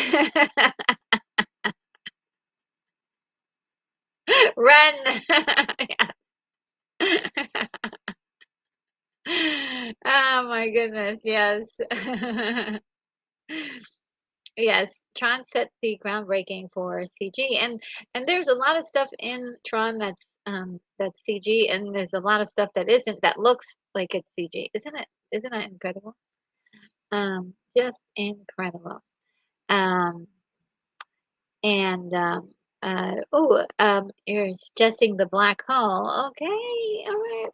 run. Oh my goodness, yes. Yes, Tron set the groundbreaking for CG, and there's a lot of stuff in Tron that's CG, and there's a lot of stuff that isn't, that looks like it's CG. Isn't that incredible? Just incredible. Um and you're suggesting the black hole. Okay, all right.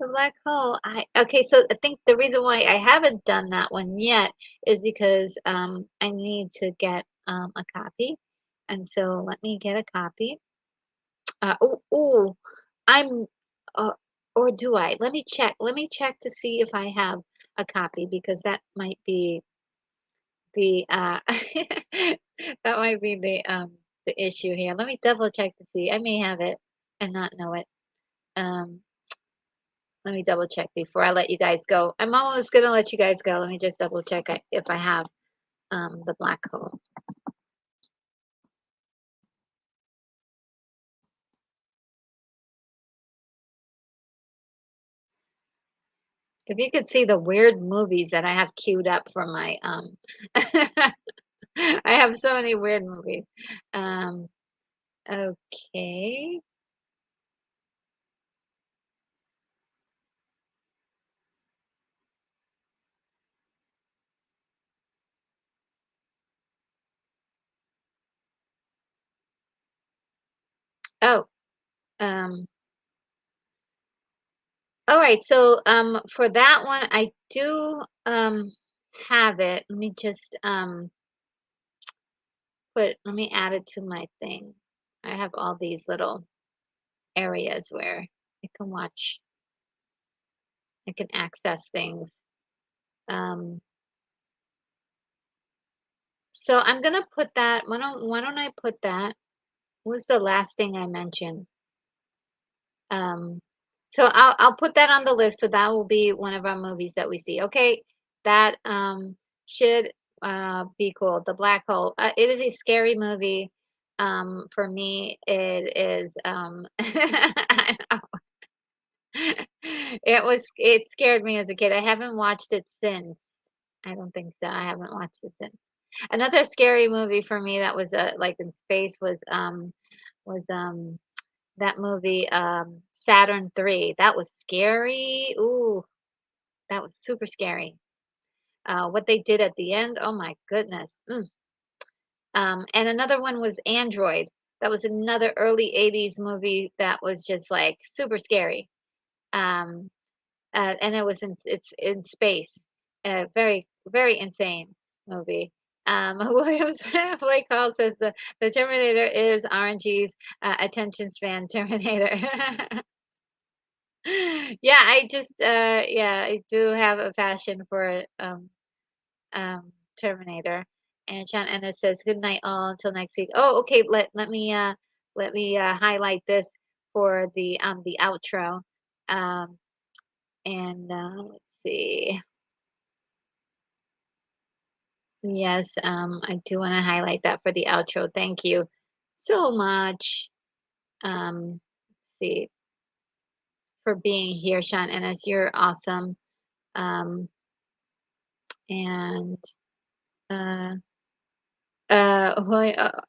The black hole. I Okay, so I think the reason why I haven't done that one yet is because I need to get a copy. And so let me get a copy. Oh, I'm uh, or do I? Let me check. Let me check to see if I have a copy, because that might be the that might be the issue here. Let me double check to see. I may have it and not know it. Um Let me double check before I let you guys go. I'm almost gonna let you guys go. Let me just double check if I have the black hole. If you could see the weird movies that I have queued up for my I have so many weird movies. Um okay. Oh, um all right. So for that one I do have it. Let me just let me add it to my thing. I have all these little areas where I can watch, I can access things. Um, so I'm gonna put that. Why don't I put that? What was the last thing I mentioned? Um, so I'll put that on the list. So that will be one of our movies that we see. Okay, that should be cool. The Black Hole. It is a scary movie. For me, it is. I know. It scared me as a kid. I haven't watched it since. I don't think so. I haven't watched it since. Another scary movie for me that was like in space was that movie Saturn 3. That was scary. Ooh, that was super scary. What they did at the end, oh my goodness. And another one was Android. That was another early 80s movie that was just like super scary. Um, and it's in space. Very very insane movie. Williams Blake Hall says the Terminator is RNG's attention span Terminator. Yeah, yeah, I do have a passion for Terminator. And Sean Ennis says, "Good night, all. Until next week." Oh, okay. Let me highlight this for the outro. Um, and let's see. Yes, I do want to highlight that for the outro. Thank you so much. Let's see, for being here, Sean Ennis. You're awesome. And uh,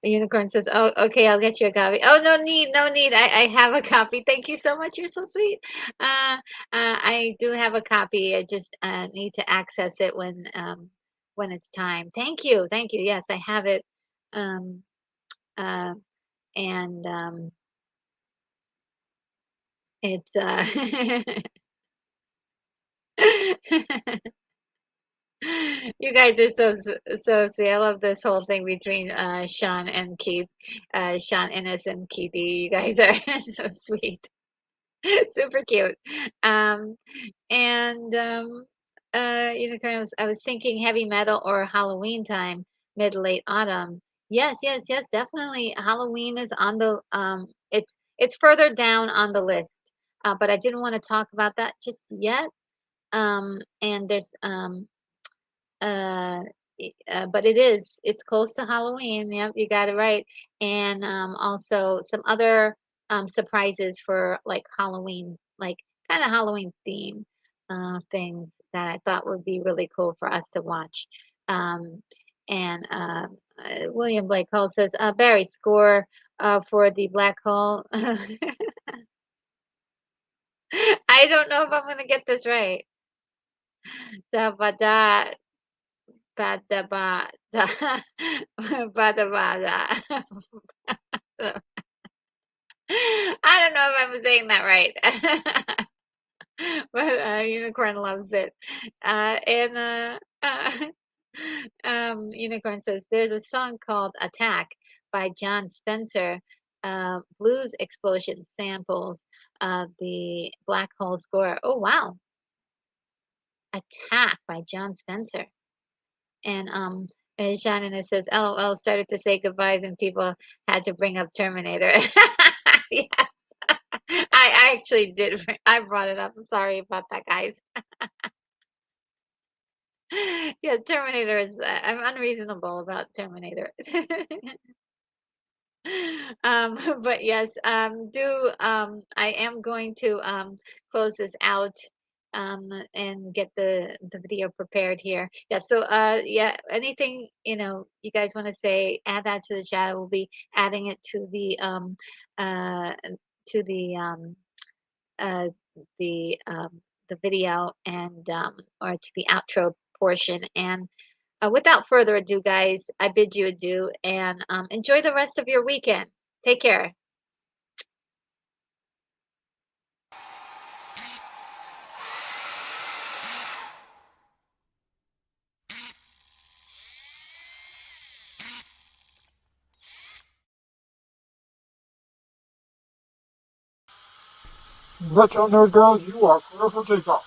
Unicorn says, "Oh, okay, I'll get you a copy." Oh, no need, no need. I have a copy. Thank you so much. You're so sweet. I do have a copy. I just need to access it when it's time. Thank you, thank you. Yes, I have it. Um, uh, and it's You guys are so sweet. I love this whole thing between Sean and Keith, Sean Ennis and Keithy. You guys are so sweet, super cute. Um, and Unicorn, I was thinking heavy metal or Halloween time, mid late autumn. Yes, yes, yes, definitely. Halloween is on the it's further down on the list, but I didn't want to talk about that just yet. And there's uh, but it's close to Halloween. Yep, you got it right. And also some other surprises for like Halloween, like kind of Halloween theme things that I thought would be really cool for us to watch. Um, and William Blake Hall says, Barry, score for the black hole. I don't know if I'm going to get this right. Da ba da ba da ba da ba da ba da. I don't know if I'm saying that right. But Unicorn loves it. And Unicorn says there's a song called Attack by John Spencer. Blues explosion samples the black hole score. Oh, wow. Attack by John Spencer. And Shannon, it says, LOL started to say goodbyes and people had to bring up Terminator. Yes. I actually did. I brought it up. I'm sorry about that, guys. Yeah, Terminator is, I'm unreasonable about Terminator. But yes, I am going to close this out and get the video prepared here. Yeah, so yeah, anything, you guys want to say, add that to the chat. We'll be adding it uh to uh the video and or to the outro portion. And without further ado, guys, I bid you adieu and enjoy the rest of your weekend. Take care. Retro Nerd Girl, you are clear for takeoff.